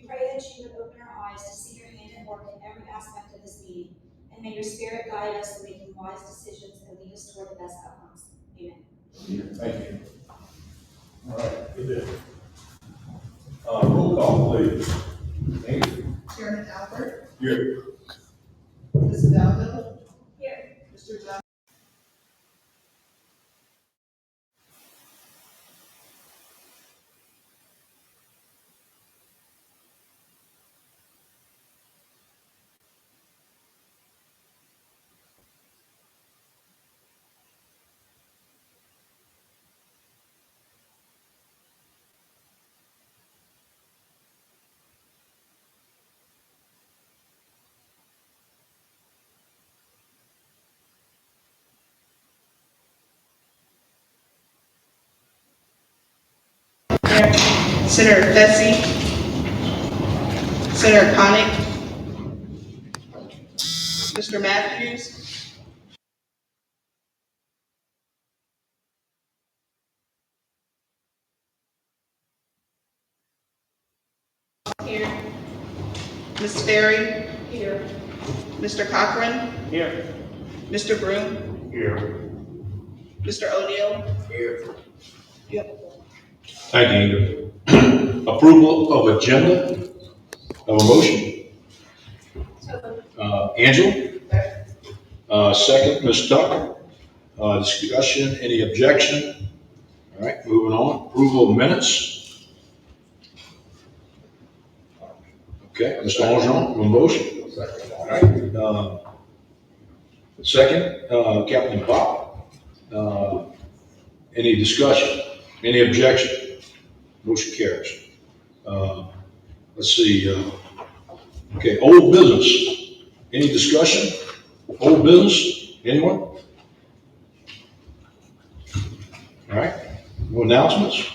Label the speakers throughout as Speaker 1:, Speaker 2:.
Speaker 1: pray that you would open our eyes to see your hand at work in every aspect of this meeting, and may your Spirit guide us in making wise decisions and lead us toward the best outcomes. Amen.
Speaker 2: Thank you. All right, good. Roll call, please. Thank you.
Speaker 3: Chairman Albert.
Speaker 2: Here.
Speaker 3: Mrs. Dalville.
Speaker 1: Here.
Speaker 3: Mr. John. Senator Fessy, Senator Connick, Mr. Matthews, here, Ms. Ferry, here, Mr. Cochran,
Speaker 2: Here.
Speaker 3: Mr. Broom,
Speaker 2: Here.
Speaker 3: Mr. O'Neill.
Speaker 2: Here.
Speaker 3: Yep.
Speaker 2: Thank you, Ingrid. Approval of agenda. Have a motion. Angela. Second, Ms. Tucker. Discussion, any objection? All right, moving on. Approval of minutes. Okay, Mr. Angeron, a motion. All right. Second, Captain Pop. Any discussion? Any objection? Motion carries. Let's see. Okay, old business. Any discussion? Old business? Anyone? All right. No announcements?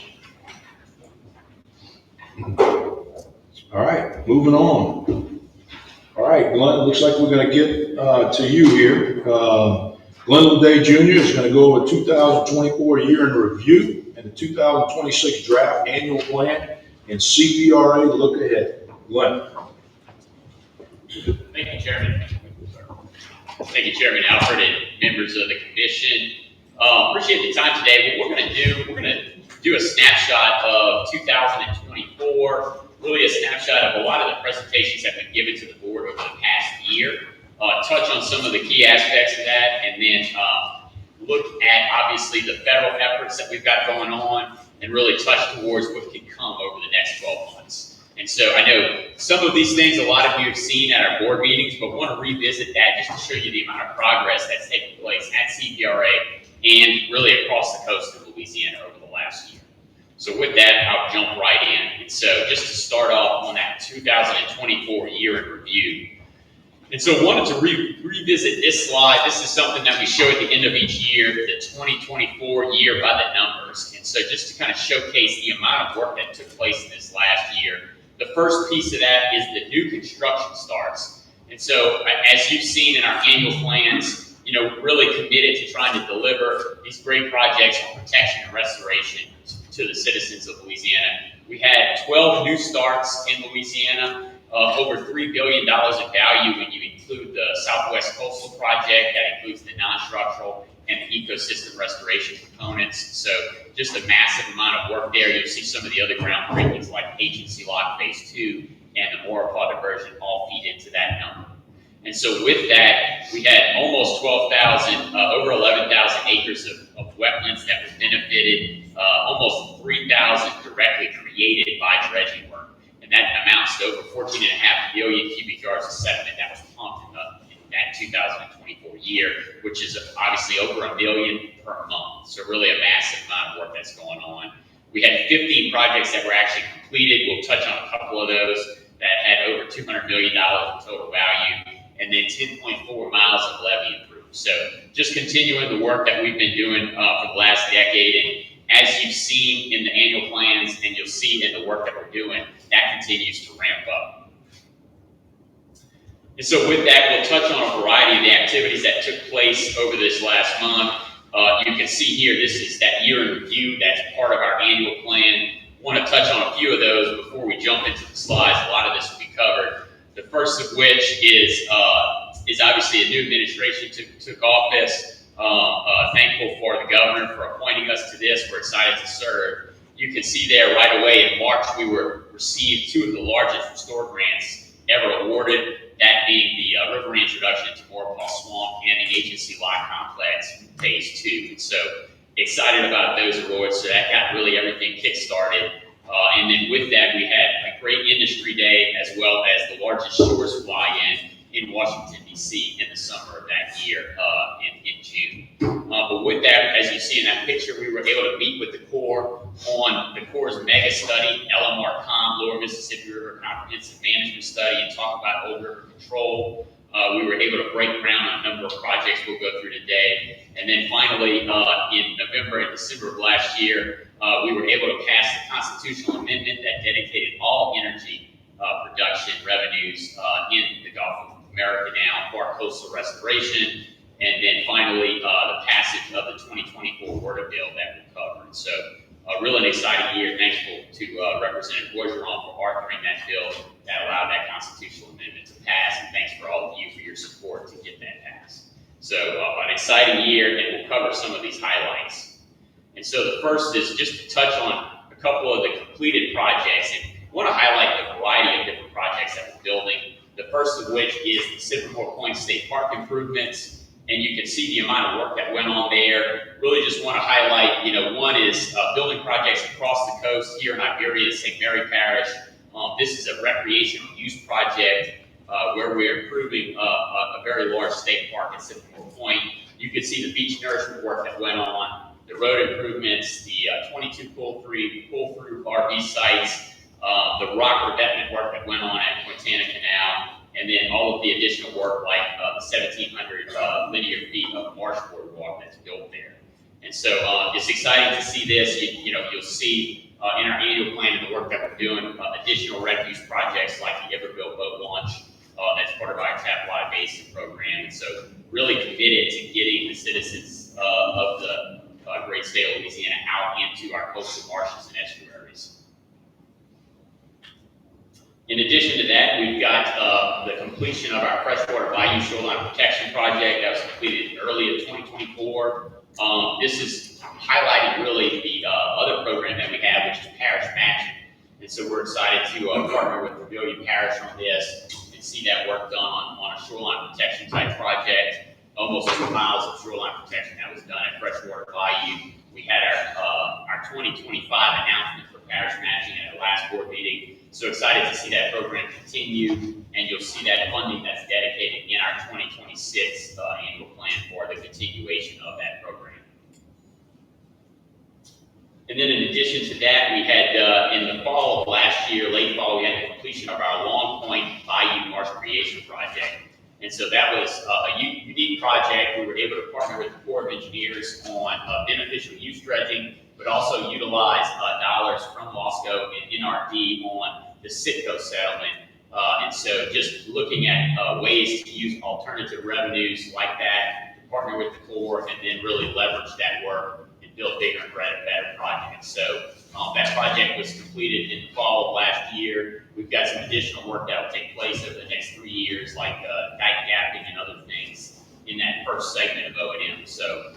Speaker 2: All right, moving on. All right, Glenn, looks like we're going to get to you here. Glenn Ledet Jr. is going to go over 2024 year in review and the 2026 draft annual plan and CPRA look ahead. Glenn.
Speaker 4: Thank you, Chairman. Thank you, Chairman Alfred and members of the commission. Appreciate the time today. What we're going to do a snapshot of 2024, really a snapshot of a lot of the presentations that have been given to the board over the past year. Touch on some of the key aspects of that, and then look at obviously the federal efforts that we've got going on, and really touch towards what can come over the next 12 months. And so I know some of these things a lot of you have seen at our board meetings, but want to revisit that just to show you the amount of progress that's taken place at CPRA and really across the coast of Louisiana over the last year. So with that, I'll jump right in. And so just to start off on that 2024 year in review. And so I wanted to revisit this slide. This is something that we show at the end of each year, the 2024 year by the numbers. And so just to kind of showcase the amount of work that took place in this last year, the first piece of that is the new construction starts. And so as you've seen in our annual plans, really committed to trying to deliver these great projects on protection and restoration to the citizens of Louisiana. We had 12 new starts in Louisiana, over $3 billion in value when you include the Southwest Coastal Project, that includes the non-structural and the ecosystem restoration components. So just a massive amount of work there. You'll see some of the other groundbreakings like Agency Lock Phase 2 and the Maurepas diversion all feed into that number. And so with that, we had almost 12,000, over 11,000 acres of wetlands that were benefited, almost 3,000 directly created by dredging work. And that amounts to over 14.5 billion cubic yards of sediment that was pumped in that 2024 year, which is obviously over 1 million per month. So really a massive amount of work that's going on. We had 15 projects that were actually completed. We'll touch on a couple of those that had over $200 million in total value, and then 10.4 miles of levee improved. So just continuing the work that we've been doing for the last decade, and as you've seen in the annual plans and you'll see in the work that we're doing, that continues to ramp up. And so with that, we'll touch on a variety of the activities that took place over this last month. You can see here, this is that year in review. That's part of our annual plan. want to touch on a few of those before we jump into the slides. A lot of this will be covered. The first of which is obviously a new administration took office. Thankful for the governor for appointing us to this. We're excited to serve. You can see there right away in March we received 2 of the largest restore grants ever awarded. That being the river introduction into Maurepas Swamp and the agency lock complex phase 2. And so excited about those awards. So that got really everything kick-started. And then with that, we had a great industry day as well as the largest shores fly-in in Washington, D.C. in the summer of that year in June. But with that, as you see in that picture, we were able to meet with the Corps on the Corps' mega study, LMR-COM, Lower Mississippi River Comprehensive Management Study, and talk about old river control. We were able to break ground on a number of projects we'll go through today. And then finally, in November and December of last year, we were able to pass the constitutional amendment that dedicated all energy production revenues in the Gulf of America now for our coastal restoration. And then finally, the passage of the 2024 WRDA bill that we covered. So really an exciting year. Thankful to Representative Bourgeron for authoring that bill that allowed that constitutional amendment to pass. And thanks for all of you for your support to get that passed. So an exciting year, and we'll cover some of these highlights. And so the first is just to touch on a couple of the completed projects. And I want to highlight the variety of different projects that we're building. The first of which is the Sycamore Point State Park improvements. And you can see the amount of work that went on there. Really just want to highlight, one is building projects across the coast here in Iberia, St. Mary Parish. This is a recreational use project where we're improving a very large state park at Sycamore Point. You can see the beach nourishment work that went on, the road improvements, the 22 pull-through RV sites, the rock revetment work that went on at Quintana Canal, and then all of the additional work like the 1,700 linear feet of marsh boardwalk that's built there. And so it's exciting to see this. You'll see in our annual plan and the work that we're doing, additional refuse projects like the Iberville boat launch that's part of our Tapwide Basin program. And so really committed to getting the citizens of the great state of Louisiana out into our coastal marshes and estuaries. In addition to that, we've got the completion of our freshwater bayou shoreline protection project that was completed early in 2024. This is highlighting really the other program that we have, which is parish matching. And so we're excited to partner with Vermilion Parish on this and see that work done on a shoreline protection type project. Almost 2 miles of shoreline protection that was done at Freshwater Bayou. We had our 2025 announcement for parish matching at the last board meeting. So excited to see that program continue, and you'll see that funding that's dedicated in our 2026 annual plan for the continuation of that program. And then in addition to that, we had in the fall of last year, late fall, we had the completion of our Long Point Bayou Marsh Creation Project. And so that was a unique project. We were able to partner with the Corps of Engineers on beneficial use dredging, but also utilize dollars from LOSCO and NRD on the Sitco settlement. And so just looking at ways to use alternative revenues like that, to partner with the Corps, and then really leverage that work and build bigger and better projects. So that project was completed in the fall of last year. We've got some additional work that will take place over the next 3 years, like dike gapping and other things in that first segment of O&M. So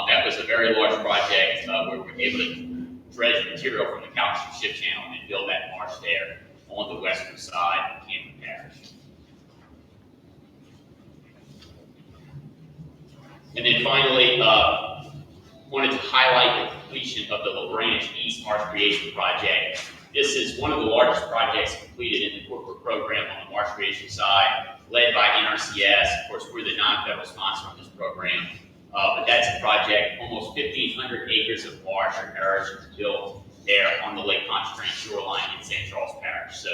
Speaker 4: that was a very large project where we were able to dredge material from the Calcasieu Ship Channel and build that marsh there on the western side of Cameron Parish. And then finally, wanted to highlight the completion of the La Branch East Marsh Creation Project. This is one of the largest projects completed in the corporate program on the marsh creation side, led by NRCS. Of course, we're the non-federal sponsor on this program, but that's a project, almost 1,500 acres of marsh are built there on the Lake Pontchartrain shoreline in St. Charles Parish. So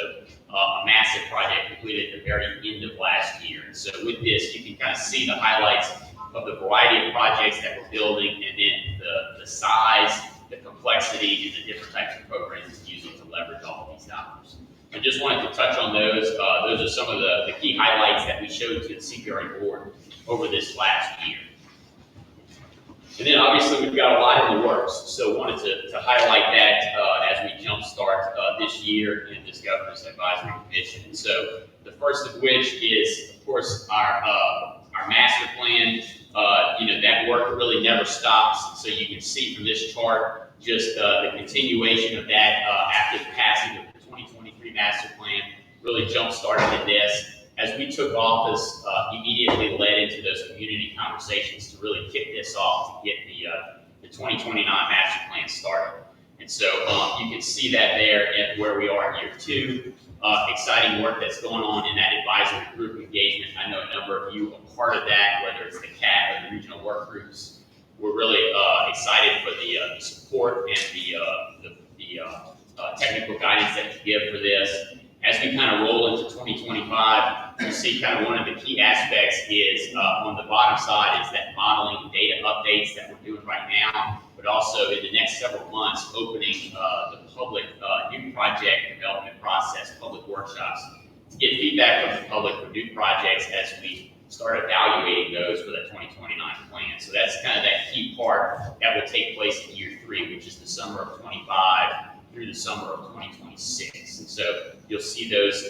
Speaker 4: a massive project completed at the very end of last year. And so with this, you can kind of see the highlights of the variety of projects that we're building, and then the size, the complexity, and the different types of programs we're using to leverage all of these dollars. I just wanted to touch on those. Those are some of the key highlights that we showed to the CPRA board over this last year. And then obviously we've got a lot in the works, so wanted to highlight that as we jumpstart this year in this Governor's Advisory Commission. And so the first of which is, of course, our master plan. That work really never stops. So you can see from this chart just the continuation of that after the passing of the 2023 master plan really jump-started this. As we took office, immediately led into those community conversations to really kick this off to get the 2029 master plan started. And so you can see that there at where we are in year 2. Exciting work that's going on in that advisory group engagement. I know a number of you are part of that, whether it's the CAT or the regional work groups. We're really excited for the support and the technical guidance that you give for this. As we kind of roll into 2025, you see kind of one of the key aspects is on the bottom side is that modeling and data updates that we're doing right now, but also in the next several months, opening the public new project development process, public workshops, to get feedback from the public for new projects as we start evaluating those for the 2029 plan. So that's kind of that key part that will take place in year 3, which is the summer of 25 through the summer of 2026. And so you'll see those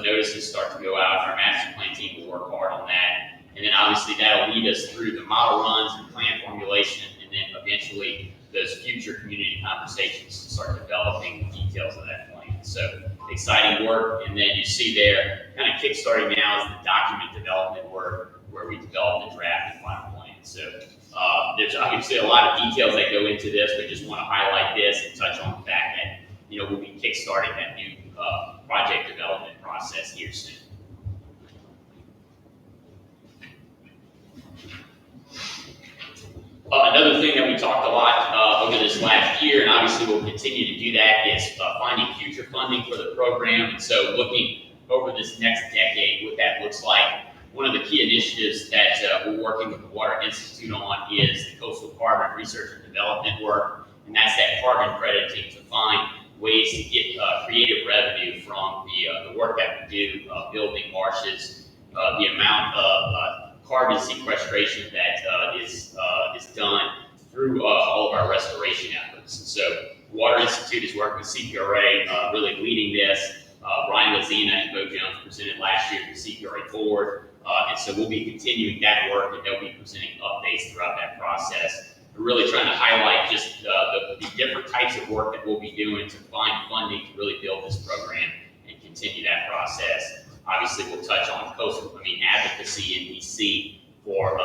Speaker 4: notices start to go out. Our master plan team will work hard on that. And then obviously that'll lead us through the model runs and plan formulation, and then eventually those future community conversations to start developing the details of that plan. So exciting work. And then you see there, kind of kickstarting now is the document development work where we develop the draft and final plan. So there's obviously a lot of details that go into this, but just want to highlight this and touch on the fact that, we'll be kickstarting that new project development process here soon. Another thing that we talked a lot over this last year, and obviously we'll continue to do that, is finding future funding for the program. And so looking over this next decade, what that looks like. One of the key initiatives that we're working with the Water Institute on is the coastal carbon research and development work, and that's that carbon crediting to find ways to get creative revenue from the work that we do, building marshes, the amount of carbon sequestration that is done through all of our restoration efforts. And so the Water Institute is working with CPRA, really leading this. Ryan Lazina and Bo Jones presented last year to the CPRA board. And so we'll be continuing that work, and they'll be presenting updates throughout that process. We're really trying to highlight just the different types of work that we'll be doing to find funding to really build this program and continue that process. Obviously, we'll touch on advocacy in DC for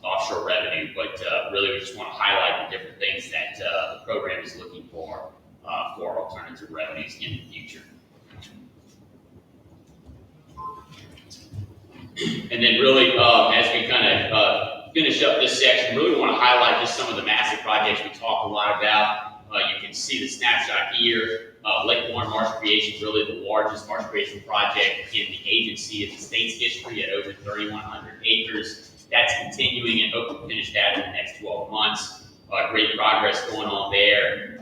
Speaker 4: offshore revenue, but really we just want to highlight the different things that the program is looking for alternative revenues in the future. And then really, as we kind of finish up this section, really want to highlight just some of the massive projects we talk a lot about. You can see the snapshot here. Lake Warren Marsh Creation is really the largest marsh creation project in the agency of the state's history at over 3,100 acres. That's continuing and hope to finish that in the next 12 months. Great progress going on there.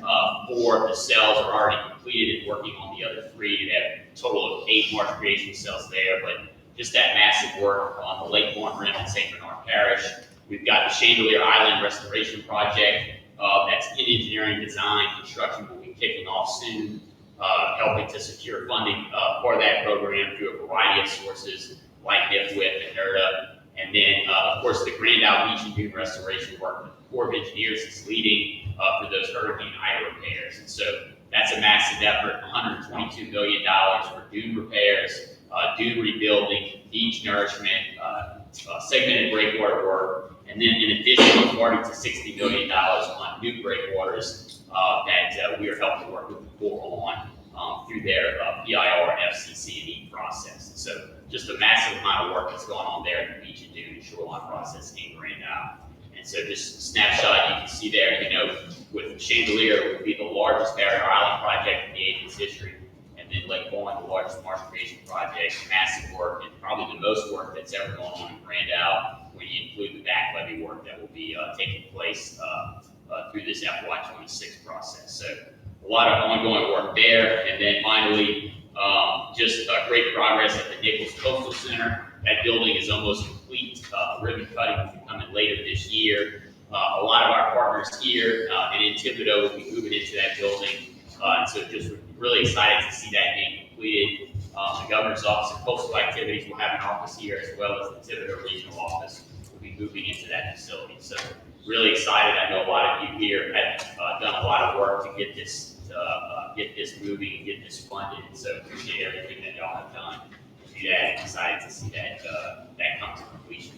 Speaker 4: 4 of the cells are already completed and working on the other 3. We have a total of 8 marsh creation cells there, but just that massive work on the Lake Warren Rim in St. Bernard Parish. We've got the Chandelier Island Restoration Project that's in engineering design. Construction will be kicking off soon, helping to secure funding for that program through a variety of sources like LDWF and NERDA. And then, of course, the Grand Isle Beach and Dune restoration work that the Corps of Engineers is leading for those Hurricane Ida repairs. And so that's a massive effort, $122 million for dune repairs, dune rebuilding, beach nourishment, segmented breakwater work, and then an additional $40 to $60 million on new breakwaters that we are helping work with the Corps on through their PIR and FCC&E process. And so just a massive amount of work that's going on there in the beach and dune and shoreline processing in Grand Isle. And so just a snapshot you can see there, with Chandelier, it would be the largest barrier island project in the agency's history. And then Lake Bowen, the largest marsh creation project, massive work, and probably the most work that's ever going on in Grand Isle when you include the back levee work that will be taking place through this FY26 process. So a lot of ongoing work there. And then finally, just great progress at the Nichols Coastal Center. That building is almost complete. Ribbon cutting will be coming later this year. A lot of our partners here and in Thibodeau will be moving into that building. And so just really excited to see that being completed. The Governor's Office of Coastal Activities will have an office here, as well as the Thibodeau Regional Office will be moving into that facility. So really excited. I know a lot of you here have done a lot of work to get this moving and get this funded. So appreciate everything that y'all have done to do that. Excited to see that that come to completion.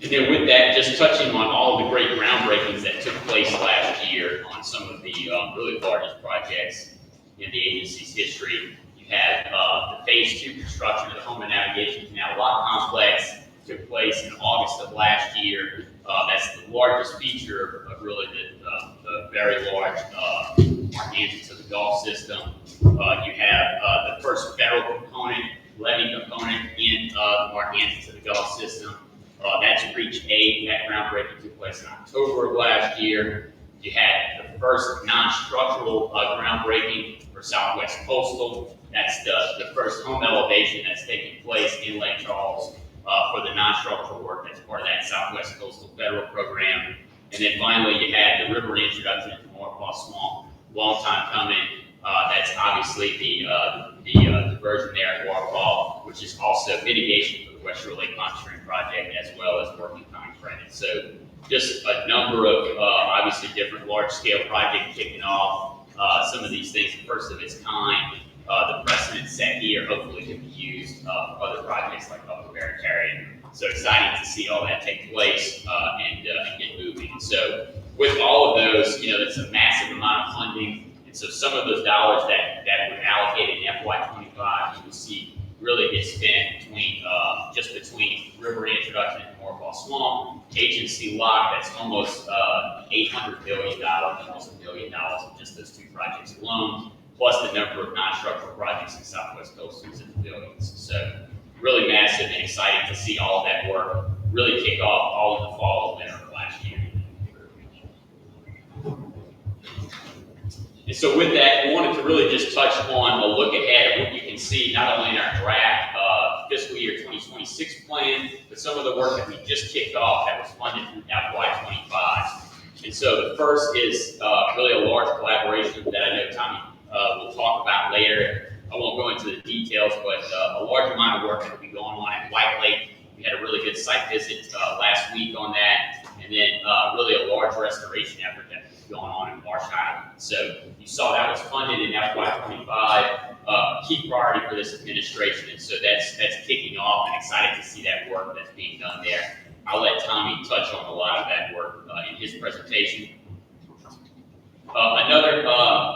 Speaker 4: And then with that, just touching on all of the great groundbreakings that took place last year on some of the really largest projects in the agency's history. You had the phase 2 construction of the Home and Navigation Canal Lock Complex took place in August of last year. That's the largest feature of really the very large Mark-Anson to the Gulf system. You have the first federal component, levee component in the Mark-Anson to the Gulf system. That's Breach 8. That groundbreaking took place in October of last year. You had the first non-structural groundbreaking for Southwest Coastal. That's the first home elevation that's taking place in Lake Charles for the non-structural work that's part of that Southwest Coastal Federal Program. And then finally, you had the river introduction into Maurepas Swamp. Long time coming. That's obviously the diversion there at Maurepas, which is also mitigation for the West Shore Lake Monitoring Project, as well as working time credits. So just a number of obviously different large-scale projects kicking off. Some of these things, first of its kind. The precedent set here hopefully can be used for other projects like Upper Barataria. So exciting to see all that take place and get moving. And so with all of those, that's a massive amount of funding. And so some of those dollars that were allocated in FY25, you will see really get spent between river introduction and Maurepas Swamp, agency lock, that's almost $800 billion, almost $1 billion in just those two projects alone, plus the number of non-structural projects in Southwest Coastal is in the billions. So really massive and exciting to see all of that work really kick off all in the fall and winter of last year. And so with that, we wanted to really just touch on a look ahead of what you can see not only in our draft fiscal year 2026 plan, but some of the work that we just kicked off that was funded through FY25. And so the first is really a large collaboration that I know Tommy will talk about later. I won't go into the details, but a large amount of work that will be going on at White Lake. We had a really good site visit last week on that, and then really a large restoration effort that was going on in Marsh Island. So you saw that was funded in FY25, a key priority for this administration, and so that's kicking off, and excited to see that work that's being done there. I'll let Tommy touch on a lot of that work in his presentation. Another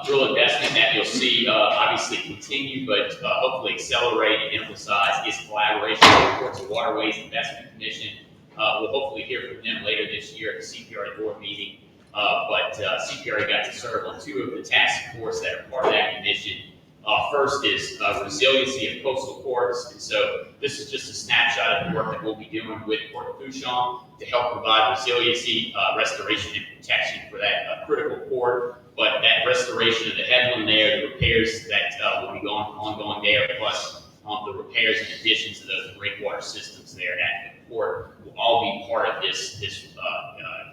Speaker 4: real investment that you'll see obviously continue, but hopefully accelerate and emphasize is collaboration with the Ports and Waterways Investment Commission. We'll hopefully hear from them later this year at the CPRA board meeting. But CPRA got to serve on two of the task force that are part of that commission. First is resiliency of coastal ports, and so this is just a snapshot of the work that we'll be doing with Port Fourchon to help provide resiliency, restoration, and protection for that critical port. But that restoration of the headland there, the repairs that will be ongoing there, plus the repairs and additions to those breakwater systems there at the port will all be part of this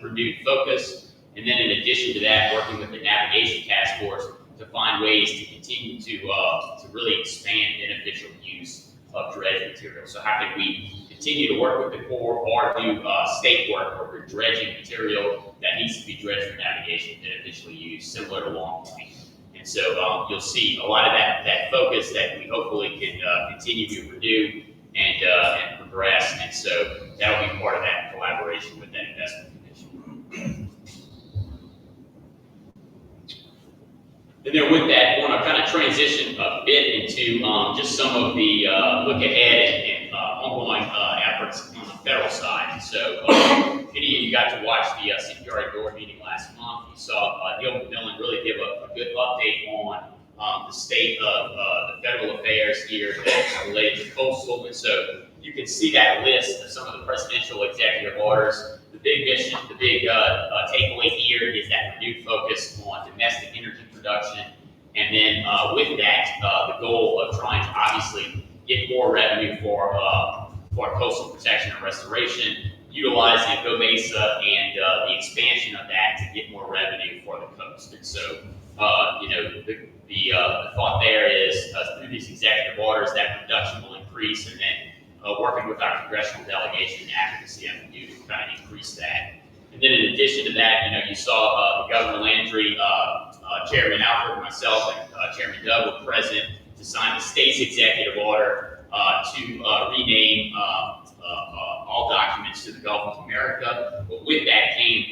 Speaker 4: renewed focus. And then in addition to that, working with the navigation task force to find ways to continue to really expand beneficial use of dredge material. So how can we continue to work with the Corps or do state work where we're dredging material that needs to be dredged for navigation beneficially used, similar to Long Point. And so you'll see a lot of that focus that we hopefully can continue to renew and progress. And so that'll be part of that collaboration with that investment commission. And then with that, I want to kind of transition a bit into just some of the look ahead and ongoing efforts on the federal side. So if any of you got to watch the CPRA board meeting last month, you saw Neil McMillan really give a good update on the state of the federal affairs here that's related to coastal. And so you can see that list of some of the presidential executive orders. The big mission, the big takeaway here is that renewed focus on domestic energy production, and then with that, the goal of trying to obviously get more revenue for for coastal protection and restoration, utilizing Go Mesa and the expansion of that to get more revenue for the coast. And so, the thought there is through these executive orders, that production will increase, and then working with our congressional delegation and advocacy avenue to kind of increase that. And then in addition to that, you saw Governor Landry, Chairman Alfred, and myself, and Chairman Doug were present to sign the state's executive order to rename all documents to the Gulf of America. But with that came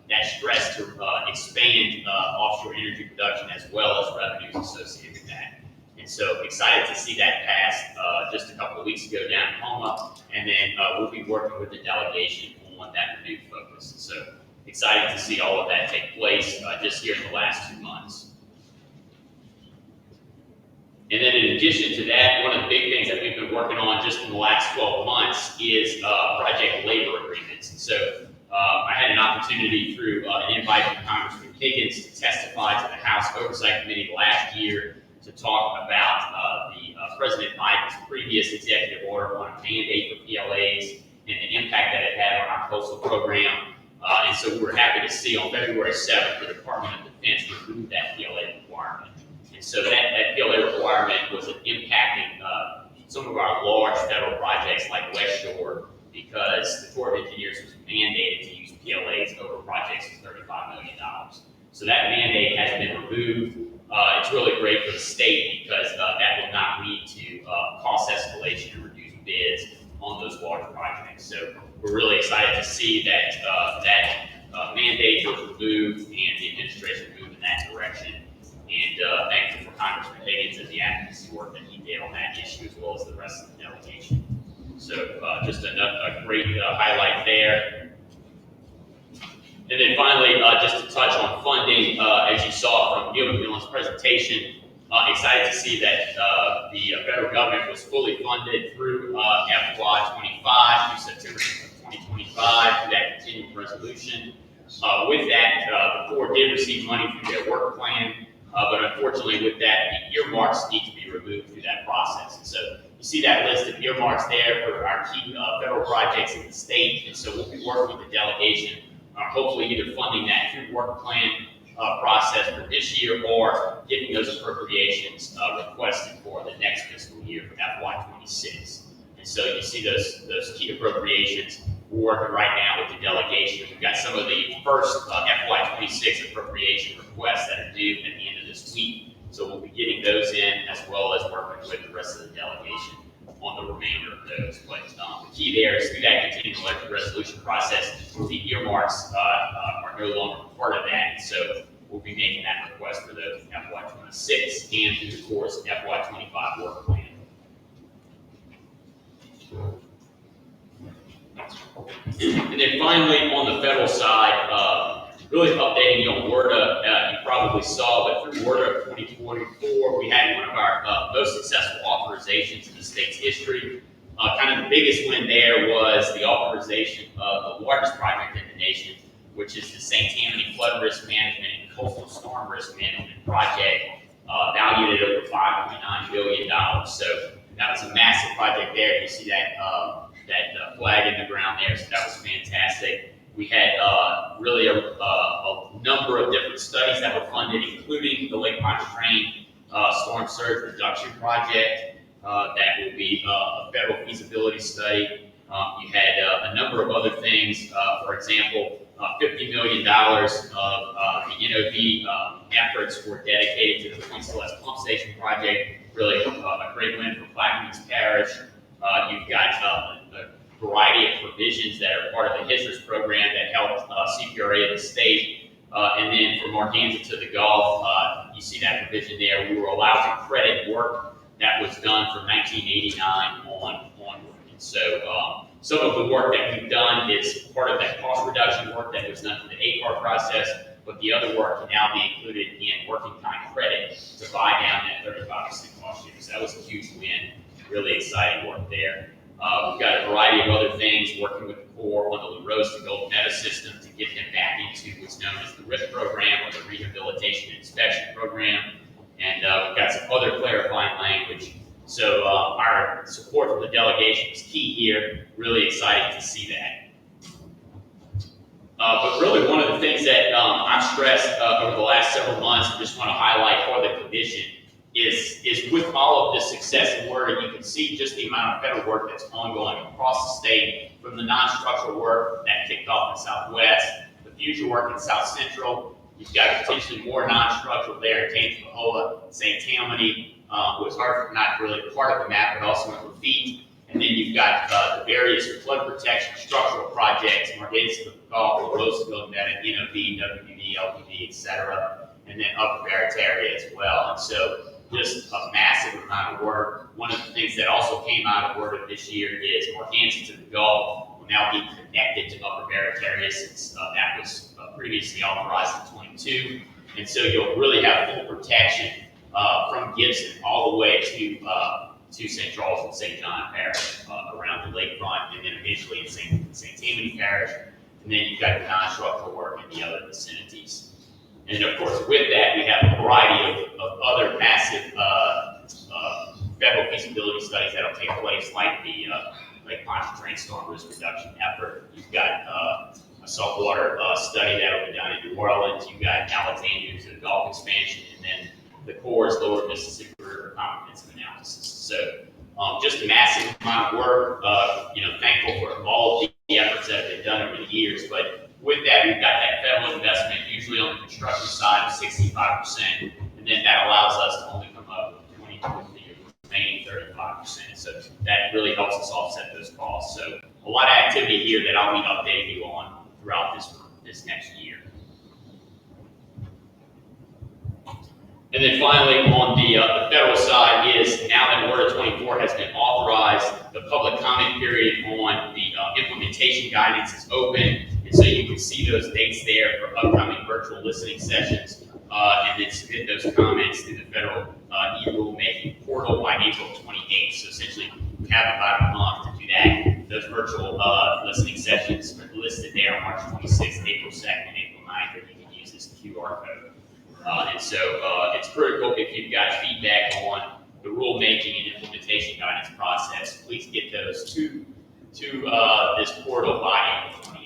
Speaker 4: that stress to expand offshore energy production as well as revenues associated with that. And so excited to see that passed just a couple of weeks ago down in Tuma, and then we'll be working with the delegation on that renewed focus. And so excited to see all of that take place just here in the last 2 months. And then in addition to that, one of the big things that we've been working on just in the last 12 months is project labor agreements. And so I had an opportunity through an invite from Congressman Higgins to testify to the House Oversight Committee last year to talk about President Biden's previous executive order on a mandate for PLAs and the impact that it had on our coastal program. And so we were happy to see on February 7th, the Department of Defense removed that PLA requirement. And so that PLA requirement was impacting some of our large federal projects like West Shore, because the Corps of Engineers was mandated to use PLAs over projects of $35 million. So that mandate has been removed. It's really great for the state because that will not lead to cost escalation and reduced bids on those large projects. So we're really excited to see that mandate was removed and the administration moved in that direction. And thankful for Congressman Higgins and the advocacy work that he did on that issue, as well as the rest of the delegation. So just a great highlight there. And then finally, just to touch on funding, as you saw from Neil McMillan's presentation, excited to see that the federal government was fully funded through FY25 through September 2025 through that continuing resolution. With that, the Corps did receive money through their work plan, but unfortunately with that, the earmarks need to be removed through that process. And so you see that list of earmarks there for our key federal projects in the state, and so we'll be working with the delegation, hopefully either funding that through work plan process for this year or getting those appropriations requested for the next fiscal year for FY26. And so you see those key appropriations. We're working right now with the delegation. We've got some of the first FY26 appropriation requests that are due at the end of this week. So we'll be getting those in, as well as working with the rest of the delegation on the remainder of those. But the key there is through that continuing resolution process, the earmarks are no longer part of that. So we'll be making that request for those in FY26 and through the course of FY25 work plan. And then finally, on the federal side, really updating you on WRDA. You probably saw, but through WRDA 2044, we had one of our most successful authorizations in the state's history. Kind of the biggest win there was the authorization of the largest project in the nation, which is the St. Tammany Flood Risk Management and Coastal Storm Risk Management Project, valued at over $5.9 billion. So that was a massive project there. You see that flag in the ground there, so that was fantastic. We had really a number of different studies that were funded, including the Lake Pontchartrain Storm Surge Reduction Project. That will be a federal feasibility study. You had a number of other things. For example, $50 million of the NOV efforts were dedicated to the Point Celeste Pump Station Project. Really a great win for Plaquemines Parish. You've got a variety of provisions that are part of the HISRIS program that helped CPRA in the state. And then from Arkansas to the Gulf, you see that provision there. We were allowed to credit work that was done from 1989 onward. And so some of the work that we've done is part of that cost reduction work that was done through the ACAR process, but the other work can now be included in working time credit to buy down that 35% cost share. So that was a huge win, really exciting work there. We've got a variety of other things, working with the Corps on the LaRose to Golden Meadow system to get them back into what's known as the RIP program, or the Rehabilitation and Inspection Program. And we've got some other clarifying language So our support from the delegation was key here. Really excited to see that. But really, one of the things that I've stressed over the last several months, and just want to highlight for the commission, is with all of this success in water, you can see just the amount of federal work that's ongoing across the state, from the non-structural work that kicked off in Southwest, the future work in South Central. You've got potentially more non-structural there in Tangipahoa, St. Tammany, was not really part of the map, but also in Lafitte. And then you've got the various flood protection structural projects, Margates, Gulf, Roseville, Ledet, NOV, WDD, LDD, et cetera, and then Upper Barataria as well. And so just a massive amount of work. One of the things that also came out of work this year is Margates to the Gulf will now be connected to Upper Barataria, since that was previously authorized in 22. And so you'll really have full protection from Gibson all the way to St. Charles and St. John Parish, around the lakefront, and then eventually in St. Tammany Parish. And then you've got the non-structural work in the other vicinities. And of course, with that, we have a variety of other massive federal feasibility studies that will take place, like the Lake Pontchartrain storm risk reduction effort. You've got a saltwater study that will be done in New Orleans. You've got Alexandria to the Gulf expansion, and then the Corps' Lower Mississippi River comprehensive analysis. So just a massive amount of work. Thankful for all of the efforts that have been done over the years. But with that, we've got that federal investment, usually on the construction side of 65%, and then that allows us to only come up with 20 with the remaining 35%. So that really helps us offset those costs. So a lot of activity here that I'll be updating you on throughout this next year. And then finally, on the federal side, is now that Order 24 has been authorized, the public comment period on the implementation guidance is open. And so you can see those dates there for upcoming virtual listening sessions, and then submit those comments to the federal e-rulemaking portal by April 28th. So essentially, we have about a month to do that. Those virtual listening sessions are listed there on March 26th, April 2nd, and April 9th, or you can use this QR code. And so it's critical, if you've got feedback on the rulemaking and implementation guidance process, please get those to this portal by April 28th.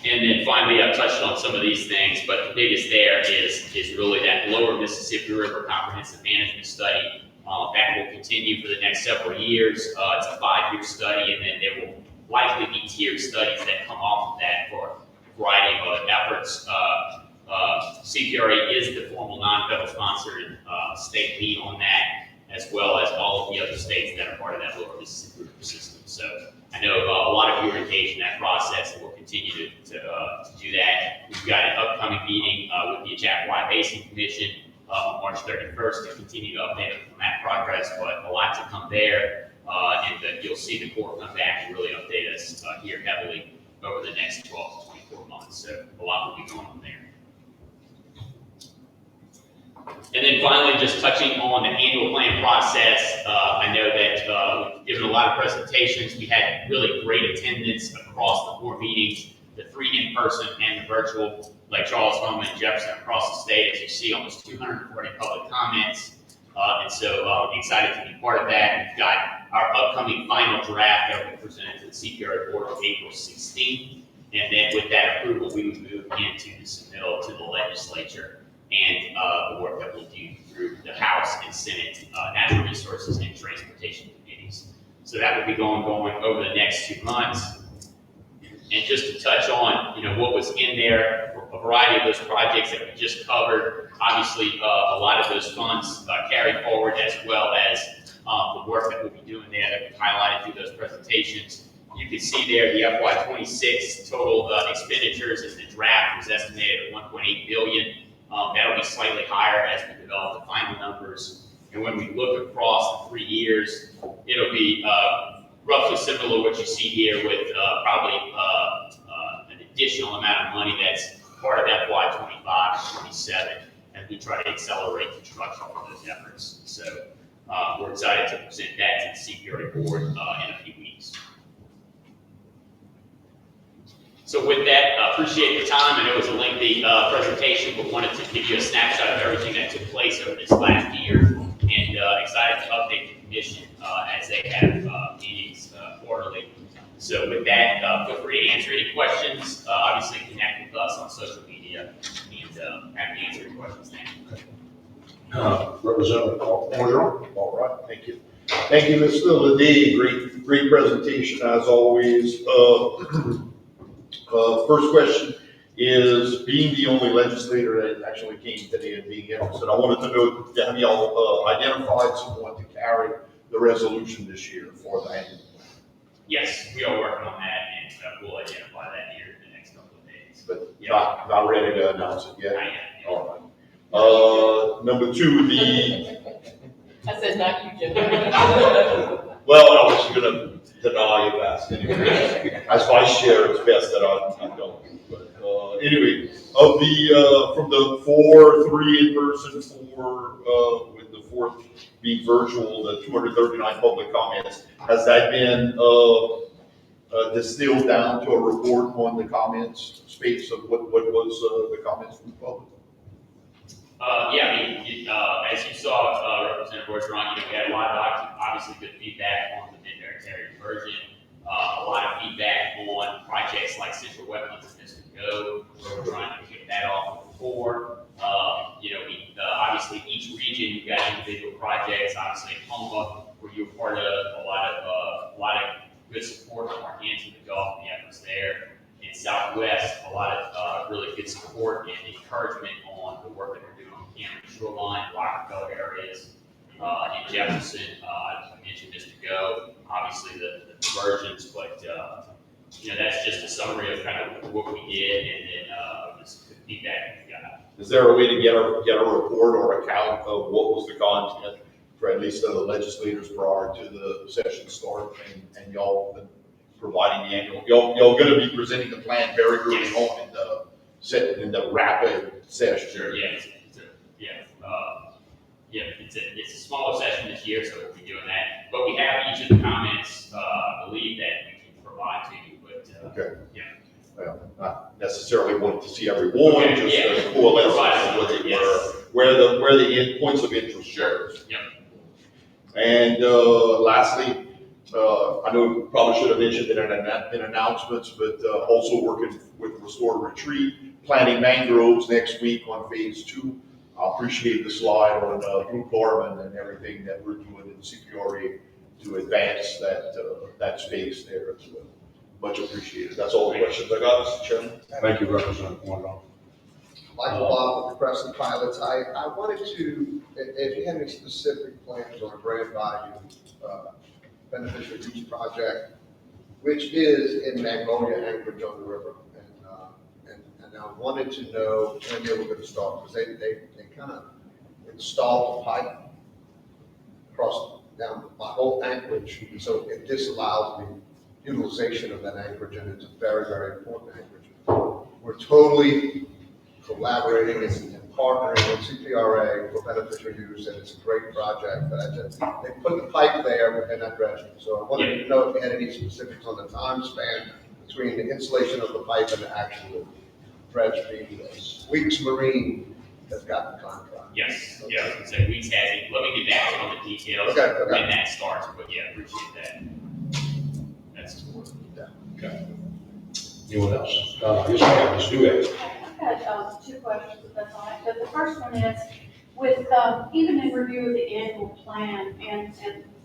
Speaker 4: And then finally, I've touched on some of these things, but the biggest there is really that Lower Mississippi River Comprehensive Management Study. That will continue for the next several years. It's a 5-year study, and then there will likely be tiered studies that come off of that for a variety of efforts. CPRA is the formal non-federal sponsored state lead on that, as well as all of the other states that are part of that Lower Mississippi River system. So I know a lot of you are engaged in that process, and we'll continue to do that. We've got an upcoming meeting with the Chappaqua Basin Commission on March 31st to continue to update on that progress, but a lot to come there. And you'll see the Corps come back and really update us here heavily over the next 12 to 24 months. So a lot will be going on there. And then finally, just touching on the annual plan process, I know that we've given a lot of presentations. We had really great attendance across the 4 meetings, the 3 in-person and the virtual, like Charles, Houma, and Jefferson across the state. As you see, almost 240 public comments. And so excited to be part of that. We've got our upcoming final draft that will be presented to the CPRA board on April 16th. And then with that approval, we would move into the submittal to the legislature and the work that we'll do through the House and Senate Natural Resources and Transportation Committees. So that will be going over the next 2 months. And just to touch on, what was in there, a variety of those projects that we just covered. Obviously, a lot of those funds carry forward, as well as the work that we'll be doing there that we've highlighted through those presentations. You can see there the FY26 total expenditures in the draft was estimated at $1.8 billion. That'll be slightly higher as we develop the final numbers. And when we look across the 3 years, it'll be roughly similar to what you see here, with probably an additional amount of money that's part of FY25 and 27 as we try to accelerate construction for those efforts. So we're excited to present that to the CPRA board in a few weeks. So with that, appreciate the time. I know it was a lengthy presentation, but wanted to give you a snapshot of everything that took place over this last year, and excited to update the commission as they have meetings quarterly. So with that, feel free to answer any questions. Obviously, connect with us on social media, and happy to answer your questions. Thank you.
Speaker 2: Representative Orgeron?
Speaker 5: All right, thank you. Thank you, Mr. Ledet. Great presentation as always. First question is, being the only legislator that actually came today and being interested, I wanted to know, have y'all identified someone to carry the resolution this year for the annual plan?
Speaker 4: Yes, we are working on that, and we'll identify that here in the next couple of days.
Speaker 5: But not ready to announce it yet?
Speaker 4: I am.
Speaker 5: All right. Number two,
Speaker 6: I said, not you, Jim.
Speaker 5: well, I was gonna deny you asked anyway. As vice chair, it's best that I don't. But anyway, of the from the 3 in person, 4 with the 4th being virtual, the 239 public comments, has that been distilled down to a report on the comments space of what was the comments from the public?
Speaker 4: Yeah, I mean, as you saw, Representative Orgeron, we had a lot of obviously good feedback on the mid-military version, a lot of feedback on projects like Central Wetlands and Mr. Go, where we're trying to kick that off before. Obviously each region, you've got individual projects, obviously Tuma, where you're part of a lot of good support from our hands in the Gulf and the efforts there. In Southwest, a lot of really good support and encouragement on the work that we're doing on Cameron Shoreline, Rockefeller areas. In Jefferson, I mentioned Mr. Go, obviously the diversions, but that's just a summary of kind of what we did and then just the feedback we got.
Speaker 5: Is there a way to get a report or account of what was the content for at least the legislators prior to the session start, and y'all been providing the annual? Y'all going to be presenting the plan very early on in the rapid session.
Speaker 4: Sure. Yeah. It's a smaller session this year, so we'll be doing that. But we have each of the comments, I believe, that we can provide to you. But
Speaker 5: Okay.
Speaker 4: Yeah.
Speaker 5: Well, not necessarily wanting to see every one,
Speaker 4: Okay,
Speaker 5: just
Speaker 4: yeah.
Speaker 5: a coalescence
Speaker 4: Provide
Speaker 5: of what they
Speaker 4: yes.
Speaker 5: were, where the points of interest
Speaker 4: Sure.
Speaker 5: were.
Speaker 4: Yep.
Speaker 5: And lastly, I know we probably should have mentioned it in announcements, but also working with Restore Retreat, planting mangroves next week on phase 2. I appreciate the slide on Blue Carbon and everything that we're doing in CPRA to advance that space there as well. Much appreciated. That's all the questions I got, Mr. Chairman.
Speaker 2: Thank you, Representative Orgeron.
Speaker 7: Michael Bob with the Crescent Pilots. I wanted to, if you have any specific plans on a grant value beneficial use project, which is in Magnolia, Anchorage on the river. And I wanted to know when they were going to start, because they kind of installed a pipe across down my whole Anchorage, so it disallows the utilization of that anchorage, and it's a very, very important anchorage. We're totally collaborating and partnering with CPRA for beneficial use, and it's a great project, but they put the pipe there within that dredging. So I wanted to know if you had any specifics on the time span between the installation of the pipe and the actual dredge being this. Weeks Marine has got the contract.
Speaker 4: Yes. Yeah. So Weeks has it. Let me get back to you on the details
Speaker 7: Okay.
Speaker 4: when that starts. But yeah, appreciate that. That's important.
Speaker 2: Okay. Anyone else? Yes, ma'am, Ms. Dugan.
Speaker 8: I've got 2 questions, if that's all right. But the first one is, with even in review of the annual plan, and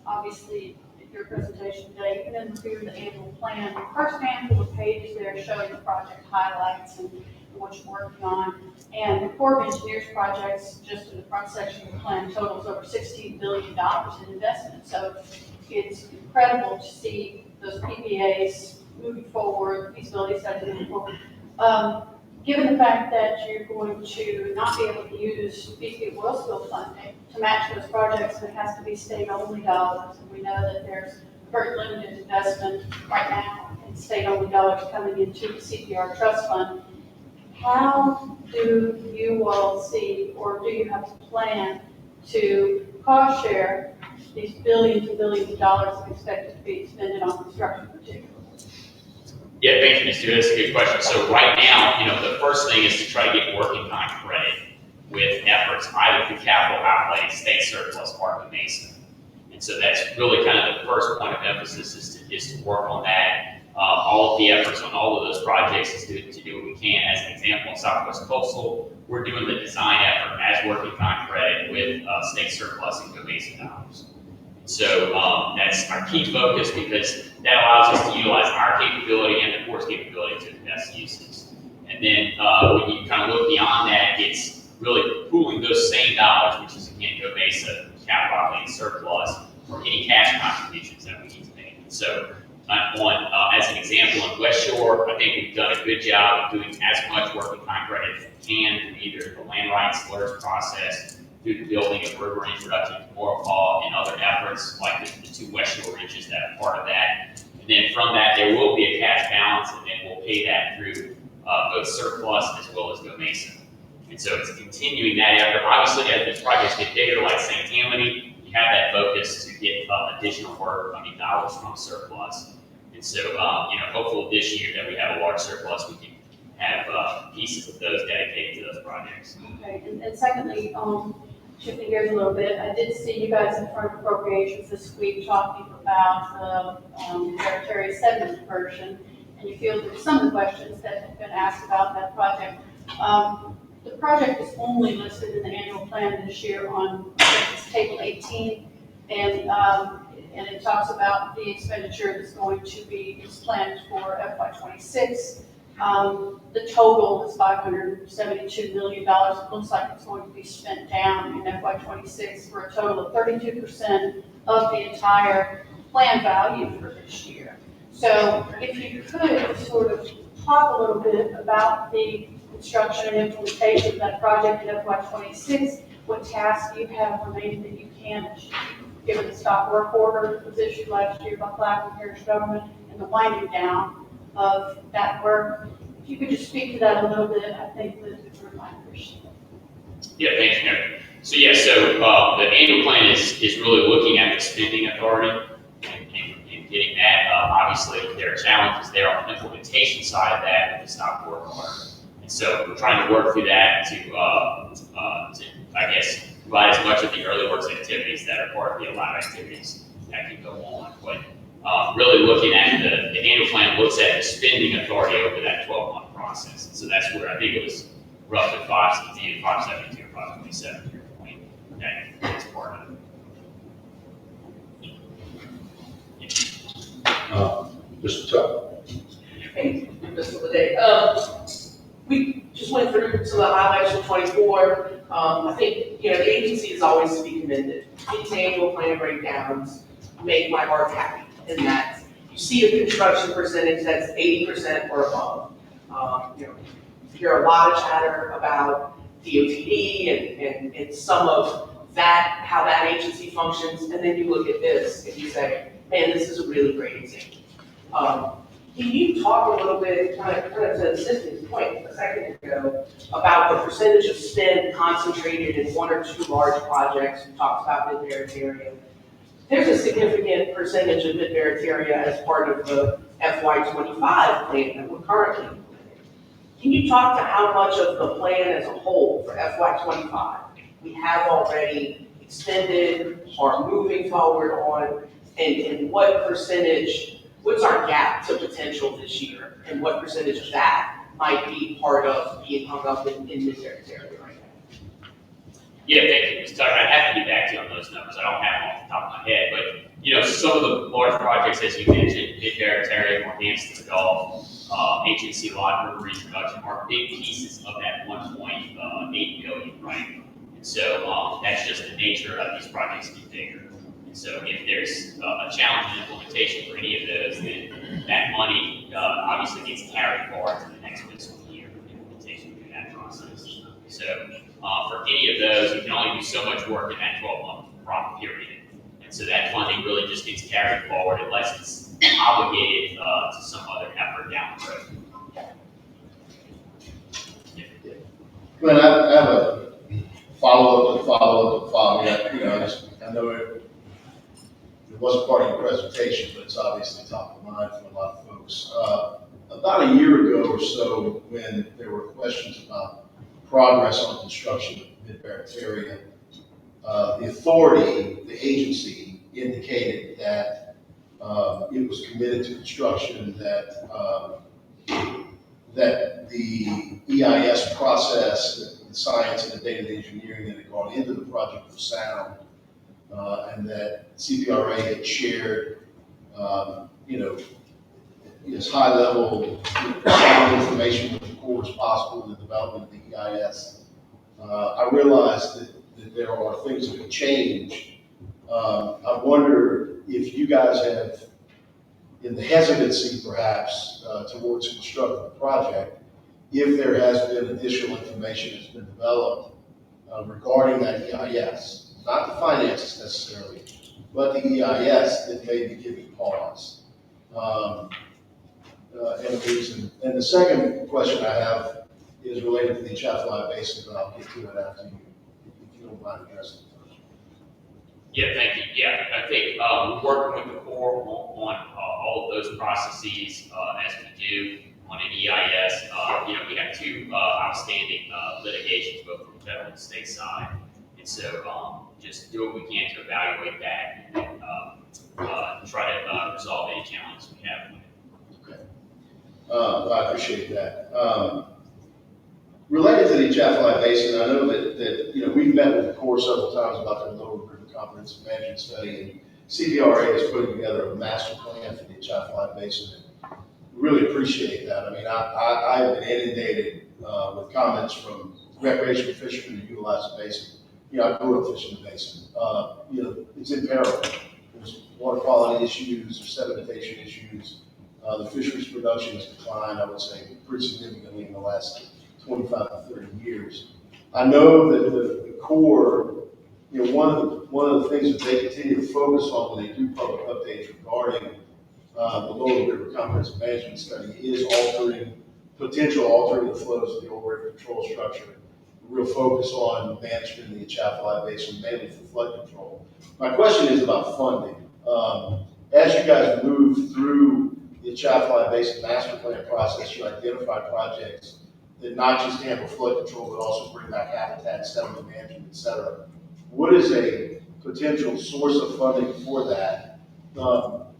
Speaker 8: obviously your presentation today, even in review of the annual plan, the first handful of pages there showing the project highlights and what you're working on. And the Corps of Engineers projects, just in the front section of the plan, totals over $16 billion in investment. So it's incredible to see those PPAs moving forward, feasibility studies moving forward. Given the fact that you're going to not be able to use BP oil spill funding to match those projects, it has to be state-only dollars. And we know that there's very limited investment right now in state-only dollars coming into the CPR trust fund. How do you all see, or do you have a plan to cost share these billions and billions of dollars expected to be expended on construction particularly?
Speaker 4: Yeah, thank you, Mr. That's a good question. So right now, the first thing is to try to get working time credit with efforts either through capital outlay, state surplus, or the Mesa. And so that's really kind of the first point of emphasis is to work on that. All of the efforts on all of those projects is to do what we can. As an example, in Southwest Coastal, we're doing the design effort as working time credit with state surplus and Mesa dollars. So that's our key focus because that allows us to utilize our capability and the Corps' capability to the best uses. And then when you kind of look beyond that, it's really pooling those same dollars, which is again Mesa, capital outlay, and surplus, for any cash contributions that we need to make. So as an example, in West Shore, I think we've done a good job of doing as much working time credit as we can through either the land rights alert process, through the building of river introduction to Moral Hall, and other efforts like the 2 West Shore ridges that are part of that. And then from that, there will be a cash balance, and then we'll pay that through both surplus as well as Mesa. And so it's continuing that effort. Obviously, as these projects get bigger, like St. Tammany, you have that focus to get additional dollars from surplus. And so, hopefully this year that we have a large surplus, we can have pieces of those dedicated to those projects.
Speaker 8: Okay, and secondly, shifting gears a little bit, I did see you guys in front of appropriations this week talking about the Secretary 7 version, and you fielded some of the questions that have been asked about that project. The project is only listed in the annual plan this year on table 18, and it talks about the expenditure that's going to be planned for FY26. The total is $572 million. It looks like it's going to be spent down in FY26 for a total of 32% of the entire plan value for this year. So if you could sort of talk a little bit about the construction and implementation of that project in FY26, what tasks you have remaining that you can achieve, given the stop work order that was issued last year by Clackamas Parish government and the winding down of that work. If you could just speak to that a little bit, I think that it would might appreciate it.
Speaker 4: Yeah, thanks, Mary. So the annual plan is really looking at the spending authority and getting that. Obviously, there are challenges there on the implementation side of that with the stop work order. And so we're trying to work through that to I guess, provide as much of the early works activities that are part of the allowed activities that can go on. But really looking at the annual plan looks at the spending authority over that 12-month process. And so that's where I think it was roughly 572 or 527 to your point. That's part of it.
Speaker 2: Mr. Tuck.
Speaker 6: Hey, Mr. Ledet. We just went through some of the highlights from 24. I think, the agency is always to be commended. These annual plan breakdowns make my heart happy in that you see a construction percentage that's 80% or above. You hear a lot of chatter about DOTD and some of that, how that agency functions, and then you look at this and you say, man, this is a really great example. Can you talk a little bit, kind of to Cynthia point a second ago, about the percentage of spend concentrated in 1 or 2 large projects? We talked about mid-baritaria. There's a significant percentage of mid-baritaria as part of the FY25 plan that we're currently implementing. Can you talk to how much of the plan as a whole for FY25 we have already extended or moving forward on, and what percentage? What's our gap to potential this year, and what percentage of that might be part of being hung up in mid-baritaria right now?
Speaker 4: Yeah, thank you, Mr. Tucker. I'd have to get back to you on those numbers. I don't have them off the top of my head, but some of the large projects, as you mentioned, mid-baritaria, more Dance to the Gulf, HNC lot river reproduction are big pieces of that 1.8 billion, right? And so that's just the nature of these projects get bigger. And so if there's a challenge in implementation for any of those, then that money obviously gets carried forward to the next fiscal year of implementation through that process. So for any of those, you can only do so much work in that 12-month period. And so that funding really just gets carried forward unless it's obligated to some other effort down the road. Yeah.
Speaker 9: Well, I have a follow-up. I know it wasn't part of your presentation, but it's obviously top of mind for a lot of folks. about a year ago or so, when there were questions about progress on construction of the Mid-Barrett area, the authority, the agency, indicated that it was committed to construction, that the EIS process, the science and the data engineering that had gone into the project was sound, and that CPRA had shared, as high level information with the Corps as possible in the development of the EIS. I realize that there are things that have changed. I wonder if you guys have, in the hesitancy perhaps towards constructing the project, if there has been additional information that's been developed regarding that EIS, not the finances necessarily, but the EIS that may be giving pause. And a reason. And the second question I have is related to the Atchafalaya Basin, but I'll get to it after you, if you don't mind addressing it first.
Speaker 4: Yeah, thank you. Yeah, I think we're working with the Corps on all of those processes as we do on an EIS. We have two outstanding litigations, both from the federal and state side. And so just do what we can to evaluate that and try to resolve any challenges we have with it.
Speaker 9: I appreciate that. Related to the Atchafalaya Basin, I know that we've met with the Corps several times about their Lower River Comprehensive Management Study, and CPRA is putting together a master plan for the Atchafalaya Basin. We really appreciate that. I mean, I have been inundated with comments from recreational fishermen who utilize the basin. I grew up fishing the basin. It's in peril. There's water quality issues, there's sedimentation issues. The fisheries production has declined, I would say, pretty significantly in the last 25 to 30 years. I know that the Corps, one of the things that they continue to focus on when they do public updates regarding the Lower River Comprehensive Management Study is potential altering the flows of the Old River Control Structure. A real focus on management in the Atchafalaya Basin, mainly for flood control. My question is about funding. As you guys move through the Atchafalaya Basin Master Plan process, you identify projects that not just handle flood control, but also bring back habitat, sediment management, et cetera. What is a potential source of funding for that?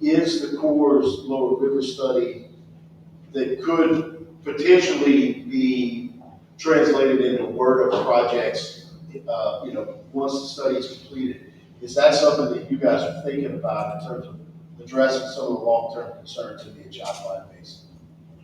Speaker 9: Is the Corps' Lower River study that could potentially be translated into work of projects, once the study is completed? Is that something that you guys are thinking about in terms of addressing some of the long-term concerns in the Atchafalaya Basin?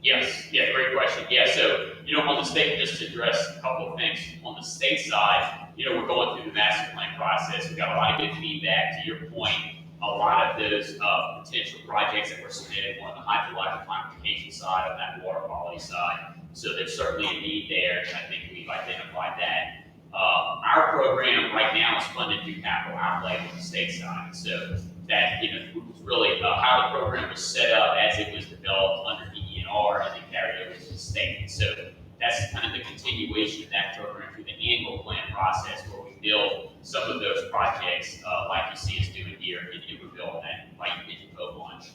Speaker 4: Yes, yeah, great question. Yeah, so, on the state, just to address a couple of things. On the state side, we're going through the master plan process. We've got a lot of good feedback. To your point, a lot of those potential projects that were submitted were on the hydrologic modification side, on that water quality side. So there's certainly a need there, and I think we've identified that. Our program right now is funded through capital outlay on the state side. So that, was really how the program was set up as it was developed under DENR and then carried over to the state. So that's kind of the continuation of that program through the annual plan process, where we build some of those projects like you see us doing here in Iberville and like Pigeon Cove launch.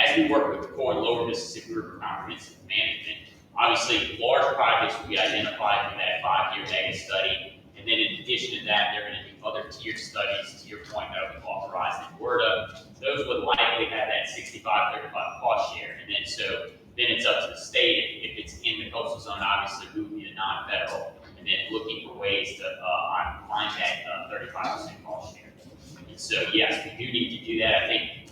Speaker 4: As we work with the Corps and Lower Mississippi River Comprehensive Management, obviously large projects will be identified through that 5-year mega study. And then in addition to that, they're going to do other tiered studies, to your point, that will be authorized in WRDA. Those would likely have that 65-35 cost share. And then it's up to the state. If it's in the coastal zone, obviously we would be the non-federal. And then looking for ways to find that 35% cost share. And so yes, we do need to do that. I think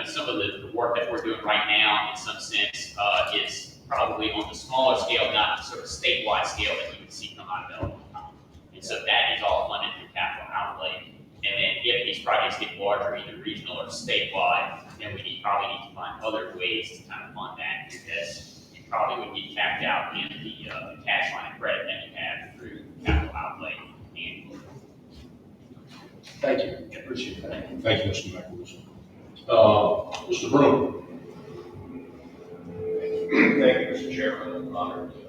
Speaker 4: some of the work that we're doing right now, in some sense, is probably on the smaller scale, not the sort of statewide scale that you would see come out of LDWF. And so that is all funded through capital outlay. And then if these projects get larger, either regional or statewide, then we probably need to find other ways to kind of fund that, because you probably would get capped out in the cash line of credit that you have through capital outlay annually.
Speaker 9: Thank you. I appreciate that.
Speaker 2: Thank you, Mr. McAllister. Mr. Broom.
Speaker 10: Thank you, Mr. Chairman. I'm honored to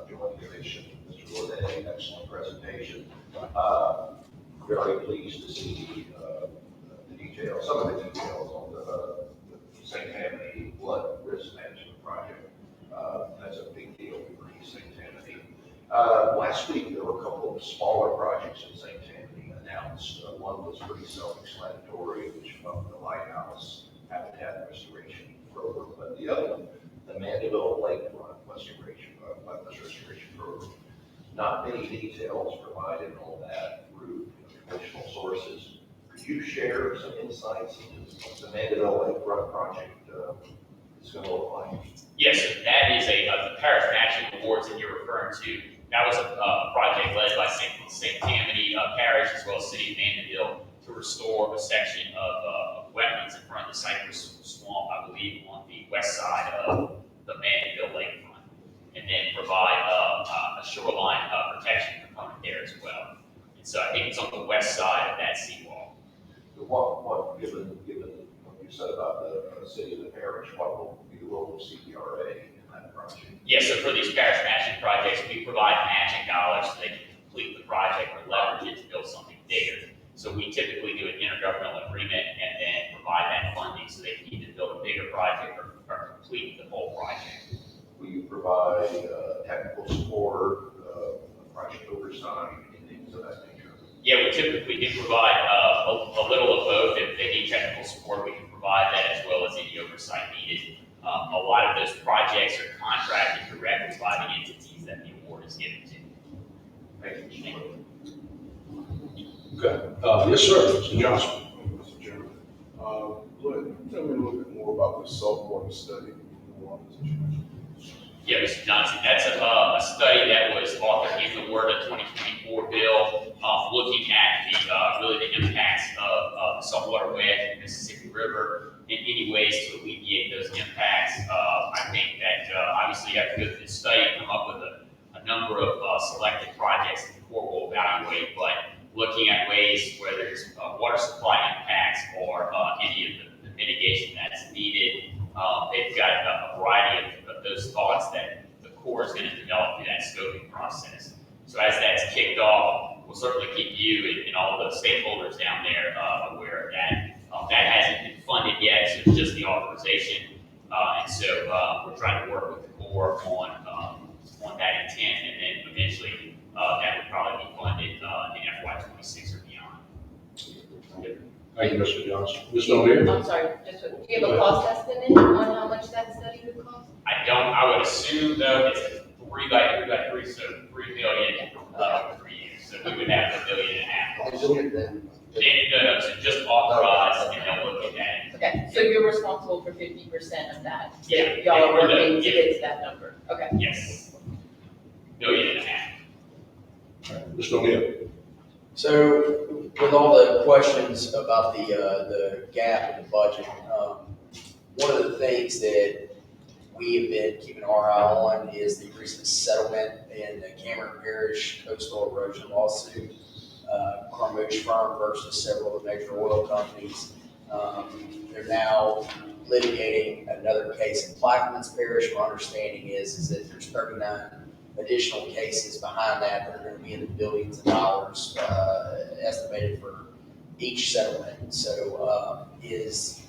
Speaker 10: join the commission. Mr. Ledet, excellent presentation. Very pleased to see the details, some of the details on the St. Anthony flood risk management project. last week, there were a couple of smaller projects in St. Tammany announced. One was pretty self-explanatory, which was the lighthouse habitat restoration program, but the other one, the Mandeville Lakefront restoration program. Not many details provided on that through traditional sources. Could you share some insights into what the Mandeville Lakefront project is going to look like?
Speaker 4: Yes, sir. That is the parish matching awards that you're referring to. That was a project led by St. Tammany Parish as well as City of Mandeville to restore a section of wetlands in front of the Cypress Swamp, I believe, on the west side of the Mandeville Lakefront, and then provide a shoreline protection component there as well. And so I think it's on the west side of that seawall.
Speaker 10: Given what you said about the city and the parish, what will be the role of CPRA in that project?
Speaker 4: Yes, so for these parish matching projects, we provide matching dollars so they can complete the project or leverage it to build something bigger. So we typically do an intergovernmental agreement and then provide that funding so they can either build a bigger project or complete the whole project.
Speaker 10: Will you provide technical support, project oversight, and things of that nature?
Speaker 4: Yeah, we typically do provide a little of both. If they need technical support, we can provide that as well as any oversight needed. A lot of those projects are contracted directly by the entities that the award is given to.
Speaker 10: Thank you.
Speaker 2: Okay. Yes, sir, Mr. Johnson.
Speaker 11: Mr. Chairman. Tell me a little bit more about the saltwater study.
Speaker 4: Yeah, Mr. Johnson, that's a study that was authored in the Word of 2024 bill, looking at really the impacts of the saltwater wedge in the Mississippi River and any ways to alleviate those impacts. I think that obviously you have to go through the study and come up with a number of selected projects that the Corps will evaluate, but looking at ways, whether it's water supply impacts or any of the mitigation that's needed. They've got a variety of those thoughts that the Corps is going to develop through that scoping process. So as that's kicked off, we'll certainly keep you and all the stakeholders down there aware of that. That hasn't been funded yet, so it's just the authorization. And so we're trying to work with the Corps on that intent, and then eventually that would probably be funded in FY26 or beyond.
Speaker 2: Thank you, Mr. Johnson. Ms. O'Neill?
Speaker 12: I'm sorry, do you have a cost estimate on how much that study would cost?
Speaker 4: I would assume though, it's a 3 by 3 by 3, so 3 million for 3 years. So we would have $1.5 billion. No, so just authorized and then look at that.
Speaker 12: Okay, so you're responsible for 50% of that?
Speaker 4: Yeah.
Speaker 12: Y'all are
Speaker 4: We're
Speaker 12: working to get to that number, okay.
Speaker 4: Yes. $1.5 billion.
Speaker 2: Mr. O'Neill?
Speaker 13: So, with all the questions about the gap in the budget, one of the things that we have been keeping our eye on is the recent settlement in the Cameron Parish coastal erosion lawsuit, Carmouche firm versus several of the major oil companies. They're now litigating another case in Plaquemines Parish. My understanding is that there's 39 additional cases behind that are going to be in the billions of dollars estimated for each settlement. So is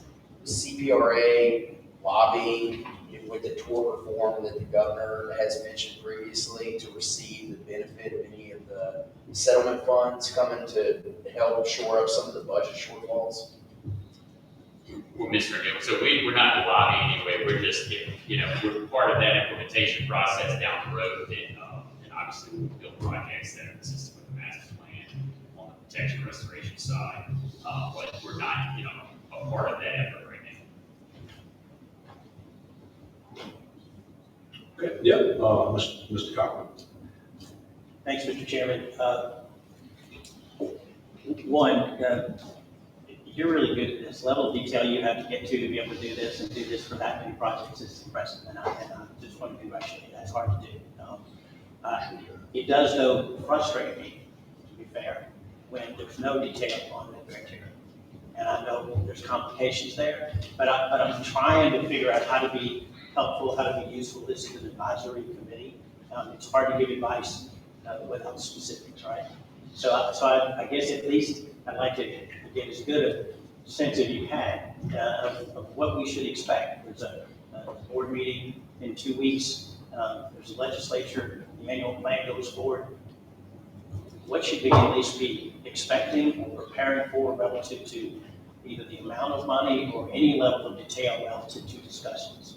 Speaker 13: CPRA lobbying with the tort reform that the governor has mentioned previously to receive the benefit of any of the settlement funds coming to help shore up some of the budget shortfalls?
Speaker 4: Well, Mr. O'Neill, so we're not lobbying anyway. We're just, we're part of that implementation process down the road, and obviously we build projects that are consistent with the master plan on the protection restoration side, but we're not, a part of that effort right now.
Speaker 2: Okay. Yeah, Mr. Cochran.
Speaker 14: Thanks, Mr. Chairman. You're really good at this. Level of detail you have to get to be able to do this and do this for that many projects is impressive, and I just want to congratulate you. That's hard to do. It does, though, frustrate me, to be fair, when there's no detail on the criteria. And I know there's complications there, but I'm trying to figure out how to be helpful, how to be useful. This is an advisory committee. It's hard to give advice without specifics, right? So I guess at least I'd like to get as good a sense as you had of what we should expect. There's a board meeting in 2 weeks. There's a legislature. The annual plan goes forward. what should we at least be expecting or preparing for relative to either the amount of money or any level of detail relative to discussions?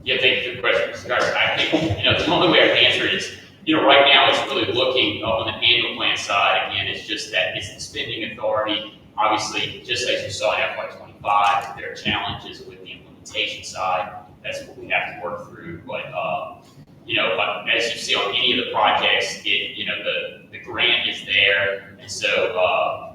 Speaker 4: Yeah, thank you for the question, Mr. Carter. I think, the only way I can answer it is, right now it's really looking on the annual plan side. Again, it's just that it's the spending authority. Obviously, just as you saw in FY25, there are challenges with the implementation side. That's what we have to work through. But, as you see on any of the projects, the grant is there. And so,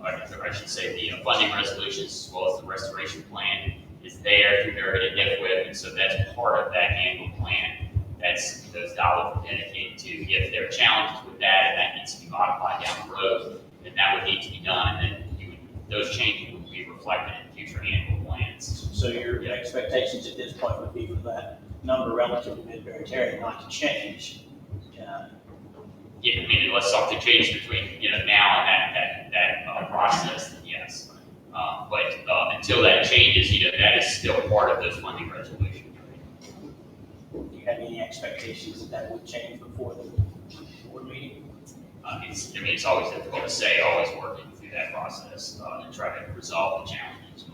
Speaker 4: I should say the funding resolutions as well as the restoration plan is there through their LDWF. And so that's part of that annual plan. That's those dollars are dedicated to. If there are challenges with that and that needs to be modified down the road, then that would need to be done. And then those changes would be reflected in future annual plans.
Speaker 14: So your expectations at this point would be for that number relative to mid-Barry not to change?
Speaker 4: Yeah, unless something changes between, now and that process, then yes. But until that changes, that is still part of those funding resolutions.
Speaker 14: Do you have any expectations that would change before the board meeting?
Speaker 4: It's always difficult to say, always working through that process and try to resolve the challenges.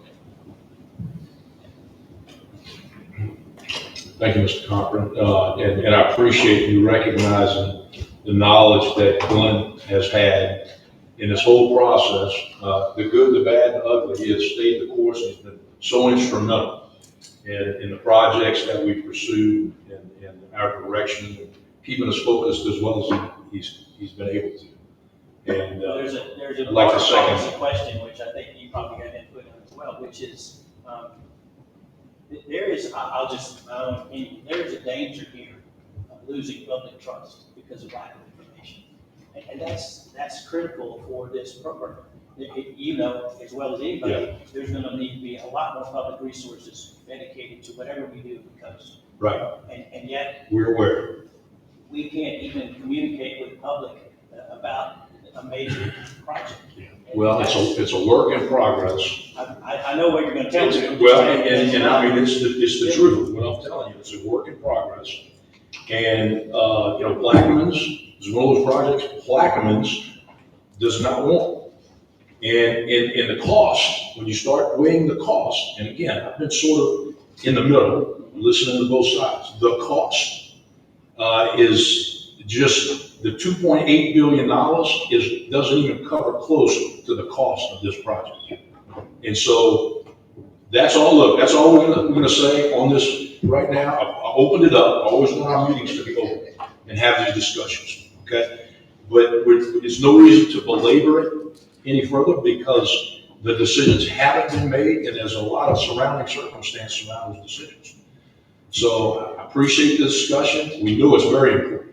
Speaker 2: Thank you, Mr. Cochran. And I appreciate you recognizing the knowledge that Glenn has had in this whole process. The good, the bad, the ugly. He has stayed the course. He's been so instrumental in the projects that we pursued and our direction, and keeping us focused as well as he's been able to. And
Speaker 14: there's a
Speaker 2: I'd like to
Speaker 14: policy
Speaker 2: second
Speaker 14: question, which I think you probably got input on as well, which is there is, my own opinion, there is a danger here of losing public trust because of lack of information. And that's critical for this program. As well as anybody, there's going to need to be a lot more public resources dedicated to whatever we do because.
Speaker 2: Right.
Speaker 14: And yet.
Speaker 2: We're aware.
Speaker 14: We can't even communicate with the public about a major project.
Speaker 2: Well, it's a work in progress.
Speaker 14: I know what you're going to tell me.
Speaker 2: Well, and I mean, it's the truth. What I'm telling you, it's a work in progress. And, Plaquemines is one of those projects Plaquemines does not want. And the cost, when you start weighing the cost, and again, I've been sort of in the middle, listening to both sides. The cost is just the $2.8 billion doesn't even cover close to the cost of this project. And so that's all we're gonna say on this right now. I opened it up. I always want our meetings to be open and have these discussions, okay? But there's no reason to belabor it any further because the decisions haven't been made and there's a lot of surrounding circumstances around those decisions. So I appreciate the discussion. We know it's very important.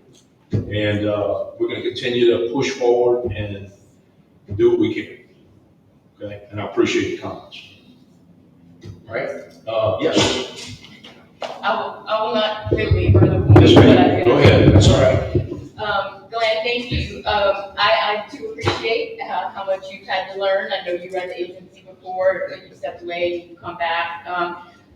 Speaker 2: And we're going to continue to push forward and do what we can. Okay? And I appreciate the comments. All right? Yes.
Speaker 12: I will not belabor the point.
Speaker 2: Yes, ma'am. Go ahead. That's all right.
Speaker 12: Glenn, thank you. I do appreciate how much you've had to learn. I know you ran the agency before, you stepped away, you come back.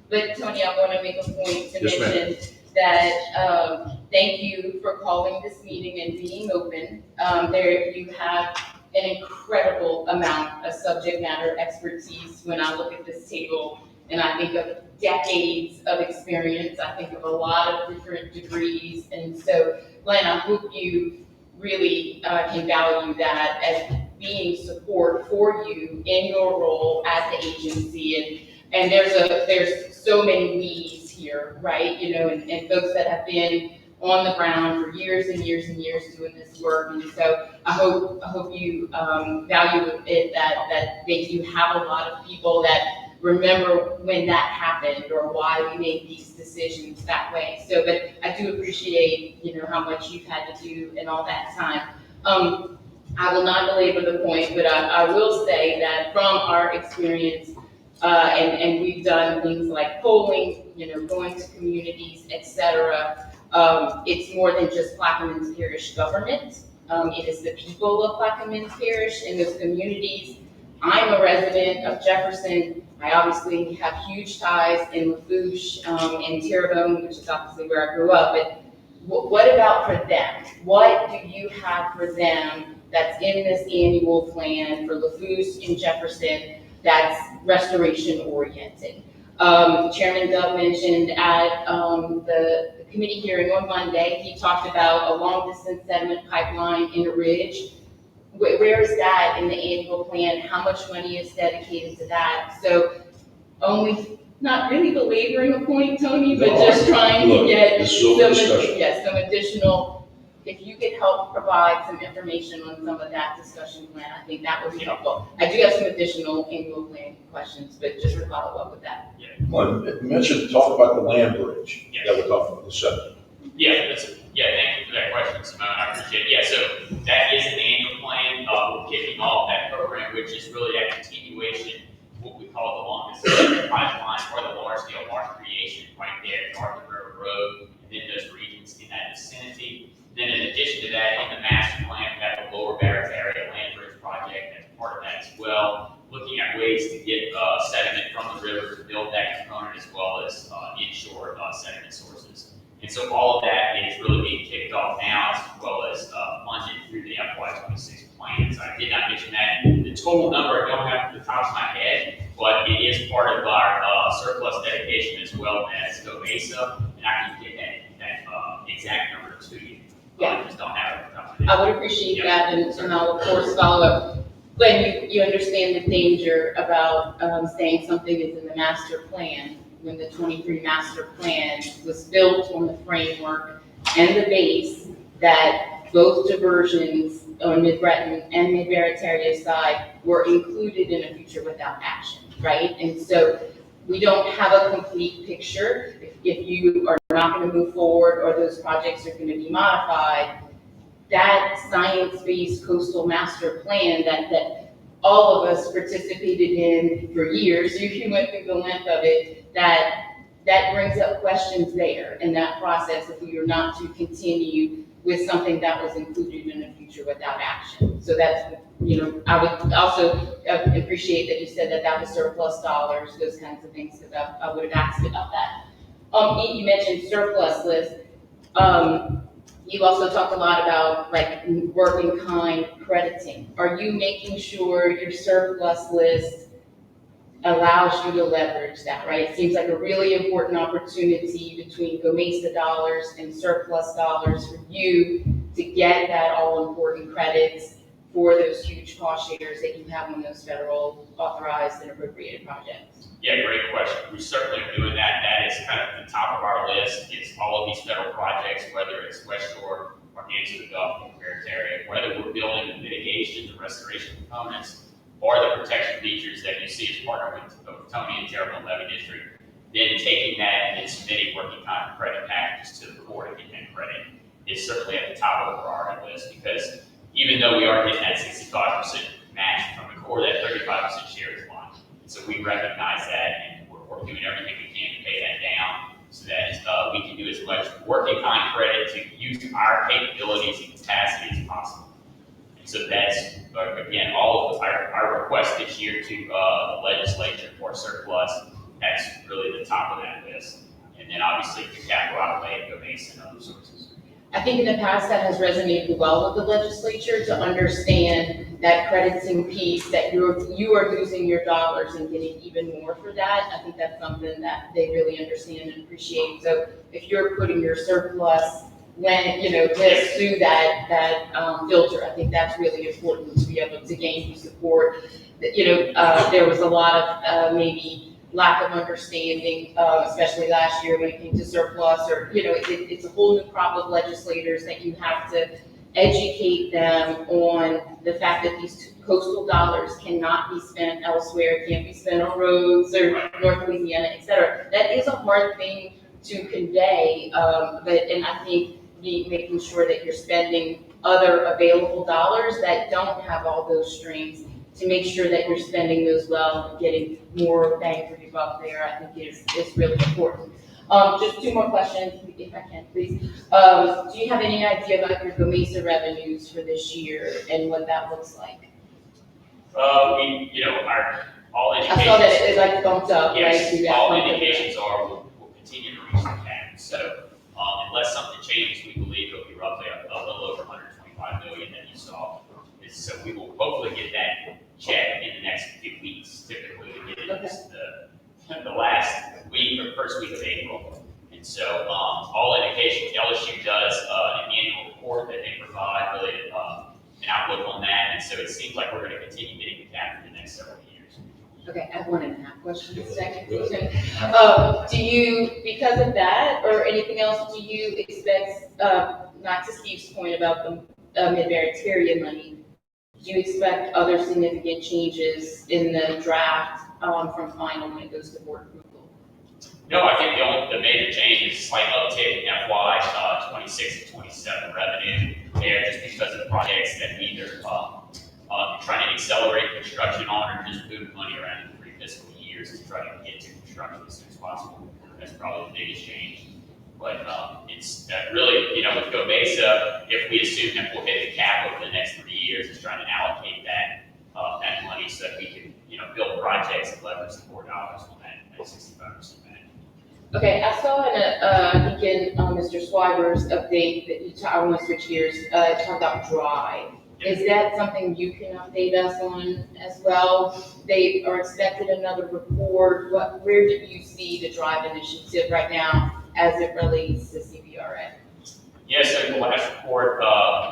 Speaker 12: But Tony, I want to make a point to mention that thank you for calling this meeting and being open. There you have an incredible amount of subject matter expertise when I look at this table and I think of decades of experience. I think of a lot of different degrees. And so, Glenn, I hope you really can value that as being support for you in your role as the agency. And there's so many we's here, right? And folks that have been on the ground for years and years and years doing this work. And so I hope you value it that you have a lot of people that remember when that happened or why we made these decisions that way. So, but I do appreciate, how much you've had to do in all that time. I will not belabor the point, but I will say that from our experience, and we've done things like polling, going to communities, etc. It's more than just Plaquemines Parish government. It is the people of Plaquemines Parish in those communities. I'm a resident of Jefferson. I obviously have huge ties in Lafourche and Terrebonne, which is obviously where I grew up. But What about for them? What do you have for them that's in this annual plan for LaFouse and Jefferson that's restoration oriented? Chairman Dove mentioned at the committee hearing on Monday, he talked about a long distance sediment pipeline in a ridge. Where is that in the annual plan? How much money is dedicated to that? So only, not really belaboring a point, Tony, but just trying to get some additional, if you could help provide some information on some of that discussion plan, I think that would be helpful. I do have some additional annual plan questions, but just to follow up with that.
Speaker 2: Well, talk about the land bridge that we're talking about, the subject.
Speaker 4: Yeah, thank you for that question, Simone, I appreciate it. Yeah, so that is in the annual plan, we're kicking off that program, which is really that continuation, what we call the longest pipeline or the large scale marsh creation right there at Arthur River Road, and then those regions in that vicinity. Then in addition to that, in the master plan, we have the Lower Barrett Area Land Bridge Project as part of that as well, looking at ways to get sediment from the river to build that component as well as inshore sediment sources. And so all of that is really being kicked off now as well as funded through the FY26 plan. So I did not mention that. The total number I don't have to the top of my head, but it is part of our surplus dedication as well as Go Mesa, and I can get that exact number to you. I just don't have it at the top of my head.
Speaker 12: I would appreciate that, and I'll of course follow up. When you understand the danger about saying something is in the master plan, when the 23 master plan was built on the framework and the base that both diversions on Mid-Breton and Mid-Barataria side were included in a future without action, right? And so we don't have a complete picture. If you are not going to move forward or those projects are going to be modified, that science-based coastal master plan that all of us participated in for years, you went through the length of it, that brings up questions there in that process if we are not to continue with something that was included in a future without action. So that's, I would also appreciate that you said that was surplus dollars, those kinds of things, because I would have asked about that. You mentioned surplus list. You also talked a lot about like work in kind crediting. Are you making sure your surplus list allows you to leverage that, right? It seems like a really important opportunity between Go Mesa dollars and surplus dollars for you to get that all important credits for those huge cost shares that you have on those federal authorized and appropriated projects.
Speaker 4: Yeah, great question. We certainly are doing that. That is kind of the top of our list. It's all of these federal projects, whether it's West Shore or into the Gulf or Barrett area, whether we're building the mitigation, the restoration components, or the protection features that you see as partner with Tony and Terrible Levee District, then taking that and then submitting working time credit packages to the Corps to get that credit is certainly at the top of the priority list, because even though we are getting that 65% match from the Corps, that 35% share is locked. So we recognize that, and we're doing everything we can to pay that down so that we can do as much working time credit to use our capabilities and capacity as possible. So that's, again, all of our request this year to the legislature for surplus, that's really the top of that list. And then obviously the capital outlay, Go Mesa, and other sources.
Speaker 12: I think in the past that has resonated well with the legislature to understand that crediting piece, that you are using your dollars and getting even more for that. I think that's something that they really understand and appreciate. So if you're putting your surplus when, list through that filter, I think that's really important to be able to gain support. There was a lot of maybe lack of understanding, especially last year when it came to surplus, or, it's a whole new crop of legislators that you have to educate them on the fact that these coastal dollars cannot be spent elsewhere, can't be spent on roads or North Louisiana, et cetera. That is a hard thing to convey, and I think making sure that you're spending other available dollars that don't have all those strings to make sure that you're spending those well and getting more bang for your buck there, I think is really important. Just two more questions, if I can, please. Do you have any idea about your Go Mesa revenues for this year and what that looks like?
Speaker 4: All indications.
Speaker 12: I saw that it like bumped up,
Speaker 4: yes,
Speaker 12: right?
Speaker 4: All indications are we'll continue to reach the cap. So unless something changes, we roughly a little over 125 million that you saw. So we will hopefully get that check in the next few weeks. Typically, we get it the last week or first week of April. And so all indications, LSU does an annual report that they provide, really an outlook on that. And so it seems like we're going to continue getting the cap for the next several years.
Speaker 12: Okay, I have 1.5 questions. Second, do you, because of that or anything else, do you expect, not to Steve's point about the mid-merit area money, do you expect other significant changes in the draft from final when it goes to board approval?
Speaker 4: No, I think the major change is slight uptick in FY 26 and 27 revenue there, just because of the projects that we either trying to accelerate construction on or just move money around in 3 fiscal years to try to get to construction as soon as possible. That's probably the biggest change. But it's really, with GoMesa, if we assume that we'll hit the cap over the next 3 years, it's trying to allocate that money so that we can, build projects and leverage the $4 on that 65% match.
Speaker 12: Okay, I saw I think in Mr. Swiber's update that I want to switch gears, talk about dry. Is that something you can update us on as well? They are expected another report. Where do you see the drive initiative right now as it relates to CPRA?
Speaker 4: Yes, so in the last report,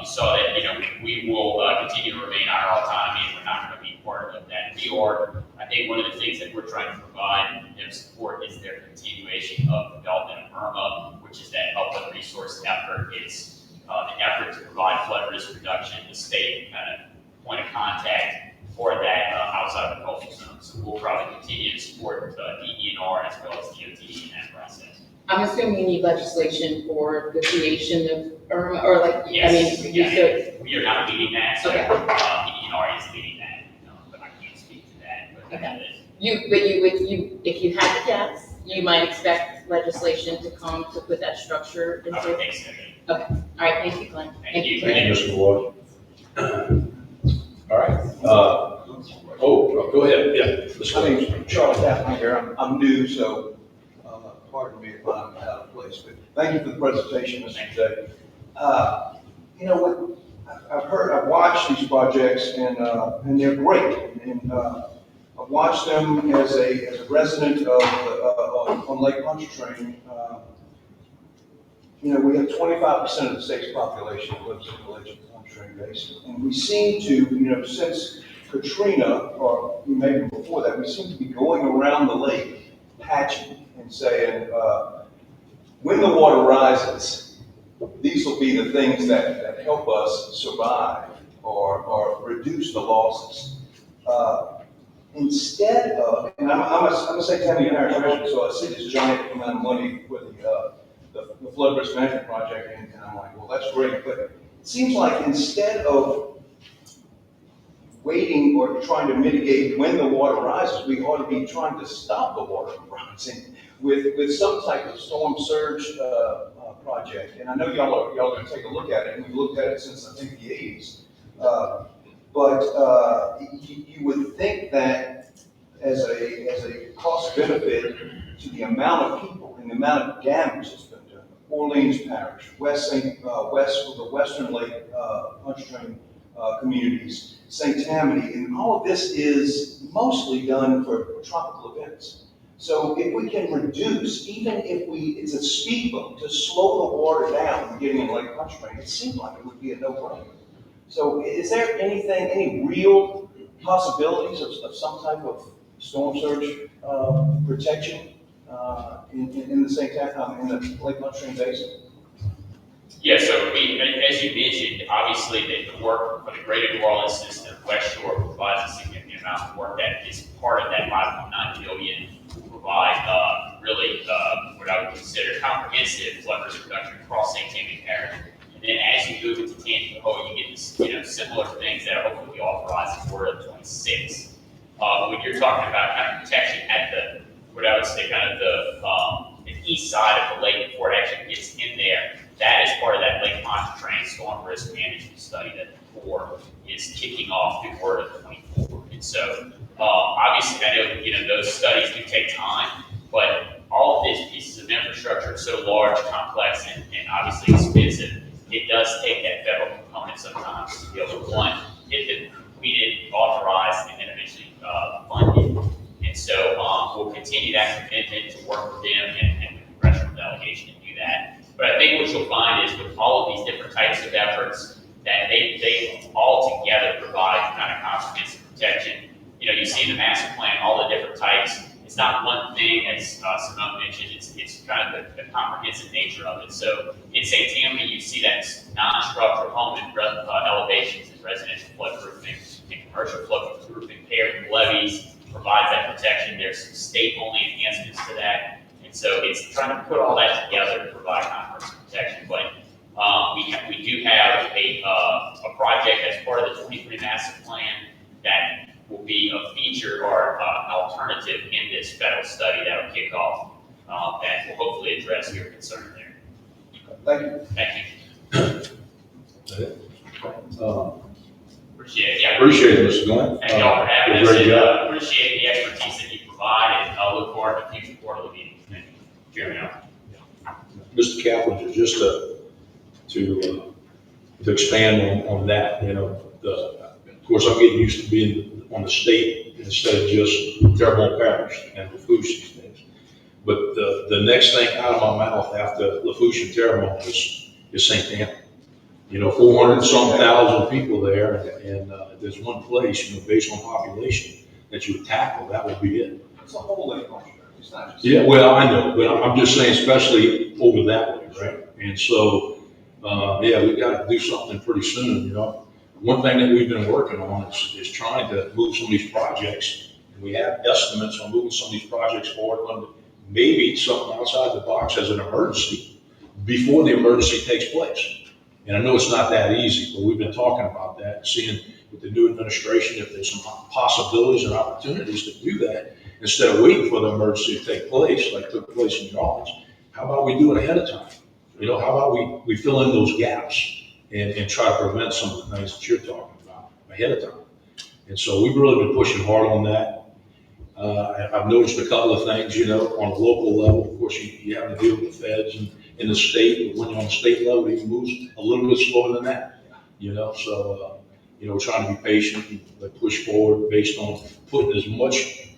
Speaker 4: you saw that, we will continue to remain our autonomy and we're not going to be part of that reorg. I think one of the things that we're trying to provide them support is their continuation of development of IRMA, which is that upland resource effort. It's the effort to provide flood risk reduction, the state kind of point of contact for that outside of the coastal zone. So we'll probably continue to support DENR as well as DOT in that process.
Speaker 12: I'm assuming you need legislation for the creation of IRMA, or
Speaker 4: Yes, we are not leading that, so
Speaker 12: Okay.
Speaker 4: DENR is leading that, but I can't speak to that. But
Speaker 12: Okay. If you had to guess, you might expect legislation to come to put that structure in
Speaker 4: I
Speaker 12: place?
Speaker 4: would think so.
Speaker 12: Okay, all right, thank you, Glenn.
Speaker 4: Thank you.
Speaker 2: Thank you, Mr. Ward. All right. Go ahead. Yeah.
Speaker 15: My name's Charlie Tappan here. I'm new, so pardon me if I'm out of place, but thank you for the presentation, Mr. Day. I've watched these projects and they're great. And I've watched them as a resident on Lake Pontchartrain. We have 25% of the state's population lives in the Lake Pontchartrain Basin. And we seem to, since Katrina, or maybe before that, we seem to be going around the lake, patching and saying, when the water rises, these will be the things that help us survive or reduce the losses. Instead of, and I'm a St. Tammany Parish resident, so I see this giant amount of money for the flood risk management project, and I'm like, well, that's great, but it seems like instead of waiting or trying to mitigate when the water rises, we ought to be trying to stop the water from rising with some type of storm surge project. And I know y'all are going to take a look at it, and we've looked at it since I think the 80s. But you would think that as a cost benefit to the amount of people and the amount of damage that's been done, Orleans Parish, the Western Lake Pontchartrain communities, St. Tammany, and all of this is mostly done for tropical events. So if we can reduce, even if it's a speed bump to slow the water down from getting in Lake Pontchartrain, it seems like it would be a no-brainer. So is there any real possibilities of some type of storm surge protection in the St. Tammany, in the Lake Pontchartrain Basin?
Speaker 4: Yeah, so as you mentioned, obviously the work for the Greater New Orleans system, West Shore provides a significant amount of work that is part of that $5.9 billion to provide really what I would consider comprehensive flood risk reduction across St. Tammany Parish. And then as you move into Tangipahoa, you get this, similar things that are hopefully authorized in Order 26. When you're talking about kind of protection at what I would say kind of the east side of the lake before it actually gets in there, that is part of that Lake Pontchartrain storm risk management study that the Corps is kicking off through Order 24. And so, obviously, I know those studies do take time, but all of these pieces of infrastructure are so large, complex, and obviously expensive. it does take that federal component sometimes to be able to, one, get the completed, authorized, and then eventually funded. And so we'll continue that commitment to work with them and the congressional delegation to do that. But I think what you'll find is with all of these different types of efforts, that they all together provide kind of comprehensive protection. You know, you see in the master plan all the different types. It's not one thing, as Simone mentioned, it's kind of the comprehensive nature of it. So in St. Tammany, you see that non-structural home and elevations and residential floodproofing and commercial floodproofing paired with levees provides that protection. There's some state-only enhancements to that. And so it's trying to put all that together to provide comprehensive protection. But we do have a project as part of the 23 master plan that will be a feature or alternative in this federal study that will kick off that will hopefully address your concern there.
Speaker 15: Thank you.
Speaker 4: Thank you. Appreciate it. Yeah.
Speaker 2: Appreciate it, Mr. Glenn.
Speaker 4: Thank y'all for having us,
Speaker 2: Great
Speaker 4: and
Speaker 2: job.
Speaker 4: appreciate the expertise that you provide, and I'll look forward to future quarterly meetings. Thank you. Chairman.
Speaker 2: Mr. Kaplan, just to expand on that, you know, of course, I'm getting used to being on the state instead of just Terrebonne Parish and Lafourche these days. But the next thing out of my mouth after Lafourche and Terrebonne is St. Anthony. You know, 400-some-thousand people there, and there's one place, you know, based on population that you would tackle, that would be it.
Speaker 15: It's a whole lake on there. It's not just.
Speaker 2: Yeah, well, I know, but I'm just saying, especially over that way, right? And so, yeah, we got to do something pretty soon, you know. One thing that we've been working on is trying to move some of these projects. And we have estimates on moving some of these projects forward, on maybe something outside the box as an emergency before the emergency takes place. And I know it's not that easy, but we've been talking about that, seeing with the new administration if there's some possibilities and opportunities to do that instead of waiting for the emergency to take place, like took place in Yards. How about we do it ahead of time? You know, how about we fill in those gaps and try to prevent some of the things that you're talking about ahead of time? And so we've really been pushing hard on that. I've noticed a couple of things, you know, on a local level. Of course, you have to deal with the feds and in the state, but when you're on the state level, it moves a little bit slower than that, you know. So, you know, we're trying to be patient and push forward based on putting as much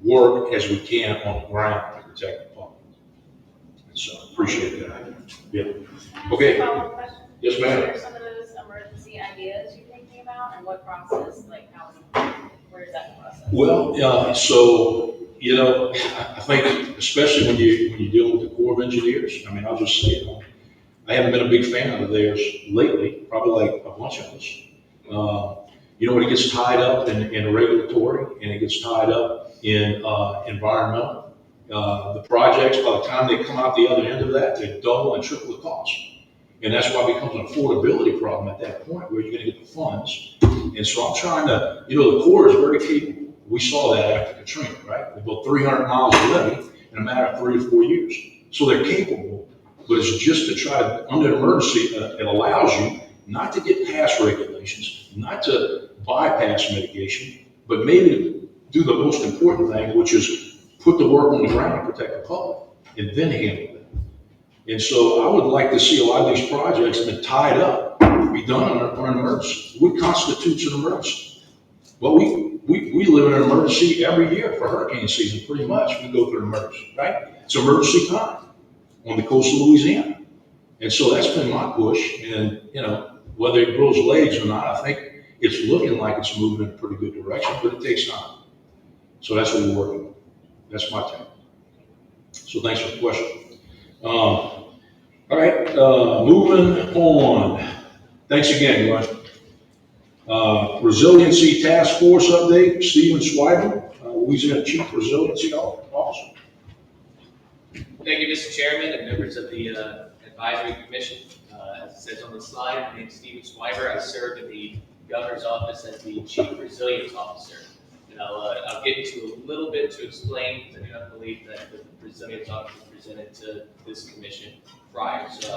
Speaker 2: work as we can on the ground to protect the public. And so, appreciate that. Yeah. Okay.
Speaker 16: Follow-up question?
Speaker 2: Yes, ma'am.
Speaker 16: What are some of those emergency ideas you're thinking about, and what process, like how, where is that process?
Speaker 2: Well, so, you know, I think especially when you deal with the Corps of Engineers, I mean, I'll just say it, I haven't been a big fan of theirs lately, probably like a bunch of us. You know, when it gets tied up in regulatory and it gets tied up in environmental, the projects, by the time they come out the other end of that, they double and triple the cost. And that's why it becomes an affordability problem at that point where you're going to get the funds. And so I'm trying to, you know, the Corps is very capable. We saw that after Katrina, right? They built 300 miles of levee in a matter of 3 or 4 years. So they're capable, but it's just to try to, under an emergency, it allows you not to get past regulations, not to bypass mitigation, but maybe to do the most important thing, which is put the work on the ground and protect the public, and then handle that. And so I would like to see a lot of these projects that have been tied up be done on an emergency. What constitutes an emergency? Well, we live in an emergency every year for hurricane season, pretty much. We go through an emergency, right? It's emergency time on the coast of Louisiana. And so that's been my push. And, you know, whether it grows legs or not, I think it's looking like it's moving in a pretty good direction, but it takes time. So that's what we're working on. That's my take. So thanks for the question. All right, moving on. Thanks again, Glenn. Resiliency Task Force update, Stephen Swiber, Louisiana Chief Resiliency Officer.
Speaker 17: Thank you, Mr. Chairman and members of the Advisory Commission. As it says on the slide, my name is Stephen Swiber. I serve in the Governor's Office as the Chief Resilience Officer. And I'll get into a little bit to explain, because I do not believe that the Resilience Office was presented to this commission prior. So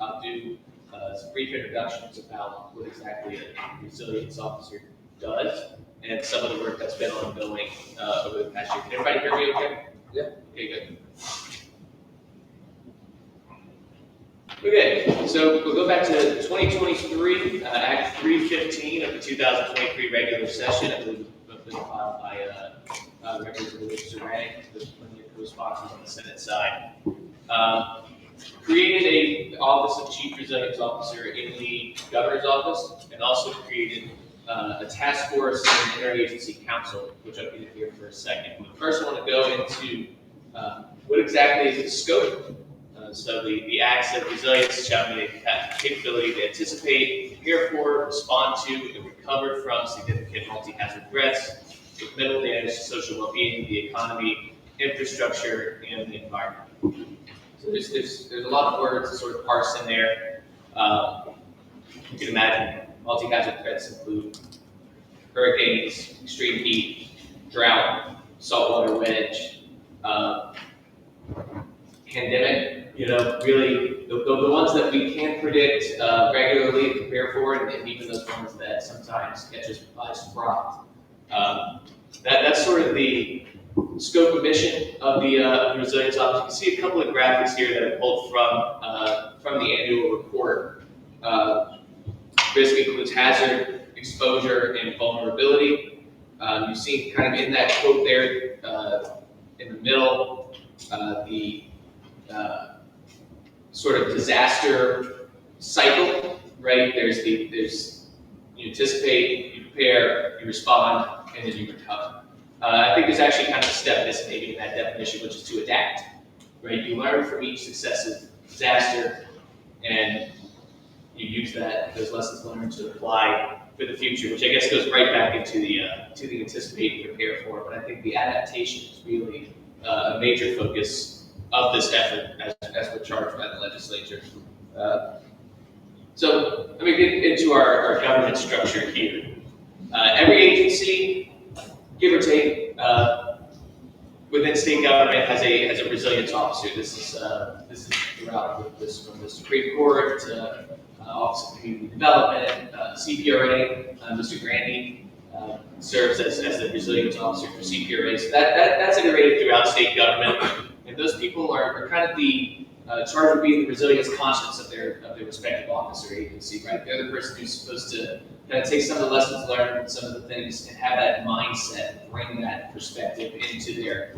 Speaker 17: I'll do some brief introductions about what exactly a Resilience Officer does and some of the work that's been ongoing over the past year. Can everybody hear me okay?
Speaker 15: Yeah.
Speaker 17: Okay, good. Okay, so we'll go back to 2023, Act 315 of the 2023 regular session. I believe it was filed by Representative Zarang, with plenty of co-sponsors on the Senate side. Created a Office of Chief Resilience Officer in the Governor's Office, and also created a task force and interagency council, which I'll get here for a second. But first, I want to go into what exactly is the scope. So the acts of resilience shall be a capability to anticipate, prepare for, respond to, and recover from significant multi-hazard threats with minimal damage to social well-being, the economy, infrastructure, and the environment. So there's a lot of words to sort of parse in there. You can imagine multi-hazard threats include hurricanes, extreme heat, drought, saltwater wedge, pandemic. Really the ones that we can predict regularly and prepare for, and even those ones that sometimes catch us by surprise. That's sort of the scope and mission of the Resilience Office. You can see a couple of graphics here that I pulled from the annual report. Basically includes hazard, exposure, and vulnerability. You see kind of in that quote there in the middle, the sort of disaster cycle, right? There's you anticipate, you prepare, you respond, and then you recover. I think there's actually kind of a step missing maybe in that definition, which is to adapt, right? You learn from each successive disaster, and you use those lessons learned to apply for the future, which I guess goes right back into the anticipate and prepare for. But I think the adaptation is really a major focus of this effort as we're charged by the legislature. So let me get into our government structure here. Every agency, give or take, within state government has a resilience officer. This is throughout this from the Supreme Court to Office of Community Development, CPRA. Mr. Grandy serves as the resilience officer for CPRA. So that's iterated throughout state government. And those people are kind of the charged with being the resilience conscience of their respective office or agency, right? They're the person who's supposed to kind of take some of the lessons learned, some of the things, and have that mindset, bring that perspective into their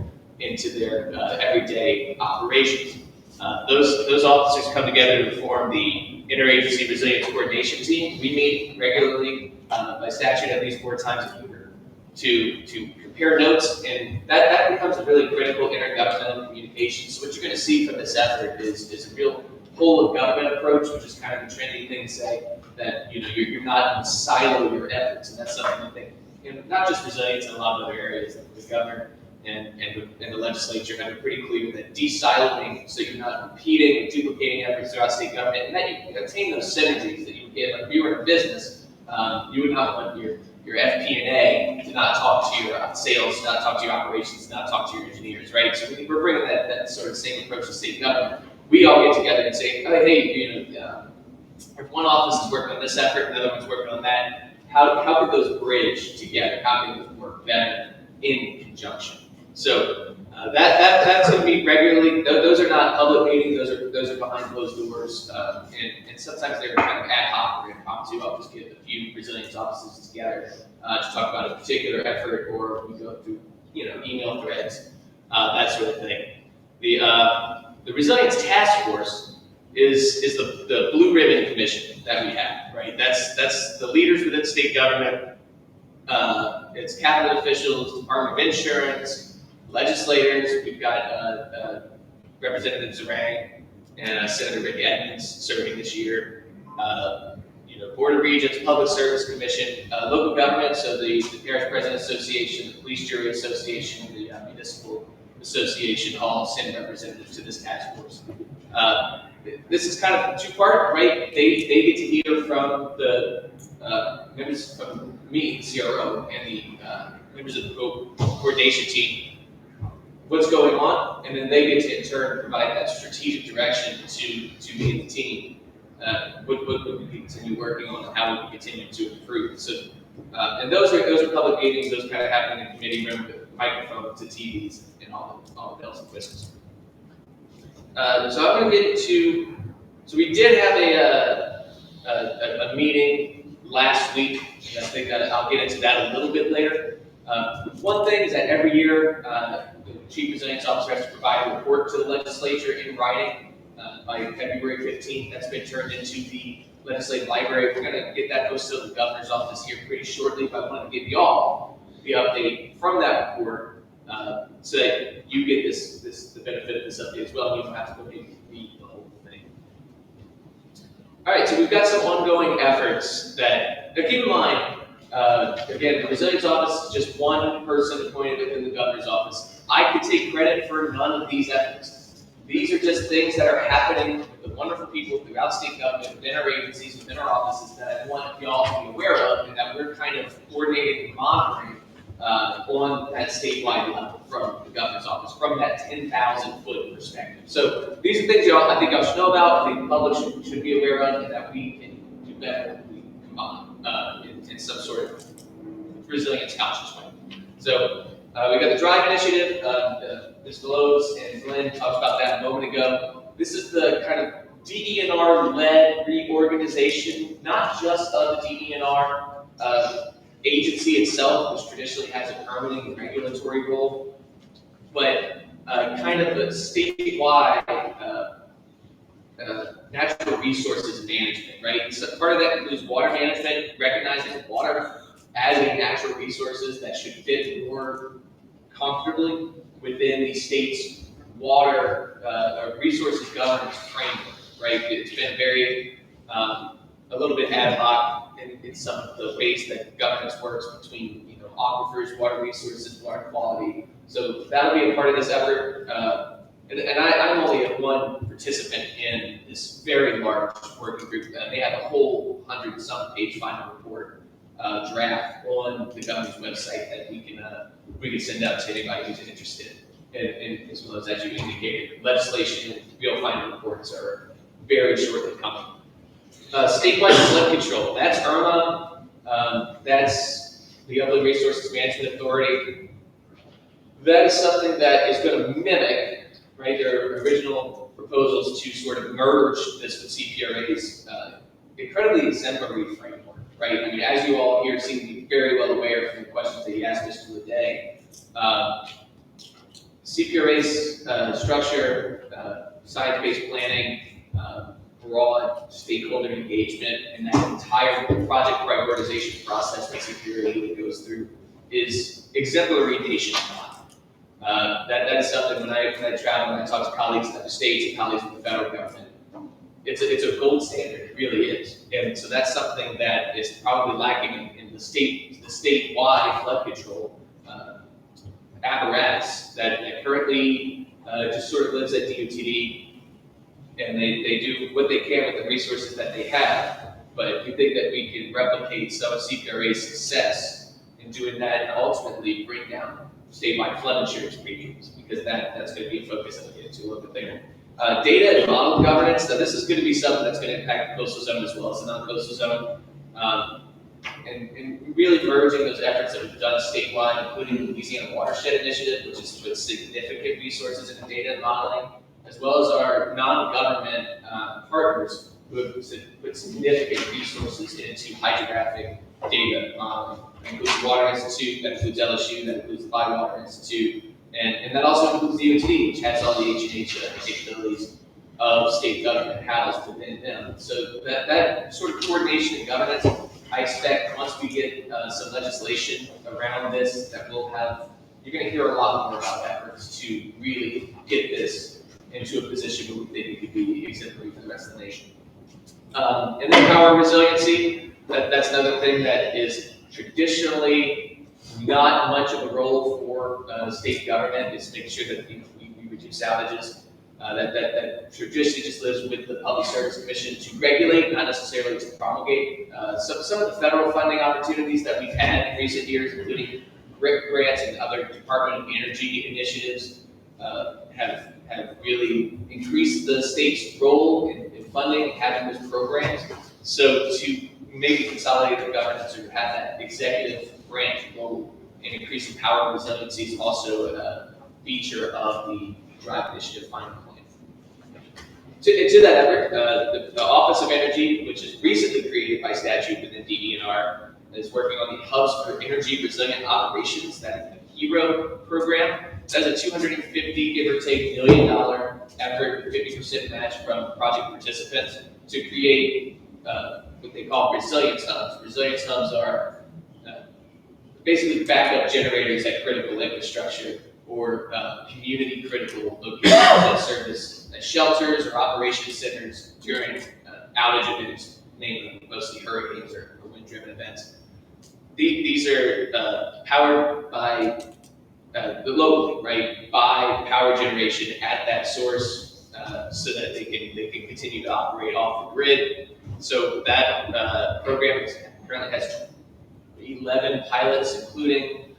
Speaker 17: everyday operations. Those officers come together to form the Interagency Resilience Coordination Team. We meet regularly by statute at least 4 times a year to compare notes, and that becomes a really critical intergovernmental communication. So what you're going to see from this effort is a real whole of government approach, which is kind of a trendy thing to say, that you're not in silo your efforts, and that's something I think, not just resilience in a lot of other areas, like the governor and the legislature have been pretty clear that de-siloing, so you're not repeating and duplicating efforts throughout state government, and that you can attain those synergies that you would get. Like if you were in a business, you would not want your FP&A to not talk to your sales, to not talk to your operations, to not talk to your engineers, right? So we're bringing that sort of same approach to state government. We all get together and say, oh, hey, if one office is working on this effort, and the other one's working on that, how could those bridge together? How can those work better in conjunction? So that's going to be regularly. Those are not public meetings. Those are behind closed doors, and sometimes they're kind of ad hoc or impromptu. I'll just get a few resilience offices together to talk about a particular effort, or we go through email threads, that sort of thing. The Resilience Task Force is the blue ribbon commission that we have, right? That's the leaders within state government. It's cabinet officials, Department of Insurance, legislators. We've got Representative Zarang and Senator Rick Edmonds serving this year. Board of Regents, Public Service Commission, local government, so the Parish President Association, the Police Jury Association, the Municipal Association all send representatives to this task force. This is kind of two-part, right? They get to hear from the members from me, the CRO, and the members of the coordination team what's going on, and then they get to in turn provide that strategic direction to me and the team. What we continue working on and how we can continue to improve. So, and those are public meetings. Those kind of happen in the committee room with microphones and TVs and all the bells and whistles. So I'm going to get into So we did have a meeting last week, and I think I'll get into that a little bit later. One thing is that every year, the Chief Resilience Officer has to provide a report to the legislature in writing by February 15th. That's been turned into the legislative library. We're going to get that posted to the governor's office here pretty shortly, but I wanted to give you all the update from that report so that you get the benefit of this update as well. You don't have to go read the whole thing. All right, so we've got some ongoing efforts that, now keep in mind, again, the Resilience Office is just one person appointed within the governor's office. I could take credit for none of these efforts. These are just things that are happening with the wonderful people throughout state government, within our agencies, within our offices that I want y'all to be aware of and that we're kind of coordinating and monitoring on that statewide level from the governor's office, from that 10,000 foot perspective. So these are things I think y'all should know about, I think the public should be aware of, and that we can do better if we combine in some sort of resilience conscious way. So we got the Drive Initiative, Ms. Lowe's and Glenn talked about that a moment ago. This is the kind of DENR-led reorganization, not just of the DENR agency itself, which traditionally has a permitting and regulatory role, but kind of a statewide natural resources management, right? So part of that includes water management, recognizing water as a natural resources that should fit more comfortably within the state's water resources governance framework, right? It's been very, a little bit ad hoc in some of the ways that governance works between, aquifers, water resources, water quality. So that'll be a part of this effort. And I'm only one participant in this very large working group. They have a whole 100-some page final report draft on the governor's website that we can send out to anybody who's interested. And as well as you indicated, legislation and real final reports are very shortly coming. Statewide flood control, that's IRMA, that's the Upland Resources Management Authority. That is something that is going to mimic, right, their original proposals to sort of merge this with CPRA's incredibly exemplary framework, right? I mean, as you all here seem to be very well aware from the questions that you asked Mr. Ledet, CPRA's structure, science-based planning, broad stakeholder engagement, and that entire project prioritization process that CPRA goes through is exemplary nationwide. That is something when I travel and I talk to colleagues in other states and colleagues in the federal government, it's a gold standard, it really is. And so that's something that is probably lacking in the statewide flood control apparatus that currently just sort of lives at DOTD, and they do what they can with the resources that they have. But we think that we can replicate some of CPRA's success in doing that and ultimately bring down statewide flood insurance premiums, because that's going to be a focus that we'll get into a little bit later. Data and model governance, now this is going to be something that's going to impact the coastal zone as well as the non-coastal zone. And really merging those efforts that we've done statewide, including the Louisiana Watershed Initiative, which is with significant resources in data and modeling, as well as our non-government partners who have put significant resources into hydrographic data modeling. That includes Water Institute, that includes LSU, that includes the Bywater Institute, and that also includes DOT, which has all the H&H capabilities of state government housed within them. So that sort of coordination and governance, I expect once we get some legislation around this, that we'll have, you're going to hear a lot more about efforts to really get this into a position where we think it could be exemplary for the rest of the nation. And then power resiliency, that's another thing that is traditionally not much of a role for state government, is making sure that we reduce outages. That traditionally just lives with the Public Service Commission to regulate, not necessarily to promulgate. Some of the federal funding opportunities that we've had in recent years, including RIC grants and other Department of Energy initiatives, have really increased the state's role in funding and having those programs. So to maybe consolidate the governance or have that executive branch role in increasing power and resiliency is also a feature of the Drive Initiative final plan. To that effort, the Office of Energy, which is recently created by statute within DENR, is working on the Hubs for Energy Resilient Operations, that is the HERO program. That's a $250, give or take, $1 million effort, 50% match from project participants to create what they call resilience hubs. Resilience hubs are basically backup generators at critical infrastructure or community critical locations that serve as shelters or operation centers during outage events, namely mostly hurricanes or wind-driven events. These are powered by locally, right, by power generation at that source so that they can continue to operate off the grid. So that program currently has 11 pilots, including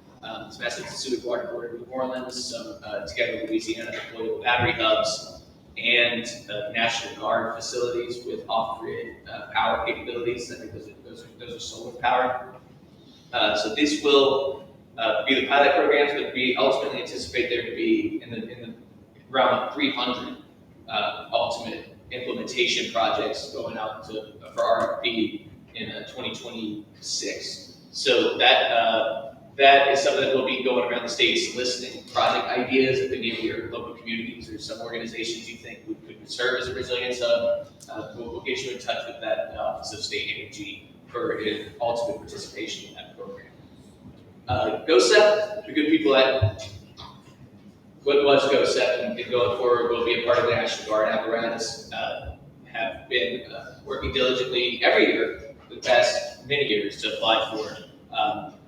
Speaker 17: this Massachusetts Water Board of New Orleans, some together with Louisiana deployable battery hubs, and National Guard facilities with off-grid power capabilities. I think those are solar powered. So this will be the pilot programs, but we ultimately anticipate there to be in the around 300 ultimate implementation projects going out for RFP in 2026. So that is something that will be going around the state soliciting project ideas. If any of your local communities or some organizations you think could serve as a resilience hub, we'll get you in touch with that Office of State Energy for ultimate participation in that program. GOSEP, the good people at what was GOSEP and going forward will be a part of the National Guard apparatus, have been working diligently every year for the past many years to apply for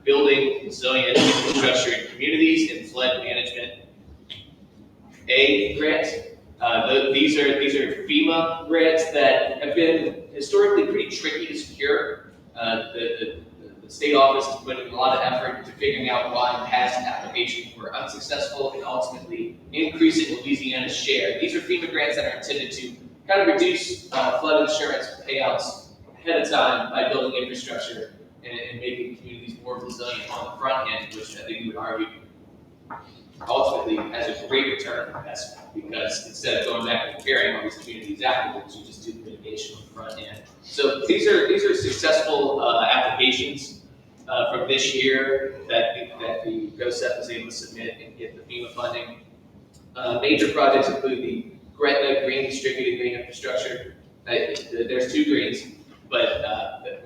Speaker 17: building resilient infrastructure in communities and flood management grants. These are FEMA grants that have been historically pretty tricky to secure. The state office has put in a lot of effort into figuring out why past applications were unsuccessful and ultimately increasing Louisiana's share. These are FEMA grants that are intended to kind of reduce flood insurance payouts ahead of time by building infrastructure and making communities more resilient on the front end, which I think you would argue ultimately has a great return on investment, because instead of going back and repairing all these communities afterwards, you just do the mitigation on the front end. So these are successful applications from this year that the GOSEP was able to submit and get the FEMA funding. Major projects include the Gretna Green Distributed Green Infrastructure. There's 2 greens, but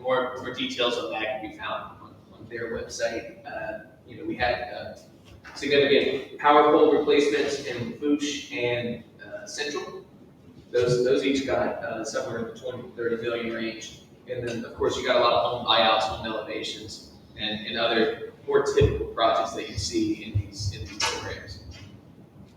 Speaker 17: more details on that can be found on their website. We had significant power pole replacements in Fouche and Central. Those each got somewhere in the 20 to 30 million range. And then, of course, you got a lot of home buyouts, home elevations, and other more typical projects that you see in these programs.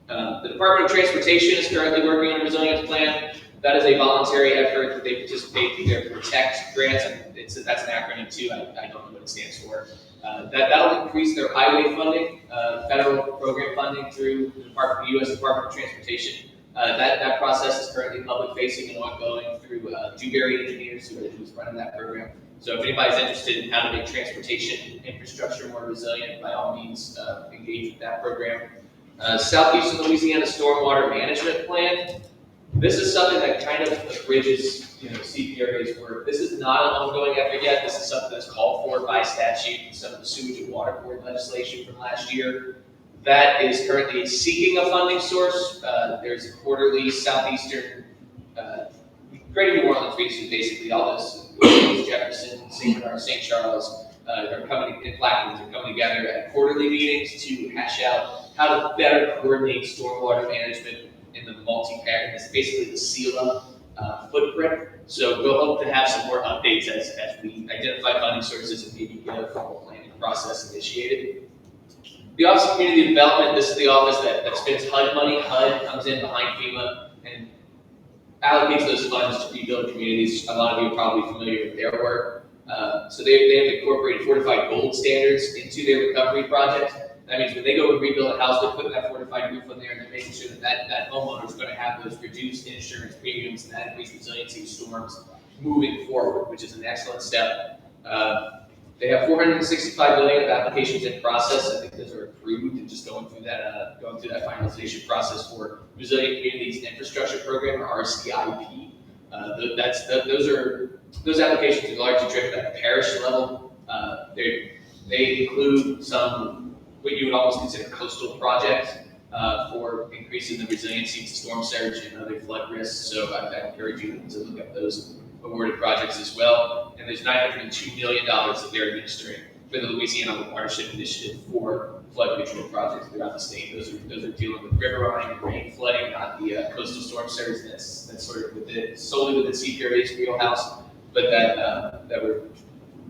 Speaker 17: The Department of Transportation is currently working on a resilience plan. That is a voluntary effort that they participate in their PROTECT grants. That's an acronym too. I don't know what it stands for. That'll increase their highway funding, federal program funding through the U.S. Department of Transportation. That process is currently public facing and ongoing through Dewberry Engineers, who's running that program. So if anybody's interested in how to make transportation infrastructure more resilient, by all means, engage with that program. Southeastern Louisiana Stormwater Management Plan. This is something that kind of bridges, CPRA's work. This is not an ongoing effort yet. This is something that's called for by statute and some of the sewage and water board legislation from last year. That is currently seeking a funding source. There's a quarterly Southeastern, Greater New Orleans region, basically all this, Jefferson, St. Bernard, St. Charles, and Plaquemines are coming together at quarterly meetings to hash out how to better coordinate stormwater management in the multi-parent, it's basically the SELA footprint. So we'll hope to have some more updates as we identify funding sources and maybe get a formal planning process initiated. The Office of Community Development, this is the office that spends HUD money. HUD comes in behind FEMA and allocates those funds to rebuild communities. A lot of you are probably familiar with their work. So they have incorporated fortified gold standards into their recovery projects. That means when they go and rebuild a house, they're putting that fortified roof on there and they're making sure that homeowner is going to have those reduced insurance premiums and that increased resiliency to storms moving forward, which is an excellent step. They have 465 million of applications in process. I think those are approved and just going through that finalization process for Resilient Communities and Infrastructure Program, or RCIP. Those applications are largely driven at the parish level. They include some what you would almost consider coastal projects for increasing the resiliency to storm surge and other flood risks. So I encourage you to look at those awarded projects as well. And there's $902 million that they're administering for the Louisiana Watershed Initiative for flood control projects throughout the state. Those are dealing with riverine and rain flooding, not the coastal storm surge that's sort of solely within CPRA's wheelhouse, but that we're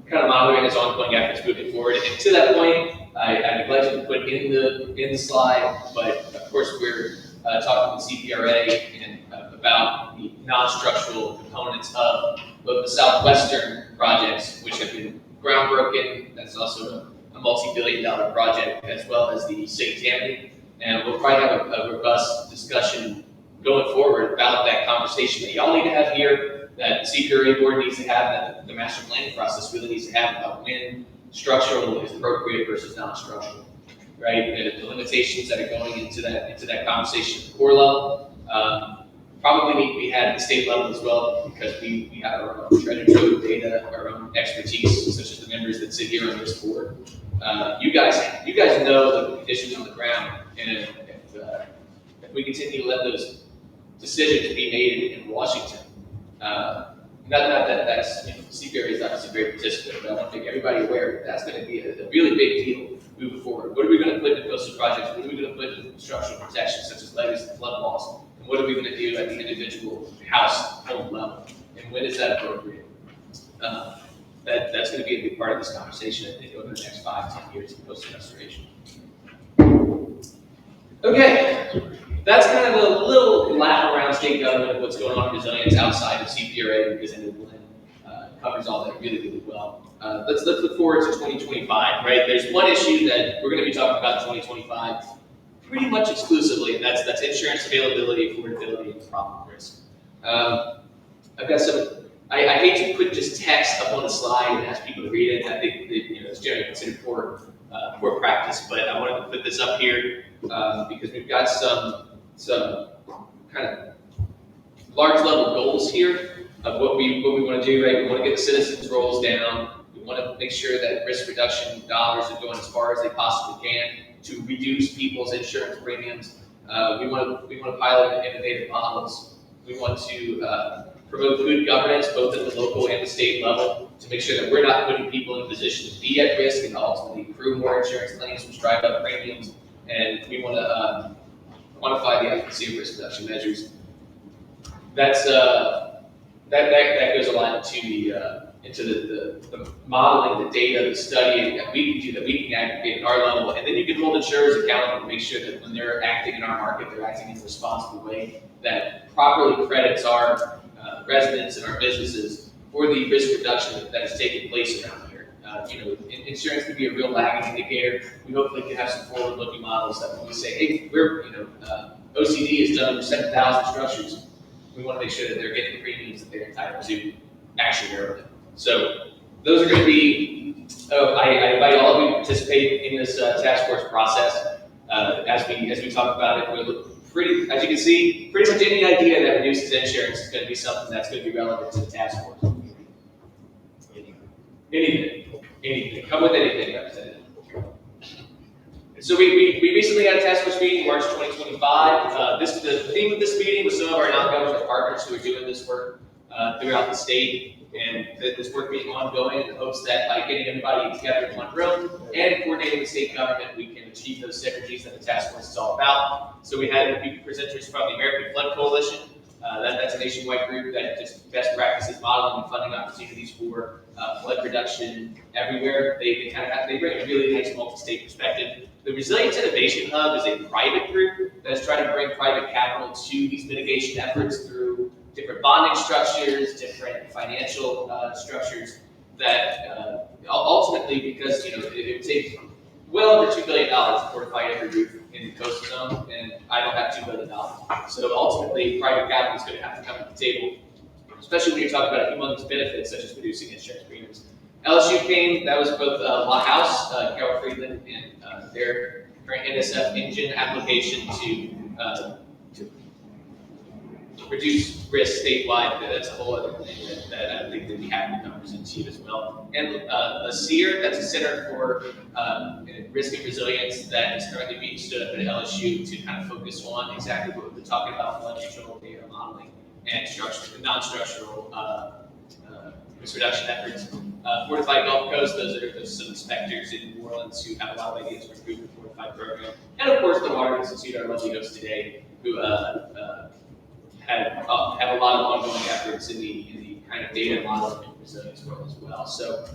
Speaker 17: kind of monitoring as ongoing efforts moving forward. And to that point, I neglected to put in the slide, but of course we're talking with CPRA and about the non-structural components of both the southwestern projects, which have been groundbroken. That's also a multi-billion-dollar project, as well as the St. Tammany. And we'll probably have a robust discussion going forward about that conversation that y'all need to have here, that the CPRA board needs to have, that the master planning process really needs to have about when structural is appropriate versus non-structural, right? And the limitations that are going into that conversation at the core level probably need to be had at the state level as well, because we have our own treasure trove of data, our own expertise, such as the members that sit here on this board. You guys know the conditions on the ground, and if we continue to let those decisions be made in Washington, not that that's, CPRA is obviously a great participant, but I want to make everybody aware that that's going to be a really big deal moving forward. What are we going to put in coastal projects? What are we going to put in structural protections, such as levees and flood walls? And what are we going to do at the individual home level? And when is that appropriate? That's going to be a big part of this conversation, I think, over the next 5-10 years in coastal restoration. Okay, that's kind of a little lap around state government of what's going on in resilience outside of CPRA, because I know Glenn covers all that really, really well. Let's look forward to 2025, right? There's one issue that we're going to be talking about in 2025 pretty much exclusively, and that's insurance availability, affordability, and problem risk. I've got some. I hate to put just text up on the slide and ask people to read it. I think that, it's generally considered poor practice, but I wanted to put this up here because we've got some kind of large level goals here of what we want to do. Right, we want to get the citizens' rolls down. We want to make sure that risk reduction dollars are going as far as they possibly can to reduce people's insurance premiums. We want to pilot innovative models. We want to promote good governance, both at the local and the state level, to make sure that we're not putting people in a position to be at risk and ultimately accrue more insurance claims, which drive up premiums. And we want to quantify the efficacy of risk reduction measures. That goes a lot into the modeling, the data, the studying that we can do, that we can aggregate at our level. And then you can hold insurers accountable to make sure that when they're acting in our market, they're acting in a responsible way that properly credits our residents and our businesses for the risk reduction that is taking place around here. Insurance can be a real lagging indicator. We hopefully can have some forward-looking models that when we say, hey, OCD has done over 7,000 structures, we want to make sure that they're getting the premiums that they're entitled to actually earn. So those are going to be, I invite all of you to participate in this task force process. As we talk about it, we'll look as you can see, pretty much any idea that reduces insurance is going to be something that's going to be relevant to the task force. Anything. Come with anything, Representative. So we recently had a task force meeting in March 2025. The theme of this meeting was some of our non-government partners who are doing this work throughout the state, and this work being ongoing in the hopes that by getting everybody together in one room and coordinating with state government, we can achieve those synergies that the task force is all about. So we had presenters from the American Flood Coalition. That's a nationwide group that just best practices modeling and funding opportunities for flood reduction everywhere. They bring a really nice multi-state perspective. The Resilience Innovation Hub is a private group that's trying to bring private capital to these mitigation efforts through different bonding structures, different financial structures that ultimately, because it would take well over $2 billion to fortify every roof in the coastal zone, and I don't have $2 billion. So ultimately, private capital is going to have to come to the table, especially when you're talking about humongous benefits such as reducing insurance premiums. LSU came, that was both La House, Carol Friedland, and their NSF engine application to reduce risk statewide. That's a whole other thing that I think that we have to present to you as well. And the CEER, that's a Center for Risk and Resilience that is currently being stood up at LSU to kind of focus on exactly what we're talking about, flood control, data modeling, and non-structural risk reduction efforts. Fortified Gulf Coast, those are some inspectors in New Orleans who have a lot of ideas for improving the Fortified program. And of course, the Water Institute, our lovely host today, who have a lot of ongoing efforts in the kind of data modeling and resilience world as well. So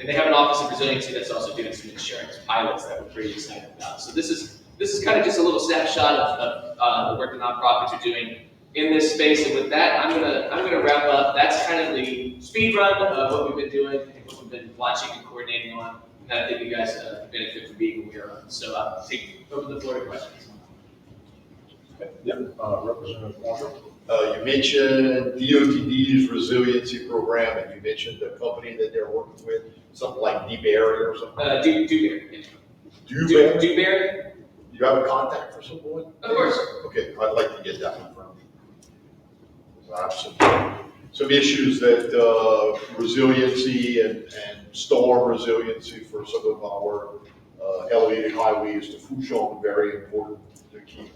Speaker 17: and they have an Office of Resiliency that's also doing some insurance pilots that we're pretty excited about. So this is kind of just a little snapshot of the work the nonprofits are doing in this space. And with that, I'm gonna wrap up. That's kind of the speed run of what we've been doing and what we've been watching and coordinating on. And I think you guys benefit from being aware of. So open the floor to questions.
Speaker 2: Representative Walker.
Speaker 5: You mentioned DOTD's resiliency program, and you mentioned the company that they're working with, something like DeBerry or something.
Speaker 17: Dewberry.
Speaker 5: Dewberry?
Speaker 17: Dewberry?
Speaker 5: You have a contact for someone?
Speaker 17: Of course.
Speaker 5: Okay, I'd like to get that one from you. I have some issues that resiliency and storm resiliency for some of our elevated highways to Fouchon, very important to keep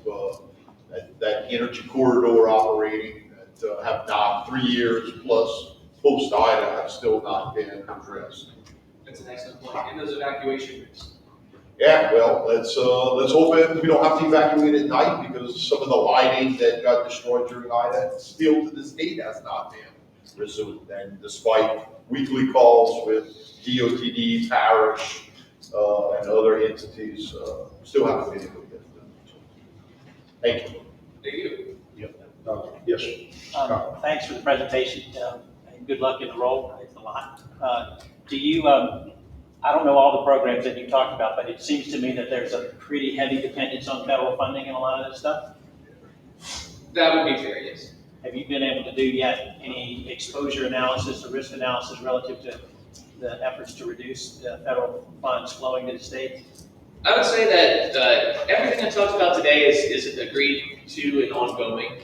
Speaker 5: that energy corridor operating that have not 3 years plus post-Ida have still not been addressed.
Speaker 17: That's an excellent point. And those evacuation routes.
Speaker 5: Yeah, well, let's hope we don't have to evacuate at night because some of the lighting that got destroyed during Ida still to this date has not been resumed. And despite weekly calls with DOTD, parish, and other entities, still haven't been able to get them. Thank you.
Speaker 17: Thank you.
Speaker 2: Yes.
Speaker 14: Thanks for the presentation, and good luck in the role. It's a lot. Do you, I don't know all the programs that you talked about, but it seems to me that there's a pretty heavy dependence on federal funding in a lot of this stuff.
Speaker 17: That would be fair, yes.
Speaker 14: Have you been able to do yet any exposure analysis or risk analysis relative to the efforts to reduce the federal funds flowing to the state?
Speaker 17: I would say that everything I talked about today is agreed to and ongoing.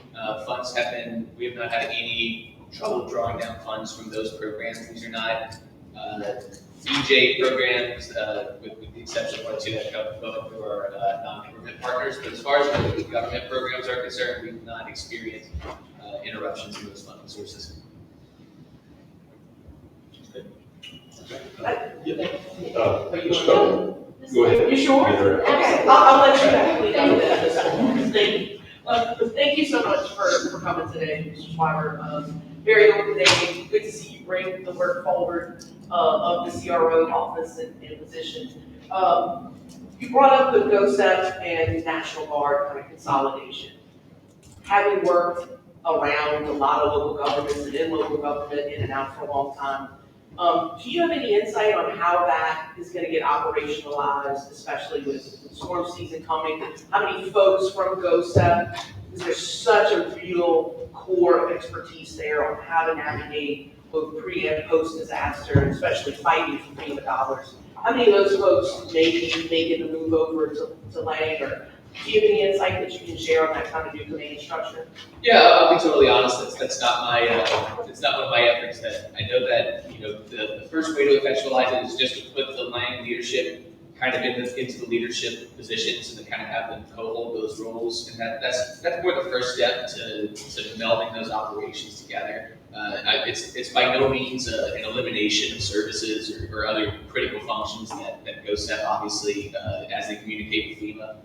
Speaker 17: We have not had any trouble drawing down funds from those programs. These are not EJ programs, with the exception of one or two that come going through our non-government partners. But as far as the government programs are concerned, we've not experienced interruptions in those funding sources.
Speaker 2: Go ahead.
Speaker 6: You sure? Okay, I'll let you actually know that. Thank you so much for coming today, Mr. Swiber. Very open day. Good to see you bring the work forward of the CRO office and position. You brought up the GOSEP and National Guard kind of consolidation. Having worked around a lot of local governments and in local government in and out for a long time, do you have any insight on how that is going to get operationalized, especially with storm season coming? How many folks from GOSEP, is there such a real core of expertise there on how to navigate both pre and post disaster, especially fighting for FEMA dollars? How many of those folks may be making the move over to land, or do you have any insight that you can share on that kind of new command structure?
Speaker 17: Yeah, I'll be totally honest. That's not my. It's not one of my efforts. That I know that the first way to effectualize it is just to put the land leadership kind of into the leadership positions and to kind of have them co-hold those roles. And that's more the first step to melding those operations together. It's by no means an elimination of services or other critical functions that GOSEP obviously, as they communicate with FEMA,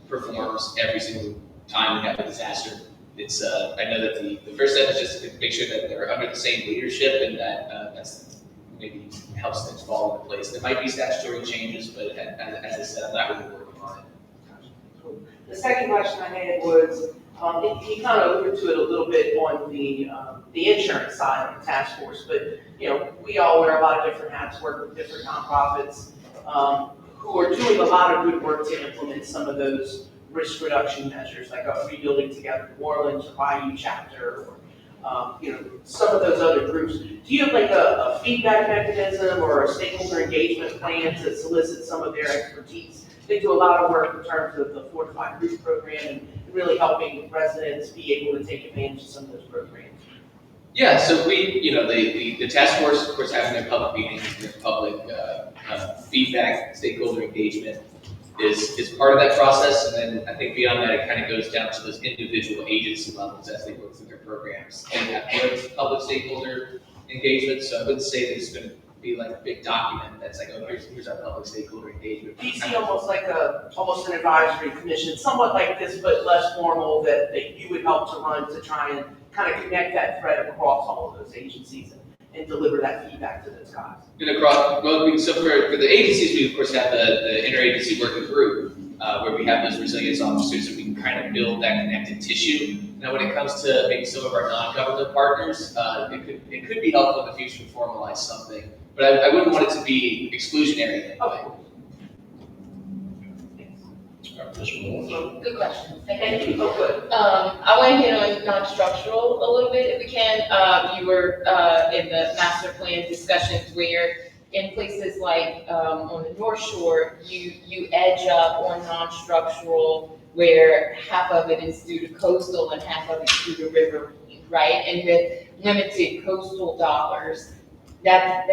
Speaker 17: performs every single time we have a disaster. It's I know that the first step is just to make sure that they're under the same leadership and that that's maybe helps things fall into place. There might be statutory changes, but as I said, I'm not really working on it.
Speaker 6: The second question I had was, he kind of alluded to it a little bit on the insurance side of the task force, but we all wear a lot of different hats, work with different nonprofits who are doing a lot of good work to implement some of those risk reduction measures, like Rebuilding Together New Orleans or Bayou Chapter, some of those other groups. Do you have like a feedback mechanism or a stakeholder engagement plan to solicit some of their expertise? They do a lot of work in terms of the Fortified Roof Program and really helping residents be able to take advantage of some of those programs.
Speaker 17: Yeah, so the task force, of course, having their public meetings, their public feedback, stakeholder engagement is part of that process. And then I think beyond that, it kind of goes down to those individual agency levels as they work through their programs and have good public stakeholder engagement. So I wouldn't say that it's going to be like a big document that's like, oh, here's our public stakeholder engagement.
Speaker 6: DC almost an advisory commission, somewhat like this, but less formal, that you would help to run to try and kind of connect that thread across all of those agencies and deliver that feedback to those guys.
Speaker 17: And so for the agencies, we of course have the interagency working group, where we have those resilience officers, so we can kind of build that connective tissue. Now, when it comes to maybe some of our non-government partners, it could be helpful in the future to formalize something, but I wouldn't want it to be exclusionary.
Speaker 6: Okay.
Speaker 12: Good question.
Speaker 6: Thank you. Oh, good.
Speaker 12: I want to hit on non-structural a little bit if we can. You were in the master plan discussions where in places like on the North Shore, you edge up on non-structural where half of it is due to coastal and half of it is due to river, right? And with limited coastal dollars, that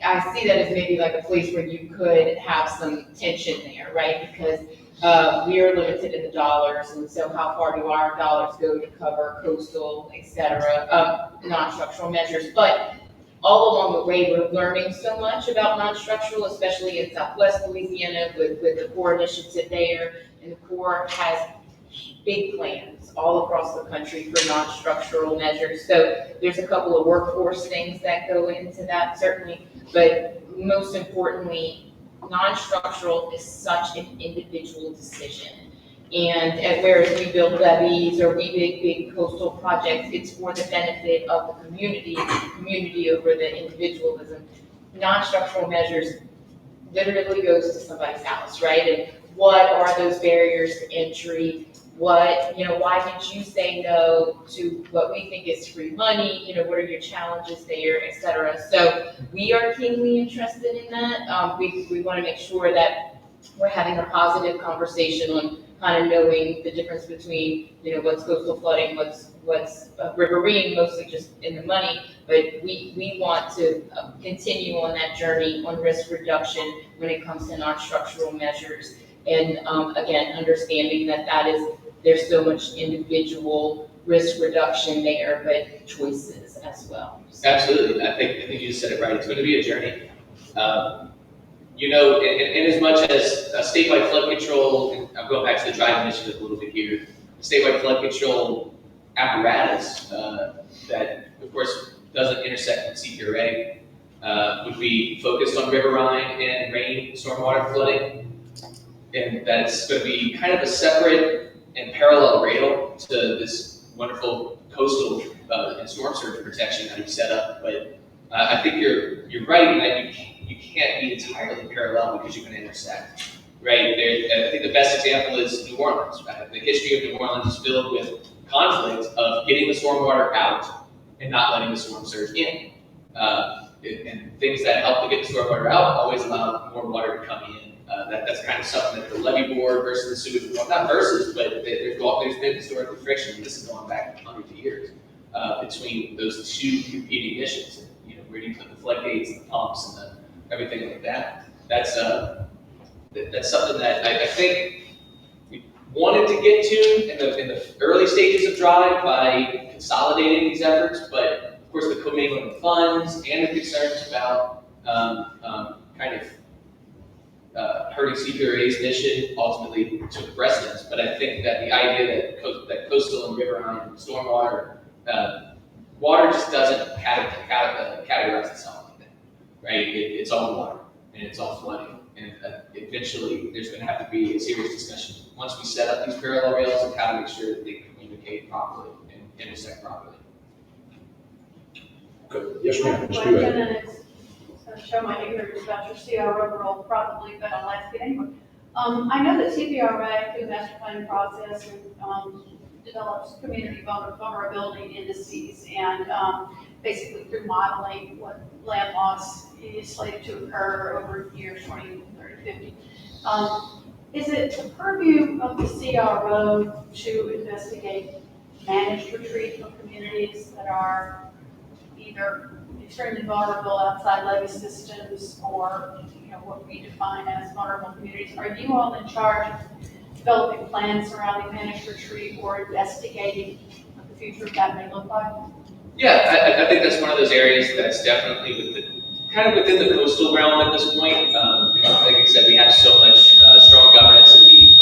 Speaker 12: I see that as maybe like a place where you could have some tension there, right? Because we are limited in the dollars, and so how far do our dollars go to cover coastal, et cetera, non-structural measures? But all along the way, we're learning so much about non-structural, especially in Southwest Louisiana with the Corps initiative there, and the Corps has big plans all across the country for non-structural measures. So there's a couple of workforce things that go into that, certainly, but most importantly, non-structural is such an individual decision. And whereas we build levees or we big coastal projects, it's for the benefit of the community over the individualism. Non-structural measures literally goes to somebody's house, right? And what are those barriers to entry? Why did you say no to what we think is free money? What are your challenges there, et cetera? So we are keenly interested in that. We want to make sure that we're having a positive conversation on kind of knowing the difference between, what's coastal flooding, what's riverine, mostly just in the money. But we want to continue on that journey on risk reduction when it comes to non-structural measures. And again, understanding that there's so much individual risk reduction there, but choices as well.
Speaker 17: Absolutely, I think you just said it right. It's going to be a journey. In as much as statewide flood control, and I'm going back to the DRIVE initiative a little bit here, statewide flood control apparatus that, of course, doesn't intersect with CPRA would be focused on riverine and rain stormwater flooding. And that's going to be kind of a separate and parallel rail to this wonderful coastal and storm surge protection that we've set up. But I think you're right that you can't be entirely parallel because you can intersect, right? I think the best example is New Orleans. Right? The history of New Orleans is filled with conflict of getting the stormwater out and not letting the storm surge in. And things that help to get the stormwater out always allow more water to come in. That's kind of something that the levee board versus the sewage, well, not versus, but there's been historical friction, and this is going back hundreds of years, between those two competing missions. Where do you put the floodgates and the pumps and everything like that? That's something that I think we wanted to get to in the early stages of DRIVE by consolidating these efforts, but of course the commingling of funds and the concerns about hurting CPRA's mission ultimately took precedence. But I think that the idea that coastal and riverine stormwater, water just doesn't categorize itself like that, right? It's all water and it's all flooding. And eventually there's going to have to be a serious discussion once we set up these parallel rails of how to make sure that they communicate properly and intersect properly.
Speaker 2: Good. Yes, ma'am. Let's do
Speaker 8: Question,
Speaker 2: it.
Speaker 8: and it's going to show my ignorance about your CRO role probably, but I'll ask it anyway. I know that CPRA through the master planning process and develops community vulnerability indices and basically through modeling what land loss is slated to occur over years 20, 30, 50. Is it the purview of the CRO to investigate managed retreat of communities that are either extremely vulnerable outside levee systems or, what we define as vulnerable communities? Are you all in charge of developing plans surrounding managed retreat or investigating what the future of that may look like?
Speaker 17: Yeah, I think that's one of those areas that's definitely kind of within the coastal realm at this point. Like I said, we have so much strong governance in the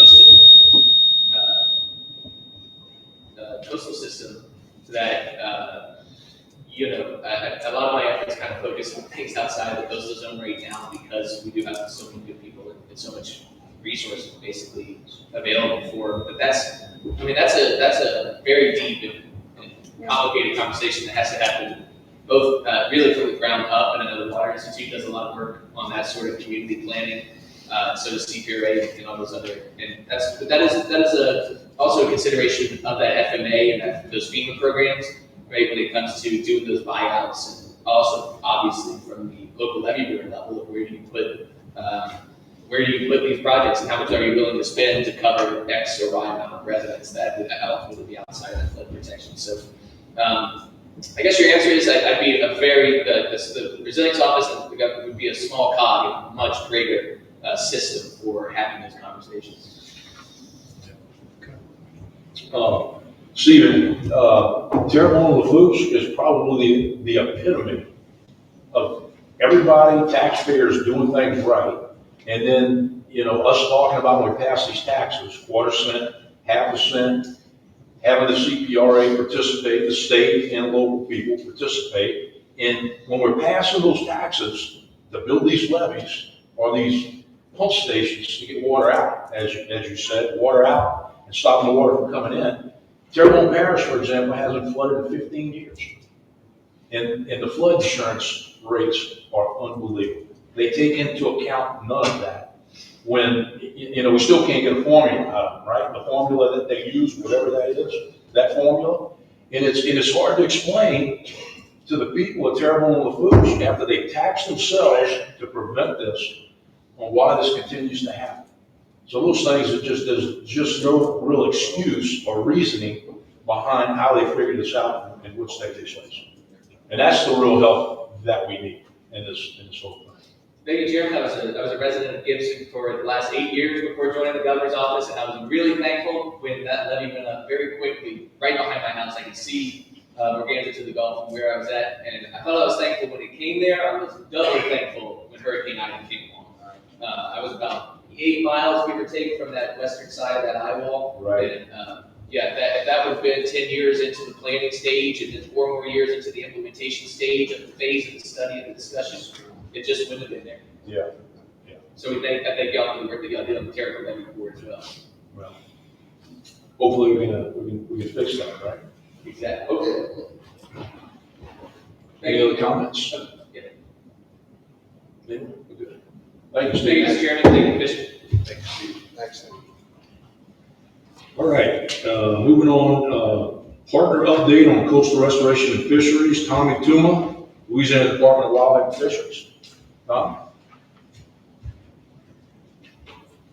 Speaker 17: coastal system that a lot of my efforts kind of focus on things outside of the coastal zone right now because we do have so many good people and so much resources basically available for. But that's a very deep and complicated conversation that has to happen both really from the ground up, and another Water Institute does a lot of work on that sort of community planning. So does CPRA and all those other, and that is also a consideration of that FMA and those FEMA programs, right? When it comes to doing those buyouts, and also obviously from the local levy board level, of where do you put these projects, and how much are you willing to spend to cover X or Y amount of residents that would ultimately be outside of that flood protection. So. I guess your answer is I'd be the resilience office and the government would be a small cog in a much greater system for having those conversations.
Speaker 2: Stephen, Terrebonne Lafourche is probably the epitome of everybody, taxpayers doing things right. And then, us talking about when we pass these taxes, 1/4 cent, 1/2 cent, having the CPRA participate, the state and local people participate. And when we're passing those taxes to build these levees or these pump stations to get water out, as you said, water out and stopping the water from coming in. Terrebonne Parish, for example, hasn't flooded in 15 years. And the flood insurance rates are unbelievable. They take into account none of that. When, we still can't get a formula out of them, right? The formula that they use, whatever that is, that formula. And it's hard to explain to the people at Terrebonne Lafourche after they tax themselves to prevent this on why this continues to happen. So those things are there's just no real excuse or reasoning behind how they figured this out and which state they place. And that's the real help that we need in this whole thing.
Speaker 17: Thank you, Chairman. I was a resident of Gibson for the last 8 years before joining the governor's office, and I was really thankful when that levee went up very quickly, right behind my house. I could see Morganza to the Gulf from where I was at, and I thought I was thankful when it came there. I was doubly thankful when Hurricane Ida came along. I was about 8 miles, give or take, from that western side of that eye wall.
Speaker 2: Right.
Speaker 17: And, if that would have been 10 years into the planning stage and then 4 more years into the implementation stage of the phase of the study and the discussion, it just wouldn't have been there.
Speaker 2: Yeah.
Speaker 17: So I thank y'all for the work that y'all did on the Terrible Levy Board as well.
Speaker 2: Well, hopefully we can fix that, right?
Speaker 17: Exactly. Okay.
Speaker 2: Any other comments?
Speaker 17: Yeah.
Speaker 2: We're good. Thank you,
Speaker 17: Thank you,
Speaker 2: Steve.
Speaker 17: Mr. Chairman. Thank you, Commissioner.
Speaker 2: Thank you, Steve.
Speaker 7: Thanks.
Speaker 2: All right, moving on, partner update on coastal restoration and fisheries, Tommy Tuma, Louisiana Department of Wildlife and Fisheries. Tom?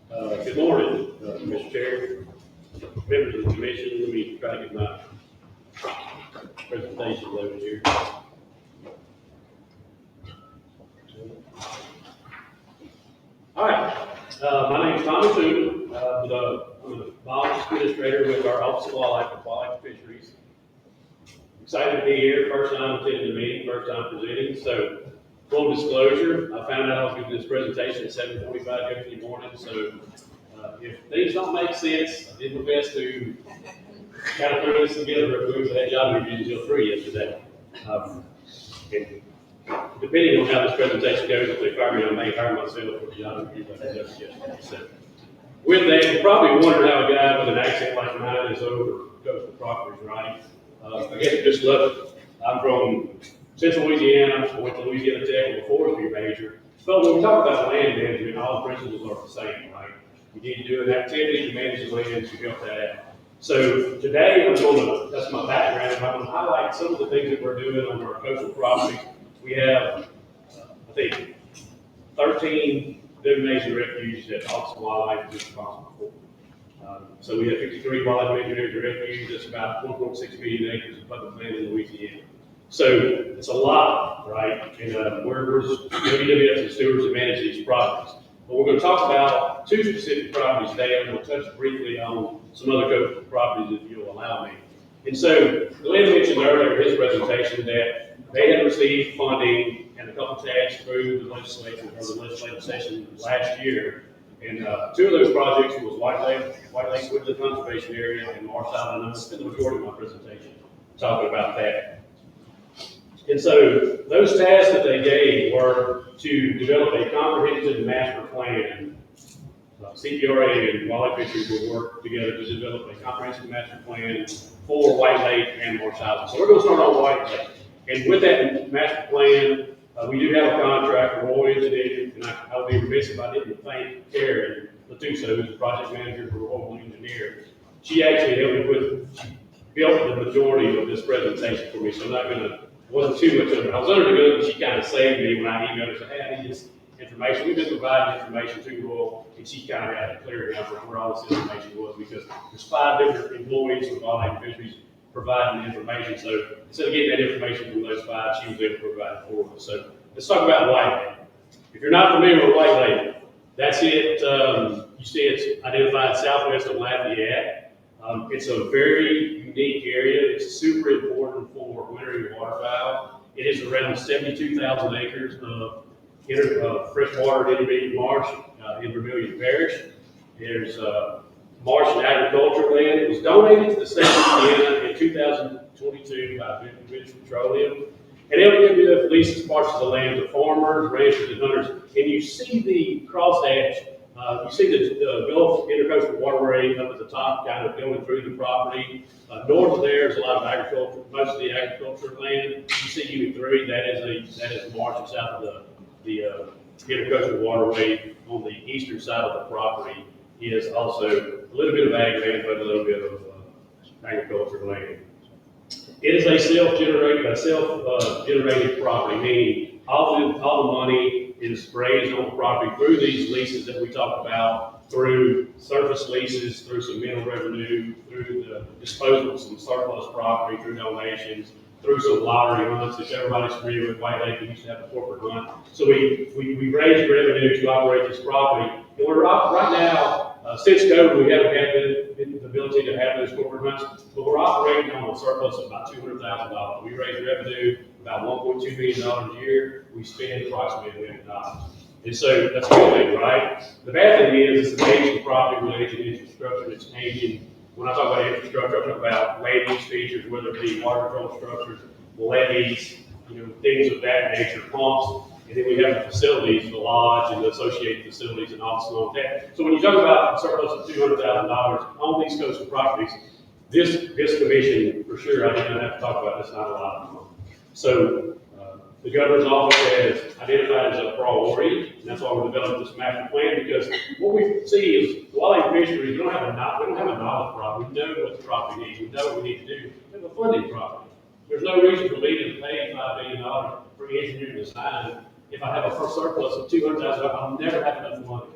Speaker 18: Good morning, Mr. Chair, members of the commission. Let me try to get my presentation loaded here. All right, my name is Tommy Tuma. I'm the Office Administrator with our Office of Wildlife and Wildlife Fisheries. Excited to be here. First time attending the meeting, first time presenting. So, full disclosure, I found out I was going to do this presentation at 7:45 yesterday morning. So, if things don't make sense, I did my best to kind of throw this together. We had job reviews until 3 yesterday. And depending on how this presentation goes, if they fire me, I may hire myself for the job reviews I did yesterday. So, with that, you probably wondered how a guy with an accent like mine is over coastal properties, right? I guess I just love it. I'm from Central Louisiana. I went to Louisiana Tech with a forestry major. But when we talk about land management, all the principles are the same, right? You need to do an activity to manage the land to help that out. So today, that's my background, I'm going to highlight some of the things that we're doing on our coastal property. We have, I think, 13 designation refuges that Office of Wildlife is responsible for. So we have 53 wildlife management refuges, that's about 1.6 million acres of public land in Louisiana. So it's a lot, right? And we're LDWF stewards to manage these properties. But we're going to talk about two specific properties today. I'm going to touch briefly on some other coastal properties if you'll allow me. And so Glenn mentioned earlier in his presentation that they had received funding and a couple tags through the legislation or the legislative session last year. And two of those projects was White Lake Woodland Conservation Area and Marsh Island. I'm going to spend the majority of my presentation talking about that. And so those tasks that they gave were to develop a comprehensive master plan. CPRA and Wildlife Fisheries will work together to develop a comprehensive master plan for White Lake and Marsh Island. So we're going to start on White Lake. And with that master plan, we do have a contract for Royal Engineering, and I would be remiss if I didn't thank Karen Latuso, who's the project manager for Royal Engineering. She actually helped me built the majority of this presentation for me, so I'm not going to, wasn't too much under. I was under the gun, but she kind of saved me when I emailed her, said, hey, I need this information. We've been providing information to Royal, and she kind of had a clear answer where all this information was, because there's 5 different employees from Wildlife Fisheries providing the information. So instead of getting that information from those 5, she was able to provide it for us. So let's talk about White Lake. If you're not familiar with White Lake, that's it. You see it's identified southwest of Lafayette. It's a very unique area. It's super important for wintering waterfowl. It is around 72,000 acres of freshwater intermediate marsh in Vermilion Parish. There's marsh and agricultural land. It was donated to the state of Louisiana in 2022 by British Petroleum. And LDWF leases parts of the land to farmers, ranchers, and hunters. And you see the crosshatch, you see the Gulf Intercoastal Waterway up at the top, kind of going through the property. North of there is a lot of agriculture, most of the agricultural land. You see UE3, that is marsh, and south of the Intercoastal Waterway on the eastern side of the property is also a little bit of ag land, but a little bit of agricultural land. It is a self-generated property, meaning all the money is raised on the property through these leases that we talk about, through surface leases, through some mineral revenue, through the disposal of some surplus property, through donations, through some lottery hunts. If everybody's familiar with White Lake, we used to have a corporate hunt. So we raise revenue to operate this property. And we're right now, since COVID, we haven't had the ability to have those corporate hunts, but we're operating on a surplus of about $200,000. We raise revenue about $1.2 million a year. We spend approximately $1 million. And so that's a good thing, right? The bad thing is it's an aging property with aging infrastructure that's aging. When I talk about infrastructure, I talk about land use features, whether it be water control structures, levees, things of that nature, pumps. And then we have the facilities, the lodge and the associated facilities and all that. So when you talk about surplus of $200,000 on these coastal properties, this commission, for sure, I didn't have to talk about this, not a lot of money. So the governor's office has identified as a priority, and that's why we're developing this master plan, because what we see is wildlife fisheries, we don't have a knowledge problem. We know what the property needs. We know what we need to do. We have a funding problem. There's no reason for me to pay $5 billion for engineering design. If I have a surplus of $200,000, I'll never have enough money.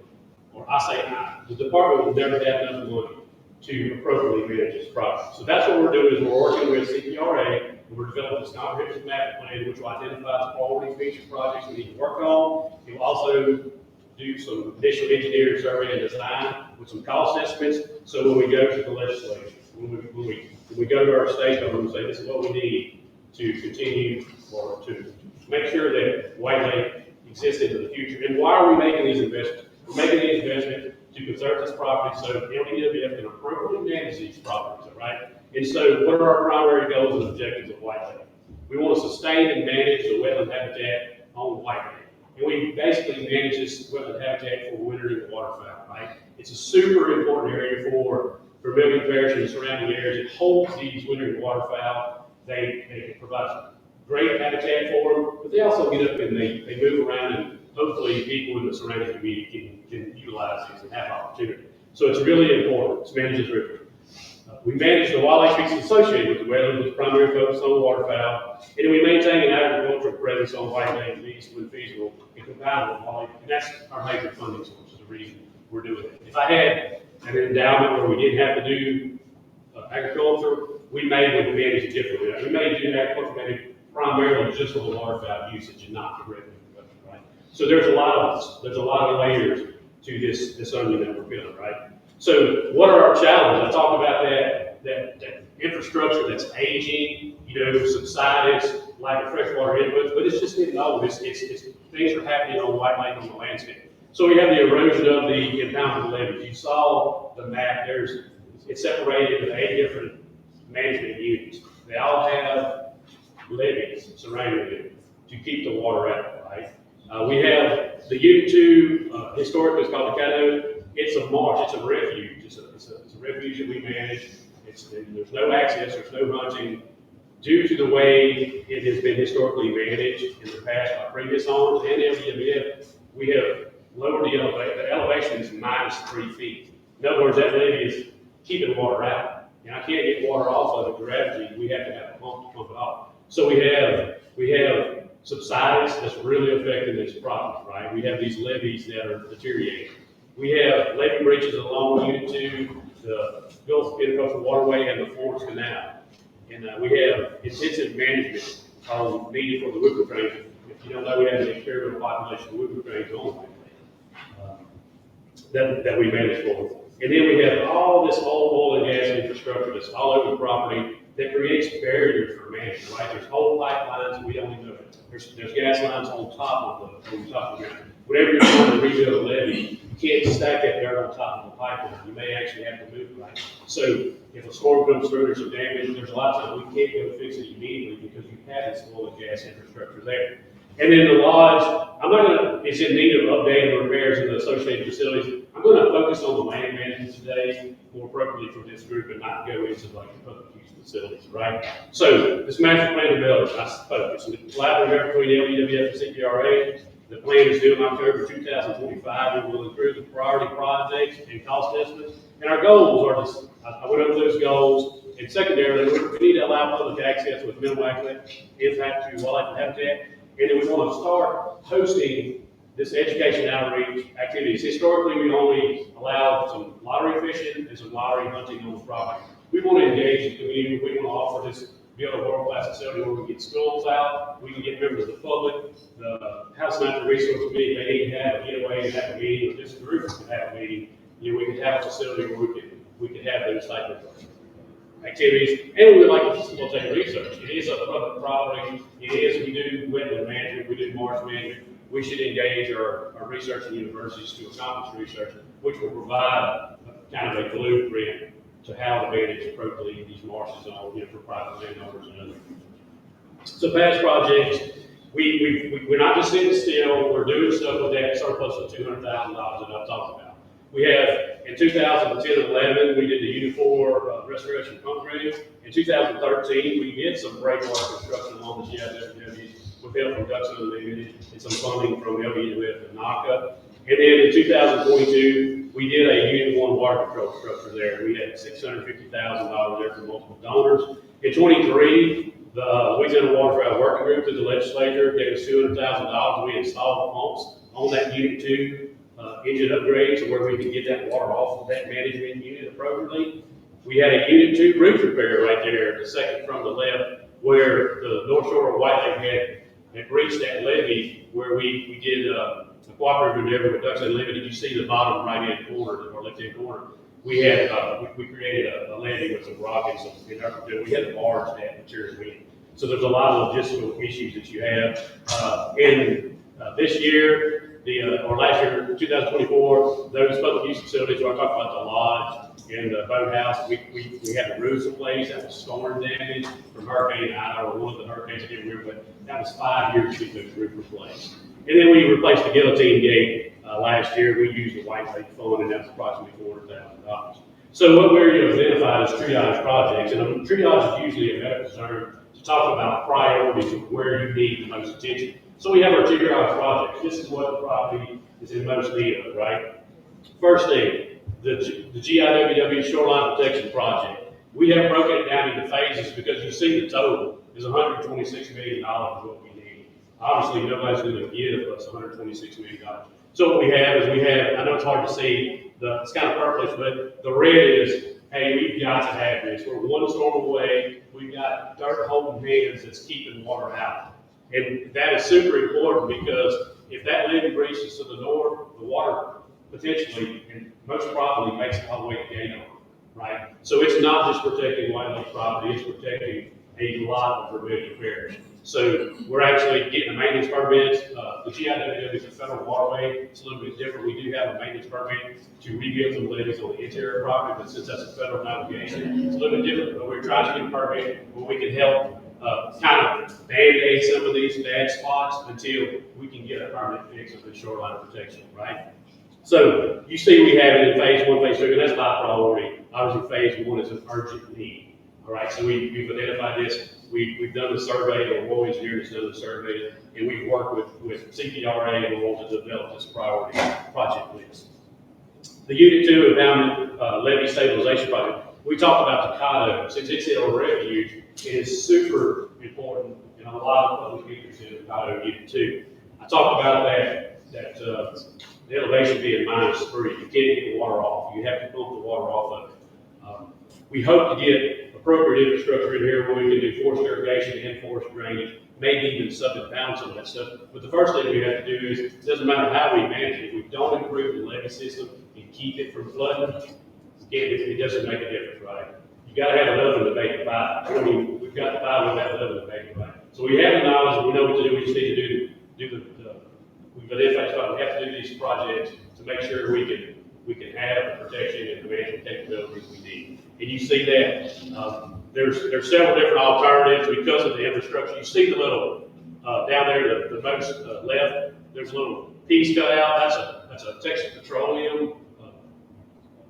Speaker 18: Or I say the department will never have enough money to appropriately manage this project. So that's what we're doing, is we're working with CPRA, and we're developing this comprehensive master plan, which will identify the priority feature projects we need to work on. It will also do some initial engineering survey and design with some cost estimates. So when we go to the legislature, when we go to our stakeholders and say, this is what we need to continue or to make sure that White Lake exists into the future. And why are we making these investments? We're making these investments to conserve this property so LDWF can appropriately manage these properties, all right? And so what are our primary goals and objectives of White Lake? We want to sustain and manage the wetland habitat on White Lake. And we basically manage this wetland habitat for wintering waterfowl, right? It's a super important area for Vermilion Parish and the surrounding areas. It holds these wintering waterfowl. They provide great habitat for them, but they also get up and they move around, and hopefully people in the surrounding community can utilize these and have opportunity. So it's really important. It's managed river. We manage the wildlife species associated with the wetland with primary focus on waterfowl. And then we maintain an agricultural presence on whiteland leases when feasible and compatible with wildlife. And that's our major funding source, is the reason we're doing it. If I had an endowment where we didn't have to do agriculture, we may would manage it differently. We may do agriculture primarily just for the waterfowl usage and not for revenue production, right? So there's a lot of layers to this onion that we're building, right? So what are our challenges? I talked about that infrastructure that's aging, subsidence, lack of freshwater inputs, but it's just getting old. It's things are happening on White Lake on the landscape. So we have the erosion of the impounded levees. You saw the map. It's separated into 8 different management units. They all have levees surrounding them to keep the water out, right? We have the Unit 2, historically it's called the Caddo. It's a marsh, it's a refuge. It's a refuge that we manage. There's no access, there's no hunting. Due to the way it has been historically managed in the past by previous owners and LDWF, we have lowered the elevation is -3 feet. In other words, that levee is keeping water out. And I can't get water off of it gravity, we have to have a pump to pump it off. So we have subsidence that's really affecting this problem, right? We have these levees that are deteriorating. We have levee breaches along Unit 2, the Gulf Intercoastal Waterway, and the Florence Canal. And we have intensive management needed for the whooping cranes. If you don't know, we have an experimental population of whooping cranes only that we manage for. And then we have all this oil and gas infrastructure that's all over the property that creates barriers for management, right? There's whole pipelines we don't even know. There's gas lines on top of the ground. Whenever you're trying to rebuild a levee, you can't stack that dirt on top of the pipeline. You may actually have to move it, right? So if a storm comes through, there's some damage, there's a lot of times we can't go fix it immediately because you have this oil and gas infrastructure there. And then the lodge, it's in need of updating and repairs in the associated facilities. I'm gonna focus on the land management today more appropriately for this group and not go into like the public use facilities, right? So this master plan development, I focus on the collaborative effort between LDWF and CPRA. The plan is due in October 2025 and will include the priority projects and cost estimates. And our goals are just, I went over those goals. And secondarily, we need to allow public access with minimal impact to wildlife and habitat. And then we want to start hosting this education outreach activities. Historically, we only allowed some lottery fishing and some lottery hunting on the property. We want to engage the community. We want to offer this, build a world-class facility where we get schools out, we can get members of the public, the House Natural Resource Committee, they need to have a getaway and have a meeting, or this group could have a meeting. We could have a facility where we could have those type of activities, and we would like to facilitate research. It is a public property. We do wetland management, we do marsh management. We should engage our research and universities to accomplish research, which will provide kind of a blueprint to how to manage appropriately these marshes for private landowners and others. So past projects, we're not just sitting still, we're doing stuff with that surplus of $200,000 that I've talked about. We have, in 2010-11, we did the Unit 4 restoration pump drain. In 2013, we did some breakwater construction along the GIWW with help from Ducks Unlimited and some funding from LDWF and NACA. And then in 2022, we did a Unit 1 water control structure there. We had $650,000 there from multiple donors. In 23, the Louisiana Waterfowl Working Group through the legislature gave us $200,000. We installed pumps on that Unit 2 engine upgrade to where we can get that water off of that management unit appropriately. We had a Unit 2 bridge repair right there, the second from the left, where the North Shore of White Lake had breached that levee, where we did a cooperative endeavor with Ducks Unlimited. You see the bottom right-hand corner or left-hand corner. We had we created a levee with some rock and some we had to barge that material in. So there's a lot of logistical issues that you have. This year, or last year, 2024, those public use facilities, where I talked about the lodge and the boathouse, we had the roofs replaced. That was storm damage from Hurricane Ida, or one of the hurricanes, I can't remember, but that was 5 years to get those roofs replaced. And then we replaced the guillotine gate last year. We used the White Lake Fund, and that was approximately $400,000. So what we're identified as triage projects, and triage is usually a medical term to talk about priorities of where you need the most attention. So we have our triage projects. This is what the property is in most need of, right? First thing, the GIWW Shoreline Protection Project. We have broken it down into phases because you see the total is $126 million is what we need. Obviously, nobody's going to give us $126 million. So what we have is I know it's hard to see, it's kind of purplish, but the red is, hey, we've got to have this. We're one storm away. We've got dirt holding hands that's keeping water out. And that is super important because if that levee breaches to the north, the water potentially and most probably makes it all the way to Gate, right? So it's not just protecting White Lake property, it's protecting a lot of Vermilion Parish. So we're actually getting a maintenance permit. The GIWF is a federal waterway. It's a little bit different. We do have a maintenance permit to rebuild some levees on the interior property, but since that's a federal obligation, it's a little bit different. But we're trying to get a permit where we can help kind of band-aid some of these bad spots until we can get a permanent fix of the shoreline protection, right? So you see we have it in phase 1, phase 2, and that's my priority. Obviously, phase 1 is an urgent need. All right, so we've identified this. We've done the survey, or Roy Engineering has done the survey, and we've worked with CPRA and we're to develop this priority project list. The Unit 2 Impoundment Levee Stabilization Project. We talked about the CODO. Since it's in a refuge, it is super important, and a lot of public interest in the CODO Unit 2. I talked about that the elevation being -3. You can't get the water off. You have to pump the water off of it. We hope to get appropriate infrastructure in here where we can do forced irrigation and forced drainage, maybe even sub-impound some of that stuff. But the first thing we have to do is, it doesn't matter how we manage it, if we don't improve the levee system and keep it from flooding, it doesn't make a difference, right? You gotta have an oven to make a pie. I mean, we've got the pie, we've got the oven to make a pie. So we have the knowledge, we know what to do, we just need to we've identified, we have to do these projects to make sure we can have the protection and the management capabilities we need. And you see that there's several different alternatives because of the infrastructure. You see the little down there, the most left. There's a little piece cut out. That's a Texas Petroleum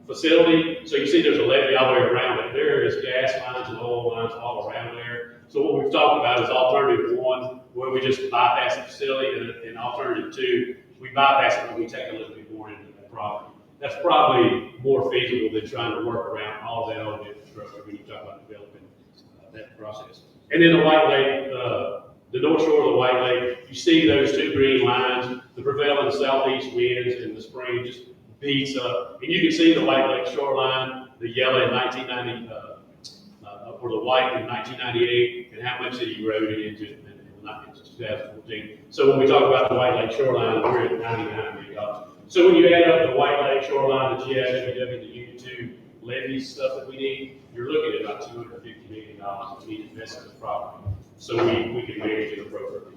Speaker 18: facility. So you see there's a levee all the way around it. There is gas lines and oil lines all around there. So what we've talked about is alternative 1, where we just bypass the facility, and alternative 2, we bypass it, but we take a little bit more into that property. That's probably more feasible than trying to work around all that old infrastructure when you talk about developing that process. And then the White Lake, the north shore of the White Lake, you see those 2 green lines, the prevailing southeast winds in the spring just beats up. And you can see the White Lake shoreline, the yellow in 1990, or the white in 1998, and how much it eroded into 2014. So when we talk about the White Lake shoreline, we're at $99 million. So when you add up the White Lake shoreline, the GIWW, the Unit 2 levee stuff that we need, you're looking at about $250 million that we need to invest in the property, so we can manage it appropriately.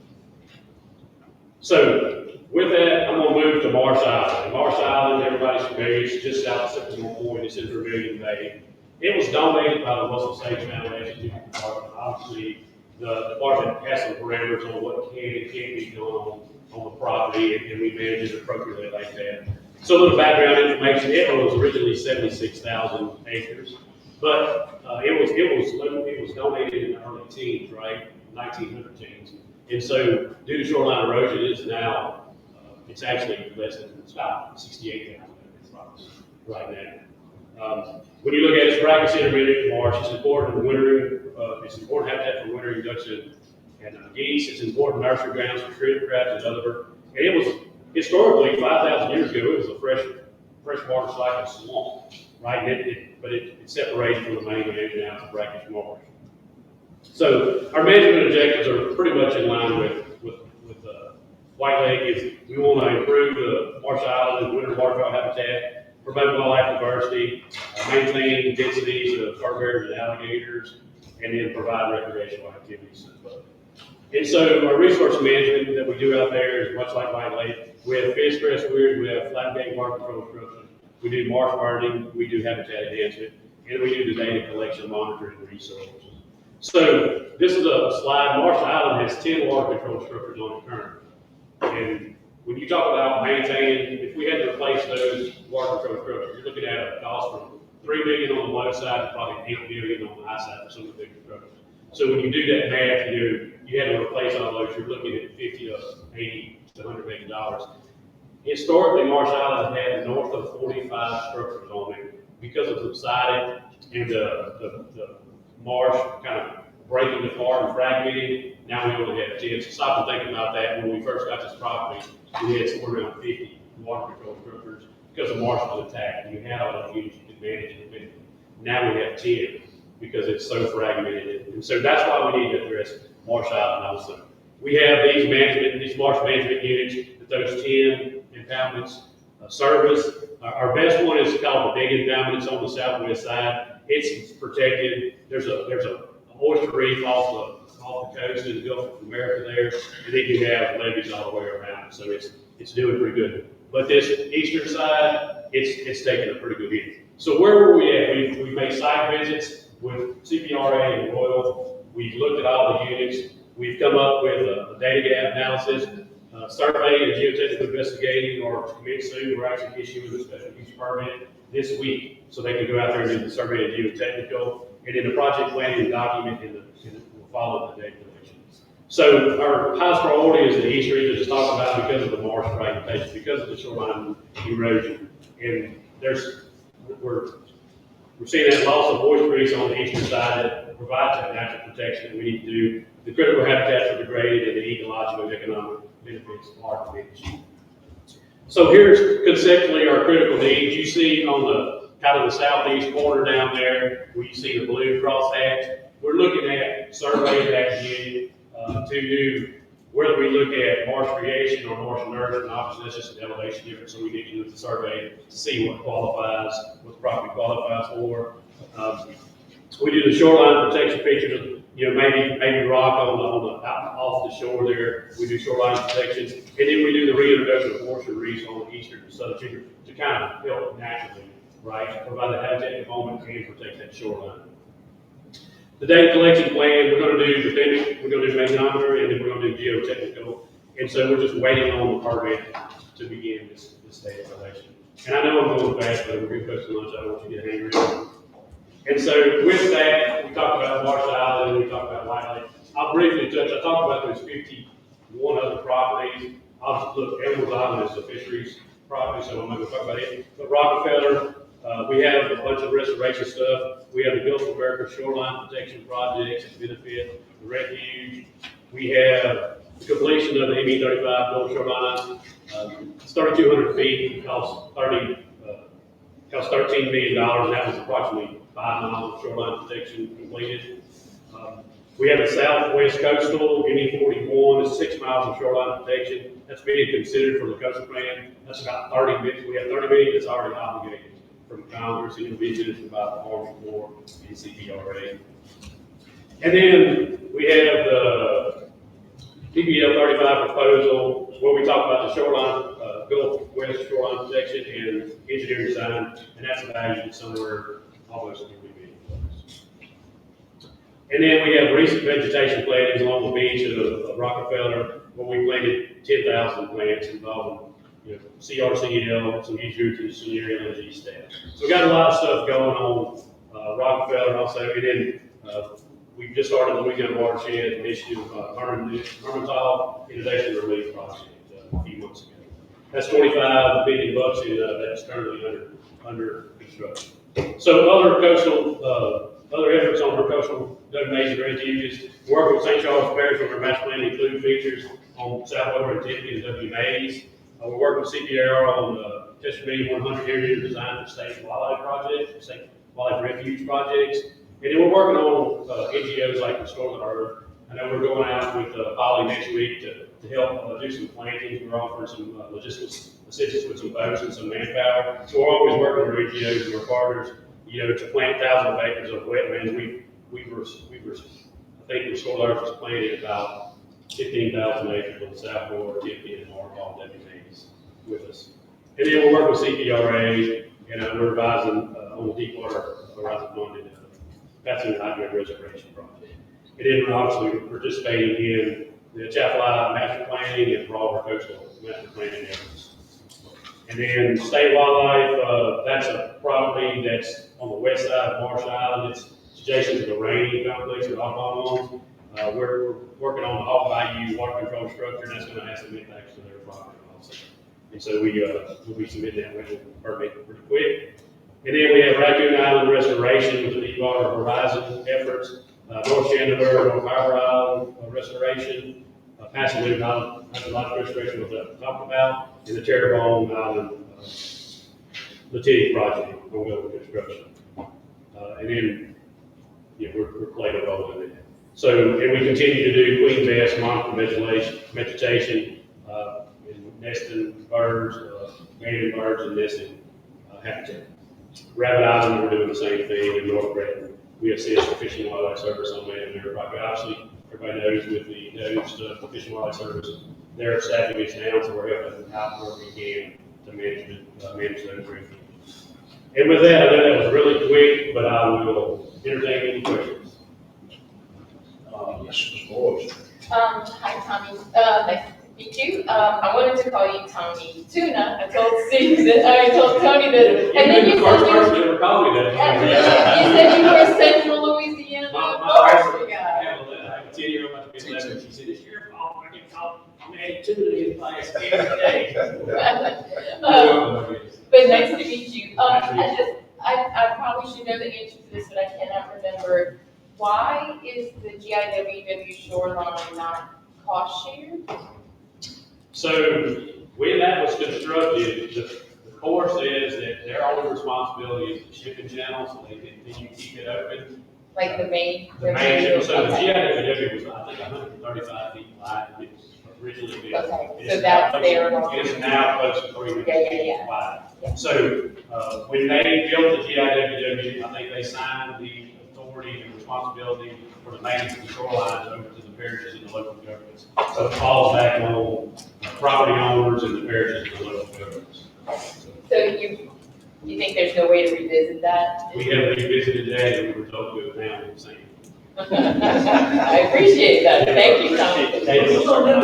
Speaker 18: So with that, I'm going to move to Marsh Island. And Marsh Island, everybody's familiar, it's just south of Sycamore Point, it's in Vermilion Bay. It was donated by the Russell Sage Foundation to the department. Obviously, the department has some parameters on what can and can't be done on the property, and we manage it appropriately like that. So a little background information, it was originally 76,000 acres, but it was donated in the early teens, right, 1900 teens. And so due to shoreline erosion, it is now, it's actually less than, it's about 68,000 acres right now. When you look at its brackish intermediate marsh, it's important for wintering, it's important habitat for wintering ducks and geese. It's important nursery grounds for critter crabs and other. And it was historically 5,000 years ago. It was a freshwater cycle swamp, right? But it separated from the mainland now to brackish marsh. So our management objectives are pretty much in line with White Lake. Is we want to improve the Marsh Island and winter waterfowl habitat, promote wildlife diversity, maintain densities of fur bears and alligators, and then provide recreational activities as well. And so our resource management that we do out there is much like White Lake. We have fish stress weirs, we have flat gate water control structures, we do marsh burning, we do habitat enhancement, and we do the data collection, monitoring, and resources. So this is a slide. Marsh Island has 10 water control structures on it currently. And when you talk about maintaining, if we had to replace those water control structures, you're looking at a cost from $3 million on the low side to probably $8 million on the high side for some of the bigger structures. So when you do that math, you had to replace all those, you're looking at $50 to $80 to $100 million. Historically, Marsh Island has had north of 45 structures on it because of subsided and the marsh kind of breaking apart and fragmenting. Now we only have 10. So stop and think about that. When we first got this property, we had somewhere around 50 water control structures because the marsh was attacked. And you had all the units you could manage it. Now we have 10 because it's so fragmented. And so that's why we need to address Marsh Island also. We have these marsh management units that those 10 impoundments service. Our best one is called the big impoundment. It's on the southwest side. It's protected. There's a oyster reef off the coast of the Gulf of America there, and then you have levees all the way around. So it's doing pretty good. But this eastern side, it's taking a pretty good hit. So where were we at? We made site visits with CPRA and Royal. We've looked at all the units. We've come up with a data gap analysis, survey and geotechnical investigating or to commit soon. We're actually issuing a special use permit this week so they can go out there and do the survey and geotechnical. And then the project planning document and we'll follow the data collections. So our highest priority is the easteries, as talked about, because of the marsh fragmentation, because of the shoreline erosion. And we're seeing that loss of oyster reefs on the eastern side that provides that natural protection that we need to do. The critical habitats are degraded and the ecological and economic benefits are diminished. So here's conceptually our critical needs. You see on the kind of the southeast corner down there, where you see the blue crosshatch, we're looking at survey that unit to do whether we look at marsh creation or marsh nourishment. Obviously that's just an elevation difference, so we need to do the survey to see what qualifies, what the property qualifies for. We do the shoreline protection features, maybe rock off the shore there. We do shoreline protections, and then we do the reintroduction of oyster reefs on the eastern and southern shore to kind of help naturally, right? Provide the habitat component and protect that shoreline. The data collection plan, we're going to do definitive, we're going to do magnetometer, and then we're going to do geotechnical. And so we're just waiting on the permit to begin this data collection. And I know I'm going fast, but we're going to go to lunch. I don't want you to get angry. And so with that, we talked about Marsh Island, and we talked about White Lake. I'll briefly touch, I talked about those 51 other properties. Look, Edwards Island is a fisheries property, so I'm not going to talk about it. But Rockefeller, we have a bunch of restoration stuff. We have the Gulf of America shoreline protection projects that benefit the refuge. We have the completion of the ME35 Gulf shoreline. It's 3,200 feet, it costs $13 million, and that was approximately 5 miles of shoreline protection completed. We have the Southwest Coastal, ME41, is 6 miles of shoreline protection. That's being considered for the coastal plan. That's about 30 million. We have 30 million that's already obligated from Congress and envisioned by the Army Corps and CPRA. And then we have the PBL 35 proposal, where we talk about the shoreline, Gulf West shoreline protection and engineering design, and that's valued somewhere almost $3 million. And then we have recent vegetation plantings along the beach of Rockefeller, where we planted 10,000 plants involving CRCL, some huge roots, and some LDWF staff. So we got a lot of stuff going on Rockefeller also, and then we just started the Louisiana Watershed Initiative, Hermitage Inundation Relief Project a few months ago. That's $25 million, and that's currently under construction. So other coastal, other efforts on our coastal donations and refuges, working with St. Charles Parish on their master plan include features on Southwest and Tiffany and WMAs. We're working with CPRA on the Testimony 100 area design for state wildlife projects, state wildlife refuge projects. And then we're working on NGOs like Restore the Earth. I know we're going out with Polly next week to help do some plantings. We're offering some logistics assistance with some boats and some manpower. So we're always working with NGOs and our partners, to plant thousands of acres of wetlands. I think Restore the Earth was planted about 15,000 acres on the South Shore, Tiffany, and Marquardt WMAs with us. And then we're working with CPRA, and we're advising on the Deepwater Horizon Fund and that's an hydro reservation project. And then obviously we're participating in the Atchafalaya master planning and broader coastal master planning efforts. And then state wildlife, that's a property that's on the west side of Marsh Island. It's adjacent to the Rainy complex with Hog. We're working on the Hog Bayou water control structure, and that's going to have some impacts to their property also. And so we'll be submitting that rental permit pretty quick. And then we have Raccoon Island restoration with the Deepwater Horizon efforts, North Chandler, North Harbor Island restoration, Passalude Island restoration was talked about, and the Terrebonne Island Latifi project, ongoing construction. And then, we're playing a role in that. So, and we continue to do queen bess, monitor vegetation, and nesting birds, mating birds, and nesting habitat. Rabbit Island, we're doing the same thing in North Breton. We assist the Fish and Wildlife Service on that, and obviously, everybody knows with the nose stuff, the Fish and Wildlife Service, their staffing is down, so we're helping them out where we can to manage those refuges. And with that, I know that was really quick, but I will entertain any questions.
Speaker 2: Yes, Ms. Boyd.
Speaker 12: Hi, Tommy. Nice to meet you. I wanted to call you Tommy Tuna. I told Tony that. And then
Speaker 18: You've been the first person to ever call me that.
Speaker 12: You said you were Central Louisiana.
Speaker 18: My wife, I have a 10-year-old about to be 11. She said, "It's your fault. I get called. I'm adding Tuna to his class every day."
Speaker 12: But nice to meet you. I probably should know the answer to this, but I cannot remember. Why is the GIWW shoreline not cost shared?
Speaker 18: So when that was constructed, the Corps says that their only responsibility is the shipping channel, so they continue to keep it open.
Speaker 12: Like the main?
Speaker 18: The main, so the GIWW was, I think, 135 feet wide. It was originally built.
Speaker 12: Okay, so that's there.
Speaker 18: It is now close to 300 feet wide.
Speaker 12: Yeah.
Speaker 18: So when they built the GIWW, I think they signed the authority and responsibility for the maintenance of the shorelines over to the parishes and the local governments. So it falls back on property owners and the parishes and the local governments.
Speaker 12: So you think there's no way to revisit that?
Speaker 18: We have revisited that and we were told we would now do the same.
Speaker 12: I appreciate that. Thank you, Tom.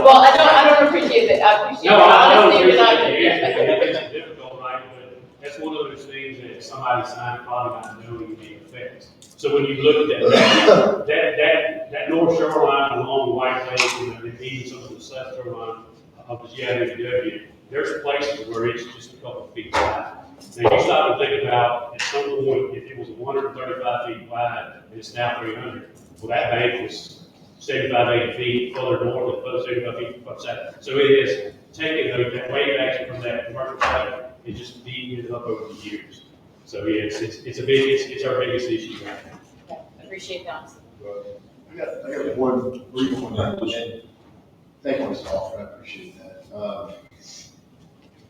Speaker 12: Well, I don't appreciate it. I appreciate
Speaker 18: No,
Speaker 12: the
Speaker 18: I don't
Speaker 12: honesty, but
Speaker 18: appreciate it. It's difficult, right? But that's one of those things that somebody signed probably not knowing the effects. So when you look at that north shoreline along the White Lake and even some of the south shoreline of the GIWW, there's places where it's just a couple of feet wide. Now you stop and think about at some point if it was 135 feet wide and it's now 300, well that bank was 75, 80 feet further north and close 75 feet further south. So it has taken that wave action from that commercial side and just beating it up over the years. So yeah, it's our biggest issue right now.
Speaker 12: Yeah, I appreciate that.
Speaker 9: I got one brief one. And thank you, Mr. Alfred, I appreciate that.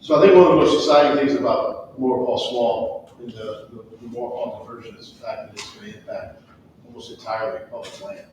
Speaker 9: So I think one of the most exciting things about Moore Small in the Moore version is the fact that it's going to impact almost entirely public land.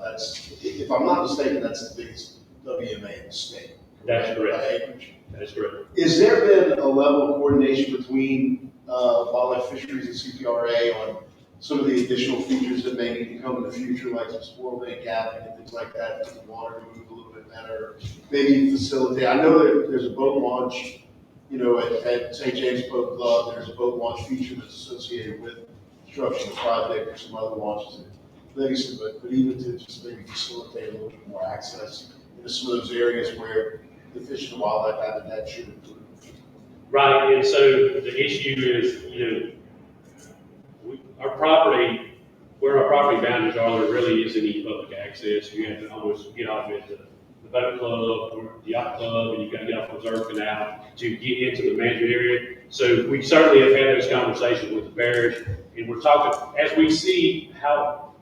Speaker 9: That's, if I'm not mistaken, that's the biggest WMA in the state.
Speaker 18: That's correct. That is correct.
Speaker 9: Is there been a level of coordination between wildlife fisheries and CPRA on some of the additional features that may need to come in the future, like some spoil bank gapping and things like that, to the water to move a little bit better, maybe facilitate? I know that there's a boat launch, at St. James Boat Club, there's a boat launch feature that's associated with construction of the project, or some other launches in Legacy, but even to just maybe facilitate a little bit more access into some of those areas where the fish and wildlife habitat should improve.
Speaker 18: Right, and so the issue is, our property, where our property boundaries are, there really isn't any public access. You have to almost get off at the boat club or the yacht club, and you've got to get off Reserve Canal to get into the management area. So we certainly have had those conversations with the parish, and we're talking, as we see how,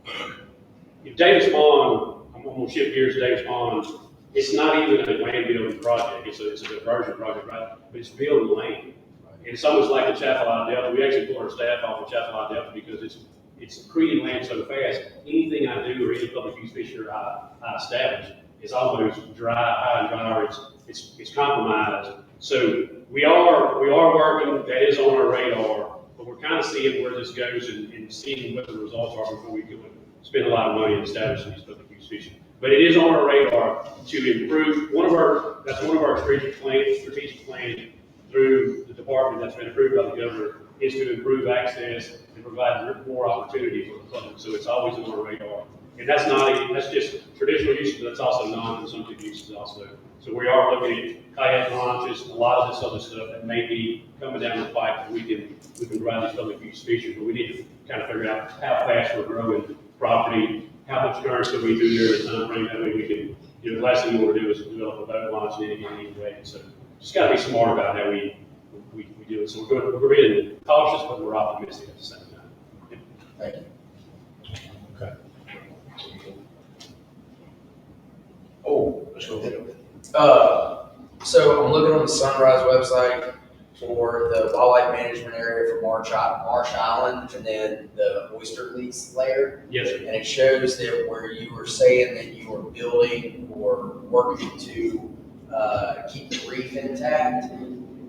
Speaker 18: if Davis Pond, I'm going to shift gears to Davis Pond, it's not even a land building project, it's a diversion project, right? But it's building land. And it's almost like the Chaffalot Delta. We actually pulled our staff off of Chaffalot Delta because it's accreting land so fast. Anything I do or any public use feature I establish is almost dry, high and dry, or it's compromised. So we are working, that is on our radar, but we're kind of seeing where this goes and seeing what the results are before we can spend a lot of money in establishing these public use features. But it is on our radar to improve. That's one of our strategic plans through the department that's been approved by the governor is to improve access and provide more opportunity for the public. So it's always on our radar. And that's not, that's just traditional uses, but that's also non-consumptive uses also. So we are looking at kayak launches, a lot of this other stuff that may be coming down the pipe that we can provide these public use features, but we need to kind of figure out how fast we're growing property, how much currency we do there in the time frame, that way we can, the last thing we want to do is develop a boat launch in any way. So just got to be smart about how we do it. So we're being cautious, but we're optimistic at the same time. Yeah.
Speaker 13: Thank you.
Speaker 2: Okay. Oh, let's go ahead.
Speaker 13: So I'm looking on the Sunrise website for the wildlife management area for Marsh Island, and then the oyster lease layer.
Speaker 18: Yes, sir.
Speaker 13: And it shows that where you were saying that you were building or working to keep the reef intact,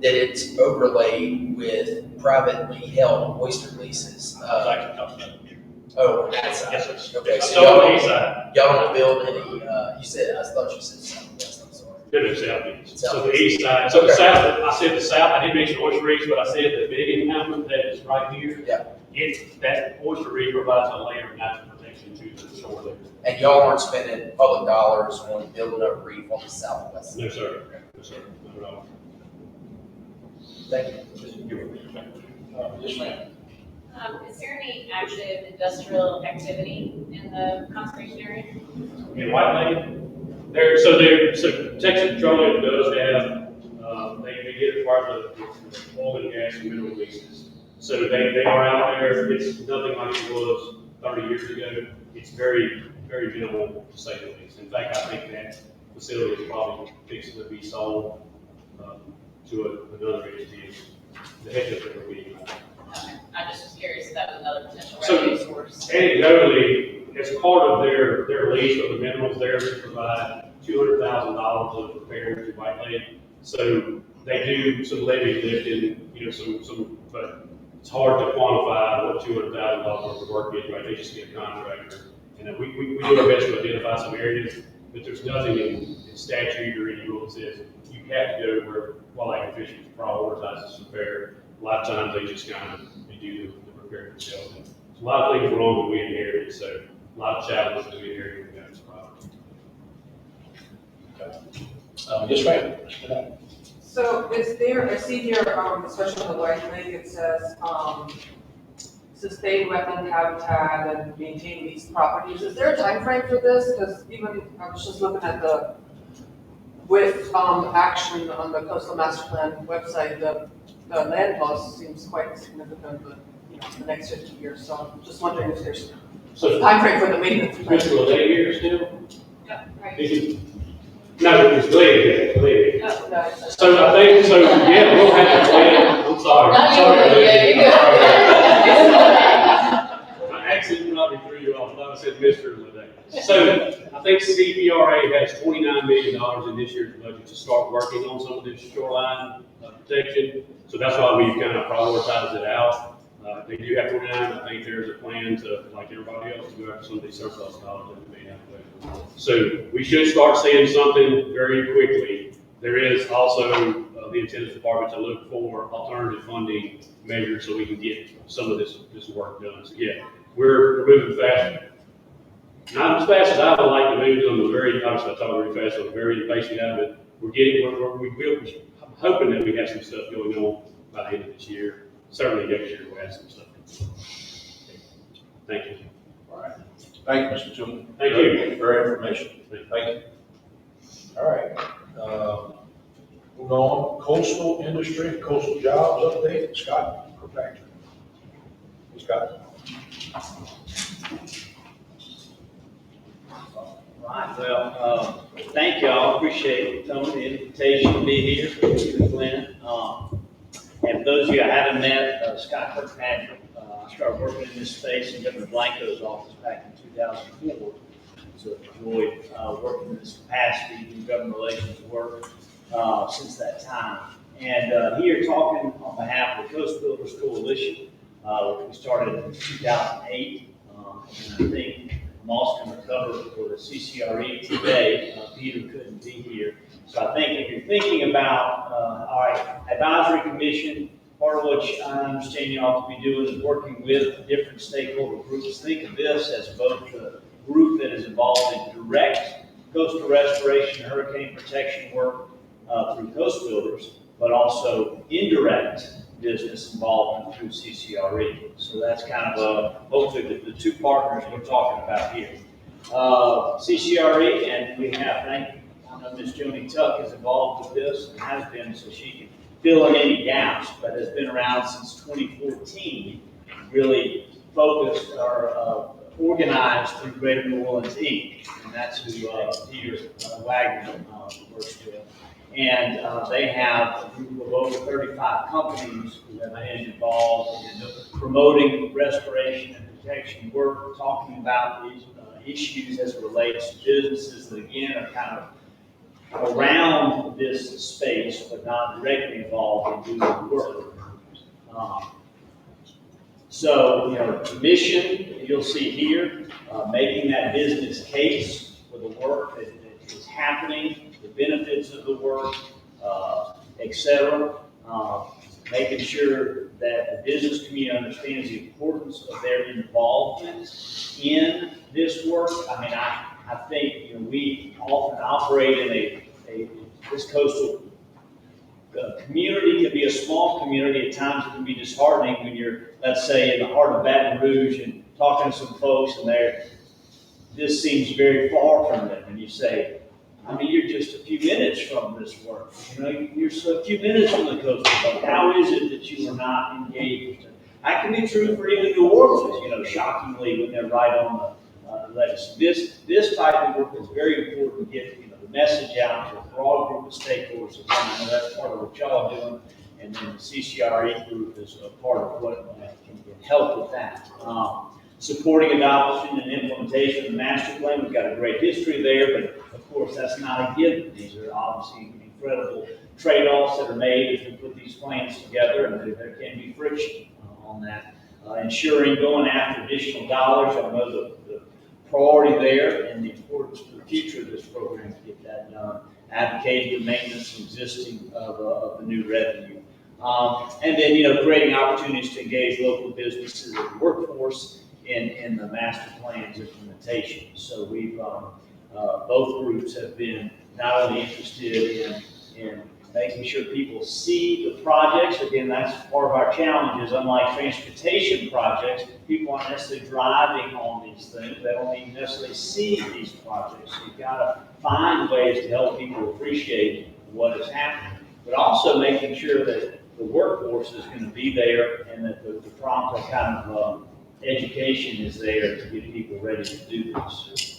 Speaker 13: that it's overlaid with privately held oyster leases. Oh, on that side.
Speaker 18: Yes, sir.
Speaker 13: Okay,
Speaker 18: So on the east side.
Speaker 13: y'all don't build any, you said, I thought you said southwest, I'm sorry.
Speaker 18: No, southeast. So the east side. So
Speaker 13: Okay.
Speaker 18: the south, I said the south, I didn't mention oyster reefs, but I said the big impoundment that is right here.
Speaker 13: Yeah.
Speaker 18: That oyster reef provides a layer of natural protection to the shore there.
Speaker 13: And y'all aren't spending public dollars on building a reef on the southwest?
Speaker 18: No, sir. No, sir. Not at all.
Speaker 13: Thank you.
Speaker 2: Yes, ma'am.
Speaker 16: Is there any active industrial activity in the conservation area?
Speaker 18: In White Lake, so Texas Petroleum does have, they get acquired the oil and gas and mineral leases. So they are out there. It's nothing like it was 30 years ago. It's very, very minimal to say the least. In fact, I think that facility is probably fixing to be sold to another entity. The head of it will be.
Speaker 16: I just was curious if that was another potential
Speaker 18: So,
Speaker 16: revenue source.
Speaker 18: anecdotally, as part of their lease of the minerals there, they provide $200,000 of repairs to White Lake. So they do some levee lifting, some, but it's hard to quantify what $200,000 worth of work is, right? They just get a contractor. And we do our best to identify some areas, but there's nothing in statute or any rule that says you have to go where wildlife and fisheries prioritizes repair. A lot of times they just kind of do the repair themselves. And there's a lot of things wrong that we inherited, so a lot of challenges that we inherited with this problem.
Speaker 2: Yes, ma'am.
Speaker 19: So is there, I see here, especially on the White Lake, it says, sustain wetland habitat and maintain these properties. Is there a time frame for this? Because even, I was just looking at the, with, action on the coastal master plan website, the land loss seems quite significant, but, the next 50 years. So I'm just wondering if there's a time frame for the maintenance plan.
Speaker 18: Mr. Ledet here still?
Speaker 16: Yeah, right.
Speaker 18: No, it's Ledet.
Speaker 16: Oh, no.
Speaker 18: So I think, yeah, we'll have to plan. I'm sorry.
Speaker 16: Not you,
Speaker 18: Sorry.
Speaker 16: Ledet.
Speaker 18: My accent probably threw you off. I thought I said Mr. Ledet. So I think CPRA has $29 million in this year's budget to start working on some of this shoreline protection. So that's why we've kind of prioritized it out. They do have 29. I think there's a plan to, like everybody else, to go after some of these surplus dollars that we may have available. So we should start seeing something very quickly. There is also the intent of the department to look for alternative funding measures so we can get some of this work done. So yeah, we're moving fast. Not as fast as I would like to move on the very, obviously I talk very fast on the very impatient out, but I'm hoping that we have some stuff going on by the end of this year. Certainly next year we'll have some stuff. Thank you.
Speaker 2: All right. Thank you, Mr. Tuma.
Speaker 18: Thank you.
Speaker 2: Very information. Thank you. All right. Moving on, coastal industry, coastal jobs update. Scott Kirkpatrick. Scott.
Speaker 20: Right, well, thank y'all, appreciate Tony, the invitation to be here, Mr. Glenn. And for those of you I haven't met, Scott Kirkpatrick, I started working in this space in Governor Blanco's office back in 2004. So enjoyed working in this capacity, doing government relations work since that time. And here talking on behalf of the Coast Builders Coalition, which we started in 2008, and I think I'm also going to cover for the CCRA today. Peter couldn't be here. So I think if you're thinking about, all right, advisory commission, part of what I understand you ought to be doing is working with different stakeholder groups. Think of this as both the group that is involved in direct coastal restoration, hurricane protection work through coast builders, but also indirect business involvement through CCRE. So that's kind of hopefully the two partners we're talking about here. CCRE, and we have, I know Ms. Joni Tuck is involved with this and has been, so she can fill in any gaps, but has been around since 2014, really focused or organized through Greater New Orleans Inc., and that's who Peter Waggonner works with. And they have a group of over 35 companies who have been involved in promoting restoration and protection work, talking about these issues as it relates to businesses that, again, are kind of around this space, but not directly involved in doing the work. So, the mission, you'll see here, making that business case for the work that is happening, the benefits of the work, et cetera. Making sure that the business community understands the importance of their involvement in this work. I mean, I think we often operate in this coastal community can be a small community. At times it can be disheartening when you're, let's say, in the heart of Baton Rouge and talking to some folks and this seems very far from them. And you say, I mean, you're just a few minutes from this work. You're a few minutes from the coast. How is it that you are not engaged? That can be true for even New Orleans, shockingly, when they're right on the legislation. This type of work is very important to get the message out to a broad group of stakeholders. I know that's part of what y'all are doing, and then the CCRE group is a part of what can help with that. Supporting adoption and implementation of the master plan, we've got a great history there, but of course that's not a given. These are obviously incredible trade-offs that are made as we put these plans together, and there can be friction on that. Ensuring going after additional dollars, I know the priority there and the importance for the future of this program to get that done. Advocating the maintenance existing of the new revenue. And then, creating opportunities to engage local businesses and the workforce in the master plan's implementation. So we've, both groups have been not only interested in making sure people see the projects. Again, that's part of our challenges. Unlike transportation projects, people aren't necessarily driving on these things. They don't even necessarily see these projects. So you've got to find ways to help people appreciate what is happening, but also making sure that the workforce is going to be there and that the prompt kind of education is there to get people ready to do this.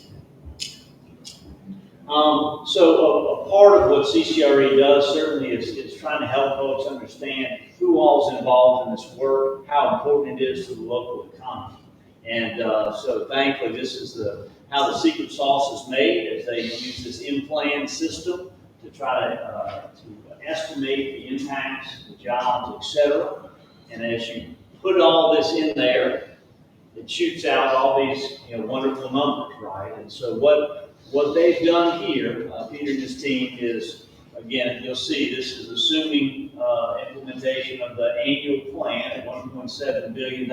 Speaker 20: So a part of what CCRE does certainly is trying to help folks understand who all is involved in this work, how important it is to the local economy. And so thankfully this is how the secret sauce is made, as they use this in-plan system to try to estimate the impacts, the jobs, etc. And as you put all this in there, it shoots out all these wonderful numbers, right? And so what they've done here, Peter and his team, is, again, you'll see this is assuming implementation of the annual plan at $1.7 billion.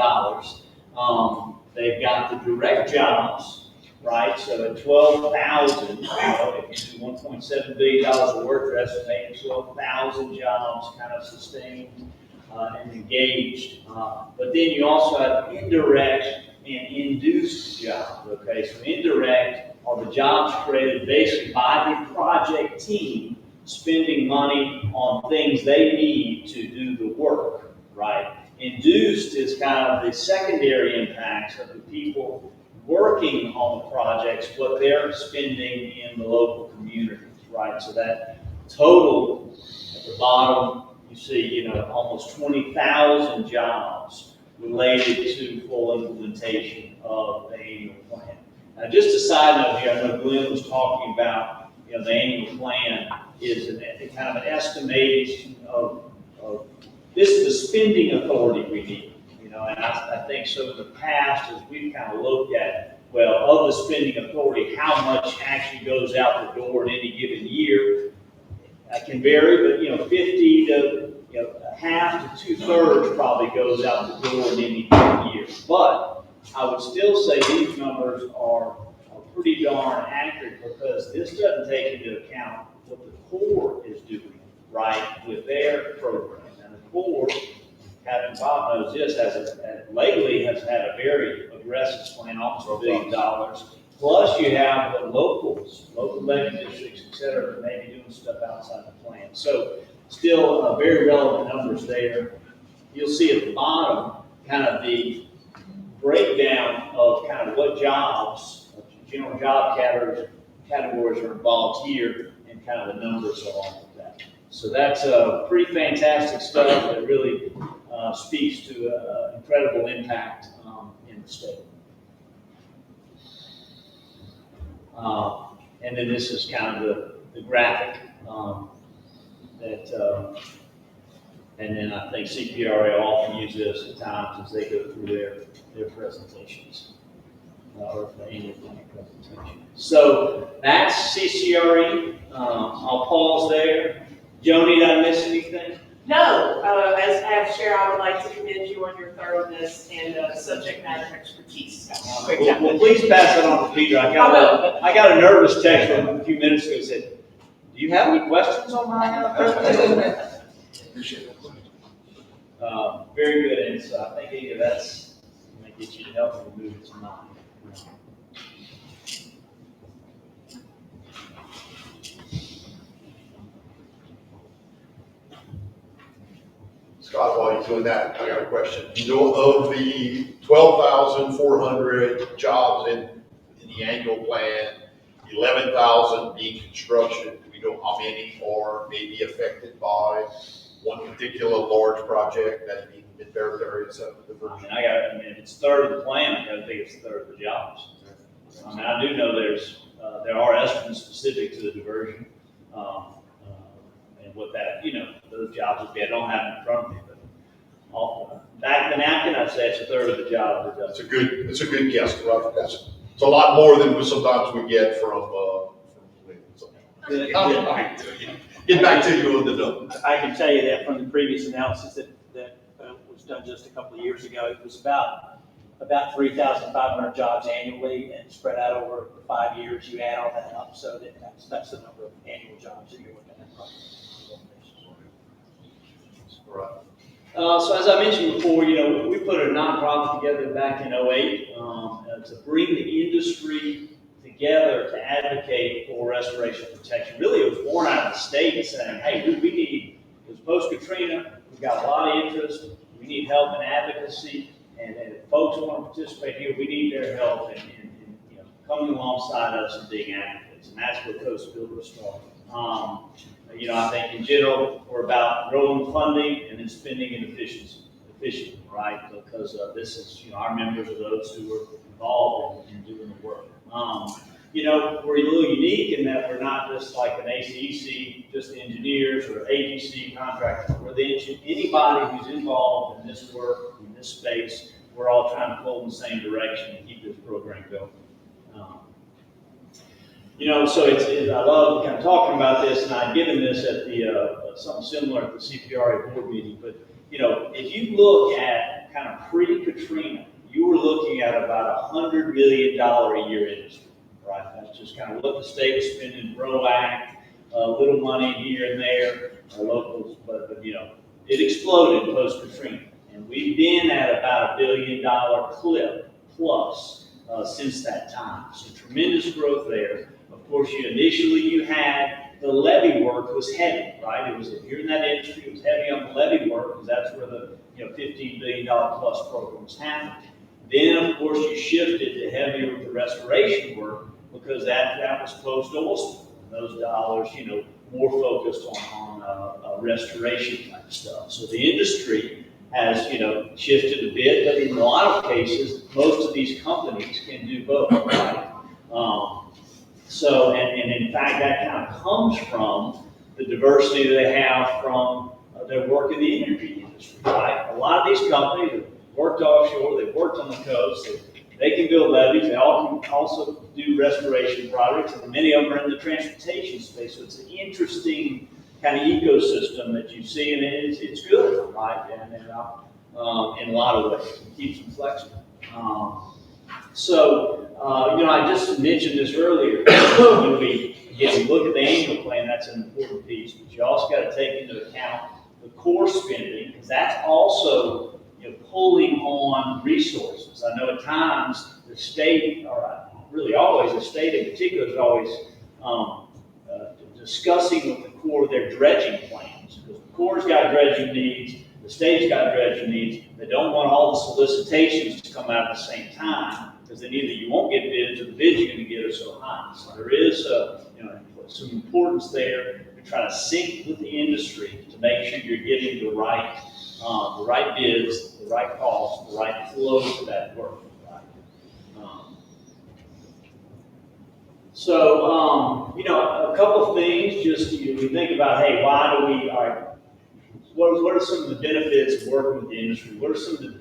Speaker 20: They've got the direct jobs, right? So at 12,000, if you do $1.7 billion of work, they're estimating 12,000 jobs kind of sustained and engaged. But then you also have indirect and induced jobs, okay? So indirect are the jobs created basically by the project team spending money on things they need to do the work, right? Induced is kind of the secondary impacts of the people working on the projects, what they're spending in the local communities, right? So that total at the bottom, you see, almost 20,000 jobs related to full implementation of the annual plan. Now, just a side note here, I know Glenn was talking about, the annual plan is kind of an estimation of this is the spending authority we need, and I think so in the past, as we've kind of looked at, well, of the spending authority, how much actually goes out the door in any given year, that can vary, but 50 to half to 2/3 probably goes out the door in any given year. But I would still say these numbers are pretty darn accurate because this doesn't take into account what the Corps is doing, right, with their program. And the Corps, Captain Bob knows this, lately has had a very aggressive plan, almost $1 billion. Plus you have the locals, local levy districts, et cetera, that may be doing stuff outside the plan. So still very relevant numbers there. You'll see at the bottom kind of the breakdown of kind of what jobs, general job categories are involved here and kind of the numbers along with that. So that's pretty fantastic stuff that really speaks to incredible impact in the state. And then this is kind of the graphic and then I think CPRA often use this at times as they go through their presentations, or the annual plan presentation. So that's CCRE. I'll pause there. Joni, did I miss anything?
Speaker 6: No, as chair, I would like to commend you on your thoroughness and subject matter expertise. Great job.
Speaker 20: Well, please pass that on to Peter. I got a nervous text from him a few minutes ago that said, do you have any questions on my presentation?
Speaker 5: Appreciate that.
Speaker 20: Very good, and so I think either that's going to get you to help me move it to mine.
Speaker 5: Scott, while you're doing that, I got a question. You know, of the 12,400 jobs in the annual plan, 11,000 being construction, do we know how many are maybe affected by one particular large project that being in various areas of the diversion?
Speaker 20: I mean, if it's third of the plan, I gotta think it's third of the jobs. I mean, I do know there are estimates specific to the diversion, and what that, those jobs would be. I don't have it in front of me, but back of the napkin, I'd say it's a third of the job.
Speaker 5: It's a good guess, right? It's a lot more than sometimes we get from Get back to you on the number.
Speaker 14: I can tell you that from the previous analysis that was done just a couple of years ago, it was about 3,500 jobs annually and spread out over 5 years. You add all that up, so that's the number of annual jobs that you're looking at.
Speaker 5: Right.
Speaker 20: So as I mentioned before, we put a nonprofit together back in 2008 to bring the industry together to advocate for restoration protection. Really, it was born out of the state saying, hey, we need, it was post-Katrina, we've got a lot of interest, we need help and advocacy, and if folks want to participate here, we need their help in coming alongside us and being advocates, and that's where Coast Builder started. I think in general, we're about growing funding and then spending it efficiently, right? Because this is, our members are those who are involved in doing the work. We're a little unique in that we're not just like an ACEC, just the engineers, or AGC contractors. We're anybody who's involved in this work, in this space. We're all trying to pull in the same direction and keep this program going. So I love kind of talking about this, and I've given this at the something similar at the CPRA board meeting. But if you look at kind of pre-Katrina, you were looking at about $100 million a year industry, right? That's just kind of what the state was spending, ROE Act, little money here and there, locals, but it exploded post-Katrina. And we've been at about $1 billion clip plus since that time. So tremendous growth there. Of course, initially you had the levy work was heavy, right? It was, if you're in that industry, it was heavy on the levy work because that's where the $15 billion plus programs happened. Then, of course, you shifted to heavier with the restoration work because that was closed oil spill. Those dollars, more focused on restoration type stuff. So the industry has, shifted a bit, but in a lot of cases, most of these companies can do both, right? And in fact, that kind of comes from the diversity that they have from their work in the energy industry, right? A lot of these companies have worked offshore, they've worked on the coast, they can build levees, they all can also do restoration projects, and many of them are in the transportation space. So it's an interesting kind of ecosystem that you see, and it's good, right? And in a lot of ways, it keeps them flexible. I just mentioned this earlier. When we look at the annual plan, that's an important piece, but you also got to take into account the core spending, because that's also pulling on resources. I know at times the state, or really always the state in particular, is always discussing with the Corps their dredging plans, because the Corps' got dredging needs, the state's got dredging needs. They don't want all the solicitations to come out at the same time, because then either you won't get bids or the bids you're going to get are so high. So there is some importance there to try to sync with the industry to make sure you're getting the right bids, the right costs, the right flow for that work. A couple of things, just we think about, hey, what are some of the benefits of working with the industry?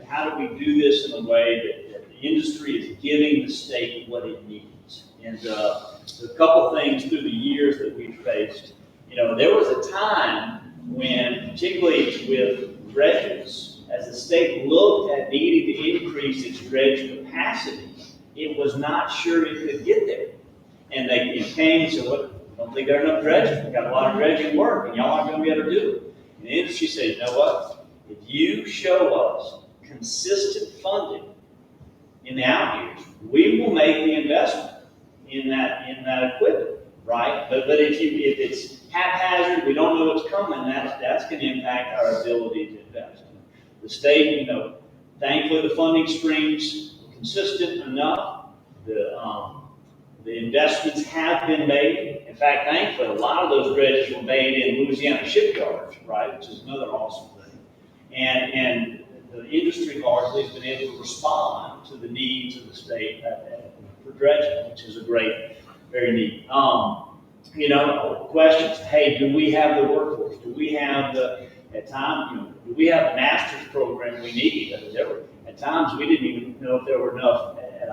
Speaker 20: How do we do this in a way that the industry is giving the state what it needs? And a couple of things through the years that we've faced. There was a time when, particularly with dredges, as the state looked at needing to increase its dredge capacity, it was not sure it could get there. And they came and said, "Look, I don't think there are enough dredges. We've got a lot of dredging work, and y'all aren't going to be able to do it." And the industry said, "You know what? If you show us consistent funding in the out years, we will make the investment in that equipment, right? But if it's haphazard, we don't know what's coming, that's going to impact our ability to invest." The state, thankfully the funding streams were consistent enough. The investments have been made. In fact, thankfully, a lot of those dredges were made in Louisiana shipyards, right, which is another awesome thing. And the industry largely has been able to respond to the needs of the state for dredging, which is very neat. Questions. Hey, do we have the workforce? Do we have do we have the master's program we need? At times, we didn't even know if there were enough at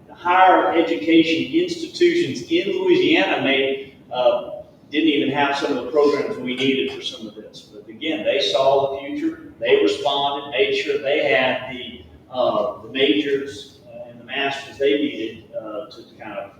Speaker 20: higher education institutions in Louisiana didn't even have some of the programs we needed for some of this. But again, they saw the future, they responded, made sure they had the majors and the masters they needed to kind of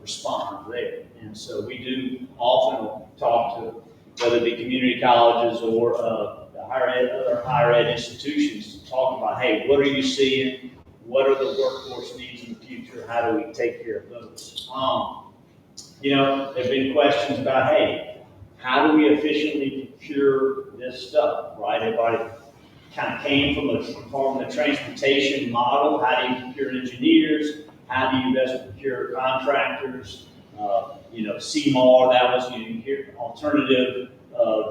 Speaker 20: respond there. And so we do often talk to, whether it be community colleges or other higher ed institutions, to talk about, hey, what are you seeing? What are the workforce needs in the future? How do we take care of those? There have been questions about, hey, how do we efficiently procure this stuff, right? Everybody kind of came from the transportation model. How do you procure engineers? How do you best procure contractors? CMAR, that was alternative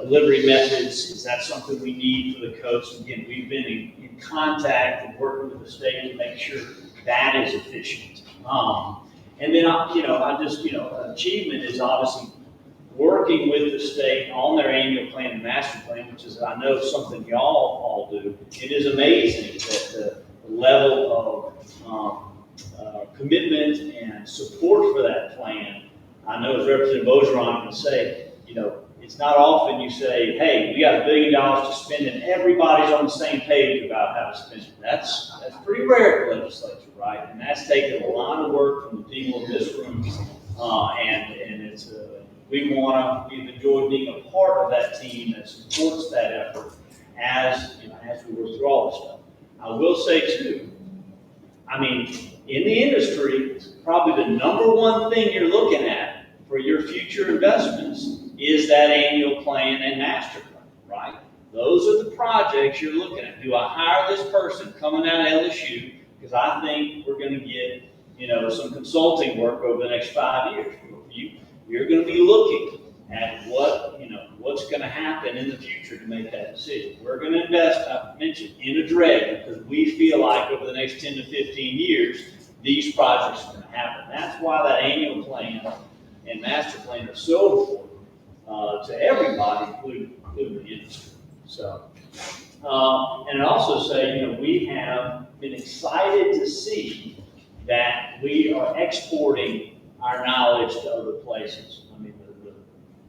Speaker 20: delivery methods. Is that something we need for the coast? Again, we've been in contact and working with the state to make sure that is efficient. And then, achievement is obviously working with the state on their annual plan and master plan, which is, I know, something y'all all do. It is amazing that the level of commitment and support for that plan. I know as Representative Ogeron can say, it's not often you say, hey, we got $1 billion to spend and everybody's on the same page about how to spend it. That's pretty rare for legislature, right? And that's taken a lot of work from the people in this room. And it's we've enjoyed being a part of that team that supports that effort as we work through all this stuff. I will say too, in the industry, probably the number one thing you're looking at for your future investments is that annual plan and master plan, right? Those are the projects you're looking at. Do I hire this person coming out of LSU because I think we're going to get, some consulting work over the next 5 years? You're going to be looking at what's going to happen in the future to make that decision. We're going to invest, I mentioned, in a dredge because we feel like over the next 10 to 15 years, these projects are going to happen. That's why that annual plan and master plan are so important to everybody, including the industry. So, and I also say, we have been excited to see that we are exporting our knowledge to other places.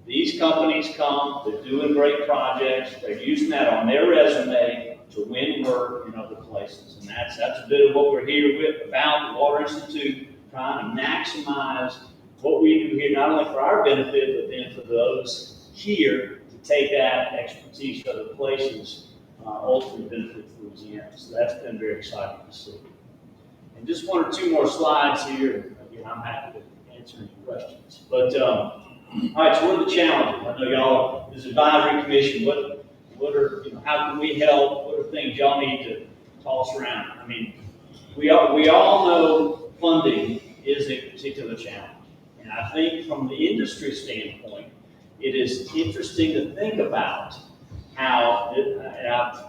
Speaker 20: These companies come, they're doing great projects, they're using that on their resume to win work in other places. And that's a bit of what we're here with about the Water Institute, trying to maximize what we do here, not only for our benefit, but then for those here to take that expertise to other places, ultimately benefit Louisiana. So that's been very exciting to see. And just one or two more slides here. Again, I'm happy to answer any questions. But all right, so what are the challenges? I know y'all, this advisory commission, what are, how can we help? What are things y'all need to toss around? I mean, we all know funding is a particular challenge. And I think from the industry standpoint, it is interesting to think about how,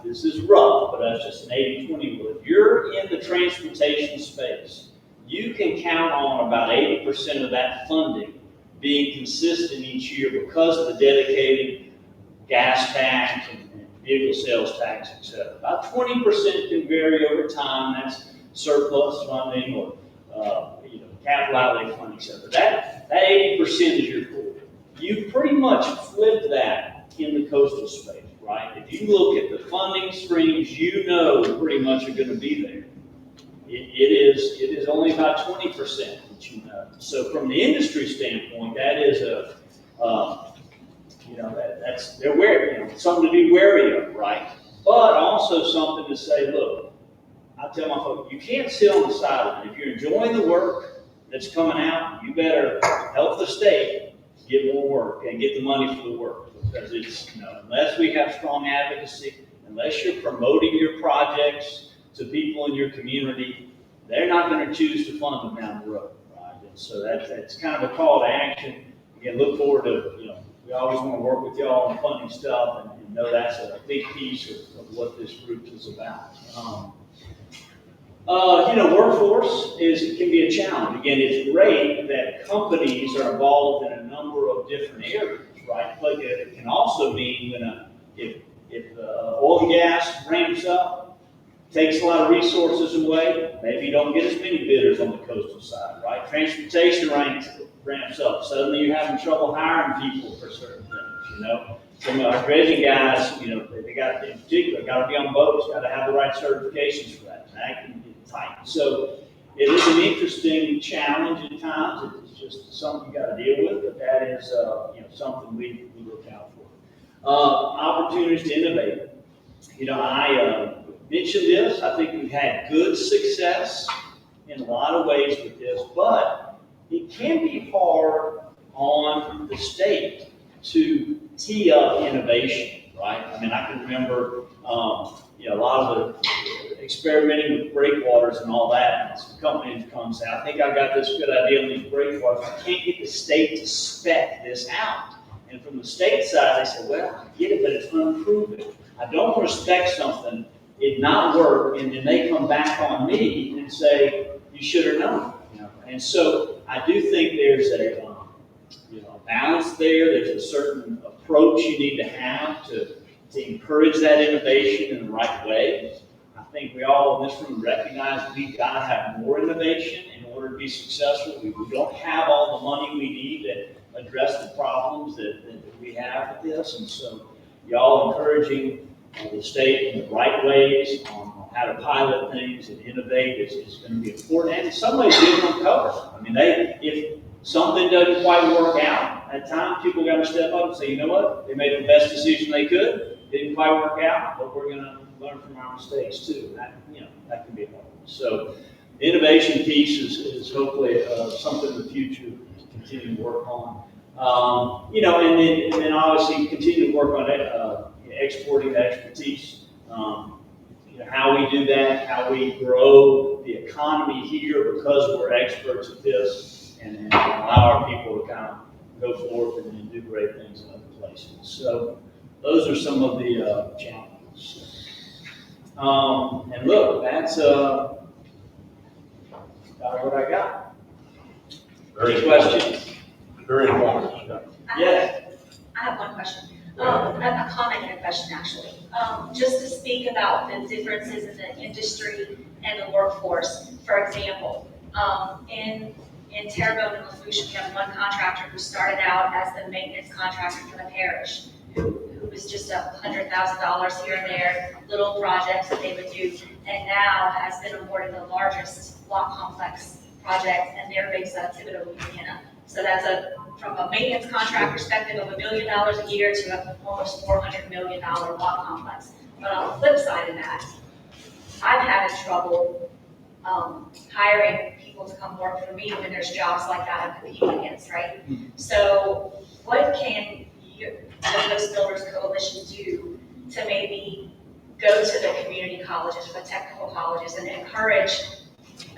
Speaker 20: this is rough, but that's just an 80-20 rule. If you're in the transportation space, you can count on about 80% of that funding being consistent each year because of the dedicated gas tax and vehicle sales tax, et cetera. About 20% can vary over time. That's surplus funding or capital outlay funding, et cetera. That 80% is your core. You pretty much flip that in the coastal space, right? If you look at the funding streams, pretty much are going to be there. It is only about 20% that you know. So from the industry standpoint, that is they're wary, something to be wary of, right? But also something to say, look, I tell my folks, you can't sit on the sideline. If you're enjoying the work that's coming out, you better help the state get more work and get the money for the work. Because it's, unless we have strong advocacy, unless you're promoting your projects to people in your community, they're not going to choose to fund them down the road, right? And so that's kind of a call to action. Again, look forward to, we always want to work with y'all on funding stuff and know that's a big piece of what this group is about. Workforce can be a challenge. Again, it's great that companies are involved in a number of different areas, right? But it can also mean if oil and gas ramps up, takes a lot of resources away, maybe you don't get as many bidders on the coastal side, right? Transportation ramps up, suddenly you're having trouble hiring people for certain things, Some of our dredging guys, they got, in particular, got to be on boats, got to have the right certifications for that. That can get tight. So it is an interesting challenge at times. It's just something you got to deal with, but that is something we look out for. Opportunities to innovate. I mentioned this. I think we've had good success in a lot of ways with this, but it can be hard on the state to tee up innovation, right? I mean, I can remember, a lot of the experimenting with breakwaters and all that. And some company comes out, I think I got this good idea on these breakwaters. I can't get the state to spec this out. And from the state side, they say, well, I get it, but it's unproven. I don't want to spec something, it not work, and then they come back on me and say, you should have known. And so I do think there's a balance there. There's a certain approach you need to have to encourage that innovation in the right way. I think we all in this room recognize that we've got to have more innovation in order to be successful. We don't have all the money we need to address the problems that we have with this. And so y'all encouraging the state in the right ways on how to pilot things and innovate is going to be important. And in some ways, giving them cover. I mean, if something doesn't quite work out, at times people got to step up and say, you know what, they made the best decision they could. Didn't quite work out, but we're going to learn from our mistakes too. That can be hard. So the innovation piece is hopefully something in the future to continue to work on. And then obviously continue to work on exporting the expertise. How we do that, how we grow the economy here because we're experts at this, and allow our people to kind of go forth and do great things in other places. So those are some of the challenges. And look, that's about what I got. Any questions?
Speaker 2: Very informative.
Speaker 20: Yes.
Speaker 1: I have one question. A comment and a question, actually. Just to speak about the differences in the industry and the workforce. For example, in in Terrebonne and Lafourche, we have one contractor who started out as the maintenance contractor for the parish, who was just $100,000 here and there, little projects that they would do, and now has been awarded the largest block complex project, and they're based out of Thibodeau, Louisiana. So that's from a maintenance contract perspective of $1 million a year to almost $400 million block complex. But on the flip side of that, I've had trouble hiring people to come work for me when there's jobs like that I'm competing against, right? So what can the Coast Builders Coalition do to maybe go to the community colleges, the technical colleges, and encourage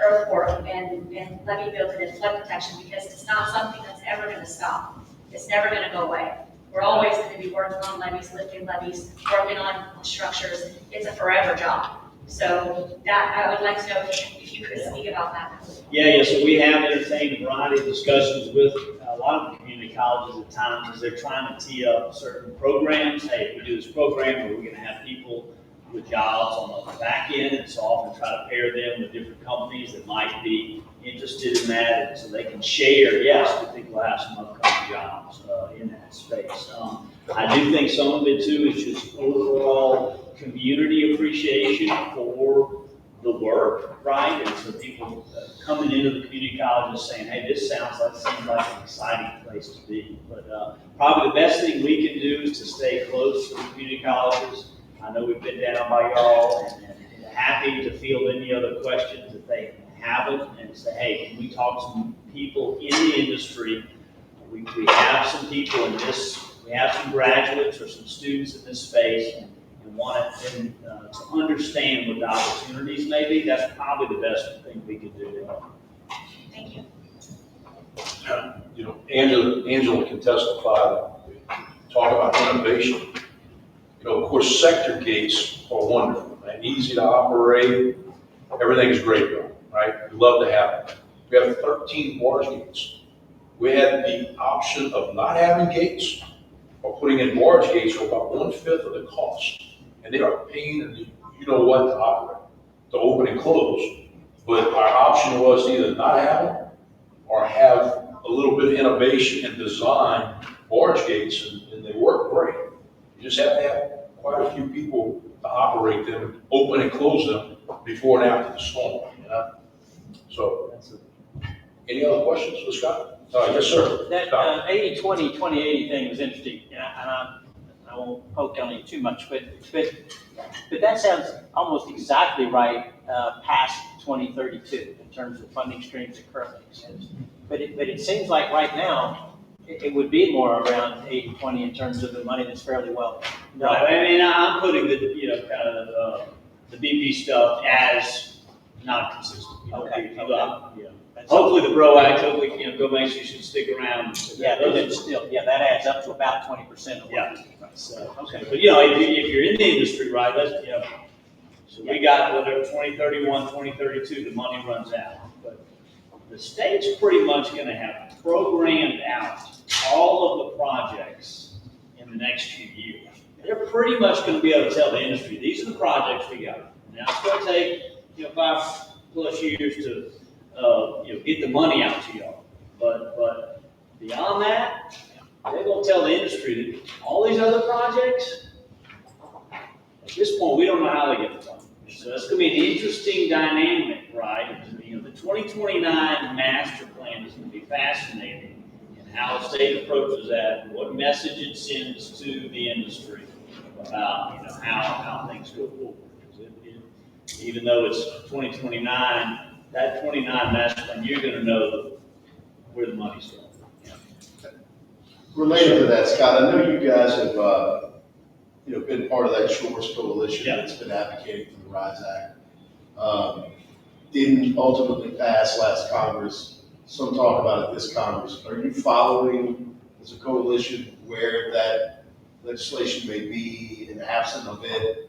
Speaker 1: earthwork and levee building and flood protection, because it's not something that's ever going to stop. It's never going to go away. We're always going to be working on levees, lifting levees, working on structures. It's a forever job. So that I would like to know if you could speak about that.
Speaker 20: Yeah, so we have entertained a variety of discussions with a lot of the community colleges at times as they're trying to tee up certain programs. Hey, if we do this program, where we're going to have people with jobs on the back end, and so often try to pair them with different companies that might be interested in that, and so they can share. Yes, we think we'll have some upcoming jobs in that space. I do think some of it too is just overall community appreciation for the work, right? And so people coming into the community colleges saying, hey, this seems like an exciting place to be. But probably the best thing we can do is to stay close to the community colleges. I know we've been down by y'all, and happy to field any other questions that they haven't, and say, hey, can we talk to some people in the industry? We have some people in this, we have some graduates or some students in this space, and want them to understand what the opportunities may be. That's probably the best thing we could do to help.
Speaker 1: Thank you.
Speaker 2: You know, Angela can testify, talk about innovation. You know, of course, sector gates are wonderful, right? Easy to operate. Everything's great, right? We love to have them. We have 13 barge gates. We had the option of not having gates or putting in barge gates for about 1/5 of the cost. And they are a pain in the, you know what, to operate, to open and close. But our option was to either not have them or have a little bit of innovation and design barge gates, and they work great. You just have to have quite a few people to operate them, open and close them before and after the storm, you know? So, any other questions for Scott? Yes, sir.
Speaker 14: That 80/20, 20/80 thing was interesting, and I won't poke on it too much, but that sounds almost exactly right past 2032 in terms of funding streams that currently exist. But it seems like right now it would be more around 80/20 in terms of the money that's fairly well.
Speaker 20: Right. I mean, I'm putting the kind of the BP stuff as not consistent. You know,
Speaker 14: Okay.
Speaker 20: Hopefully the Bro Act, hopefully, Bill Mason should stick around.
Speaker 14: Yeah, but it's still, that adds up to about 20% of what.
Speaker 20: So, okay, but if you're in the industry, right, so we got whatever 2031, 2032, the money runs out. But the state's pretty much gonna have programmed out all of the projects in the next few years. They're pretty much gonna be able to tell the industry, these are the projects we got. Now, it's gonna take, 5+ years to, get the money out to y'all. But beyond that, they're gonna tell the industry that all these other projects, at this point, we don't know how they get the money. So it's gonna be an interesting dynamic, right? The 2029 master plan is gonna be fascinating, and how the state approaches that, and what message it sends to the industry about, how things go forward. Even though it's 2029, that 29 master plan, you're gonna know where the money's going.
Speaker 9: Related to that, Scott, I know you guys have, been part of that Shores Coalition that's been advocating for the RISE Act. Didn't ultimately pass last Congress. Some talk about it this Congress. Are you following as a coalition where that legislation may be, and absent of it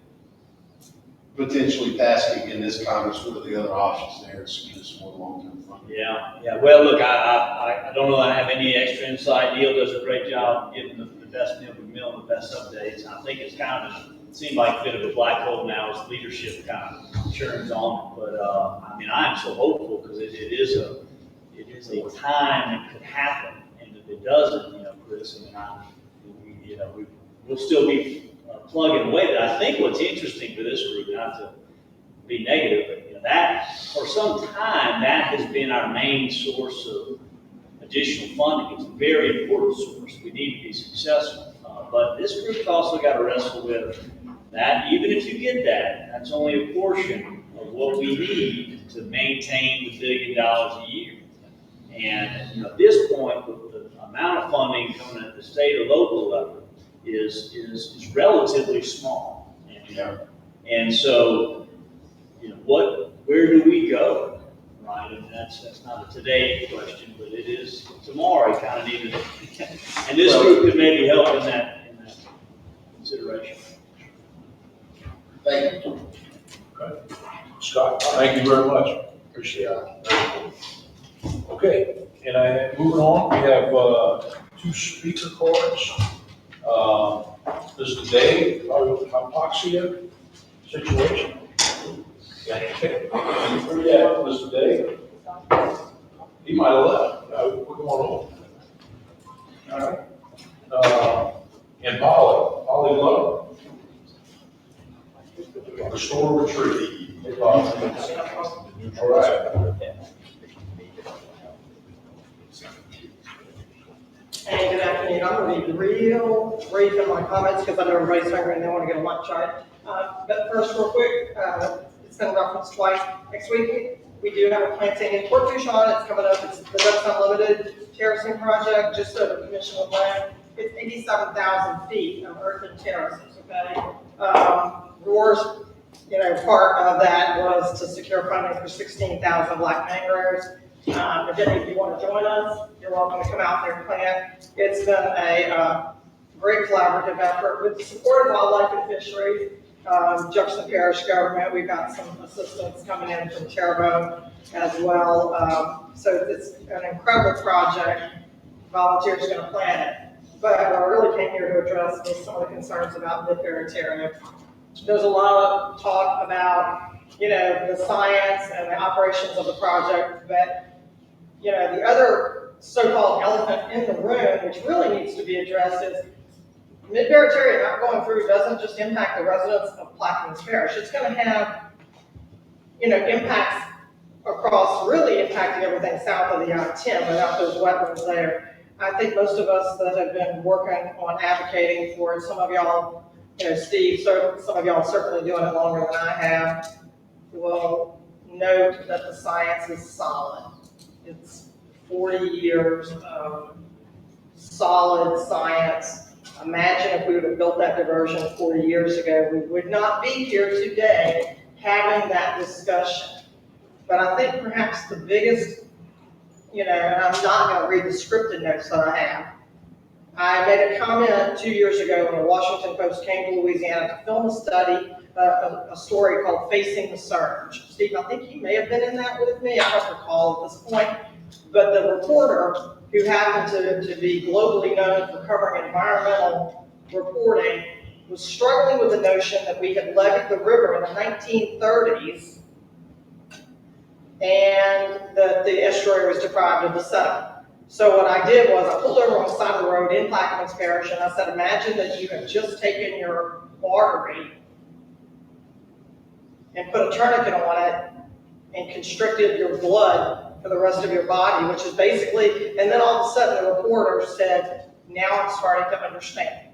Speaker 9: potentially passing in this Congress? What are the other options there to secure some more long-term funding?
Speaker 20: Yeah. Well, look, I don't know that I have any extra insight. Neil does a great job getting the best Neil McMillan, the best updates. I think it's kind of seemed like a bit of a black hole now as leadership kind of churns on. But I am so hopeful because it it is a time that could happen, and if it doesn't, Chris, we'll still be plugging away. But I think what's interesting for this group, not to be negative, but that for some time that has been our main source of additional funding. It's a very important source. We need to be successful, but this group's also got to wrestle with that. Even if you get that, that's only a portion of what we need to maintain the $1 billion a year. And at this point, the amount of funding coming at the state or local level is relatively small. And so, where do we go? Right, and that's not a today question, but it is tomorrow. I kind of need it, and this group could maybe help in that consideration.
Speaker 2: Thank you. Okay. Scott, thank you very much. Appreciate it. Okay, and moving on, we have 2 speaker cards. This is the Dave hypoxia situation. Yeah, this is Dave. He might have left. We're going on over. All right. And Polly Glover. Restore retreat. All right.
Speaker 21: Hey, good afternoon. I'm going to be real brief in my comments because I know everybody's hungry and they want to get a lunch, right? But first, real quick, it's been referenced twice. Next week, we do have a planting in Port Tucson. It's coming up. It's the Ducks Unlimited terracing project, just so the commission will land. It's 87,000 feet of earthen terraces, okay? Roar's, part of that was to secure funding for 16,000 black mangroves. If any of you want to join us, you're welcome to come out there and plant. It's been a great collaborative effort with the support of Wildlife and Fisheries, Jefferson Parish government. We've got some assistance coming in from Terrebonne as well. So it's an incredible project. Volunteers are going to plan it. But I really came here to address some of the concerns about Lid-Barataria. There's a lot of talk about, the science and the operations of the project, but, the other so-called elephant in the room, which really needs to be addressed, is Mid-Barataria not going through doesn't just impact the residents of Plaquemines Parish. It's going to have, impacts across, really impacting everything south of the I-10 without those wetlands there. I think most of us that have been working on advocating for it, some of y'all, Steve, some of y'all certainly doing it longer than I have, will note that the science is solid. It's 40 years of solid science. Imagine if we would have built that diversion 40 years ago, we would not be here today having that discussion. But I think perhaps the biggest, and I'm not going to read the scripted notes that I have. I made a comment 2 years ago when the Washington Post came to Louisiana to film a study, a story called Facing the Surge. Steve, I think you may have been in that with me. I don't recall at this point. But the reporter, who happened to be globally known for covering environmental reporting, was struggling with the notion that we had levied the river in the 1930s and that the estuary was deprived of the sediment. So what I did was I pulled over on the side of the road in Plaquemines Parish and I said, imagine that you have just taken your artery and put a tourniquet on it and constricted your blood for the rest of your body, which is basically, and then all of a sudden the reporter said, now I'm starting to understand.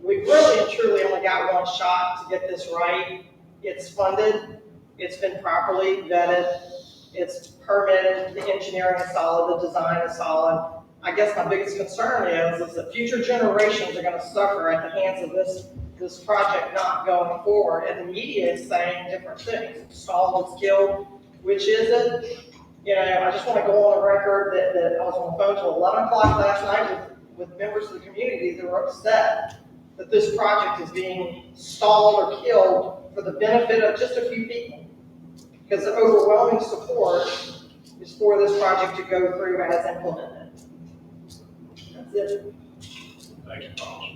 Speaker 21: We really and truly only got one shot to get this right. It's funded, it's been properly vetted, it's permitted, the engineering is solid, the design is solid. I guess my biggest concern is that future generations are going to suffer at the hands of this project not going forward, and the media is saying different things. Stalled, it's killed, which is it? I just want to go on the record that I was on the phone till 11 o'clock last night with members of the community that were upset that this project is being stalled or killed for the benefit of just a few people. Because the overwhelming support is for this project to go through as implemented. That's it.
Speaker 2: Thank you, Thomas.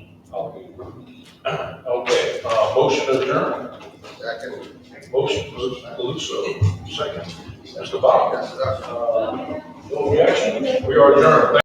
Speaker 2: Okay, motion adjourned.
Speaker 7: Second.
Speaker 2: Motion, Caluso, second. Mr. Bob. No objection. We are adjourned.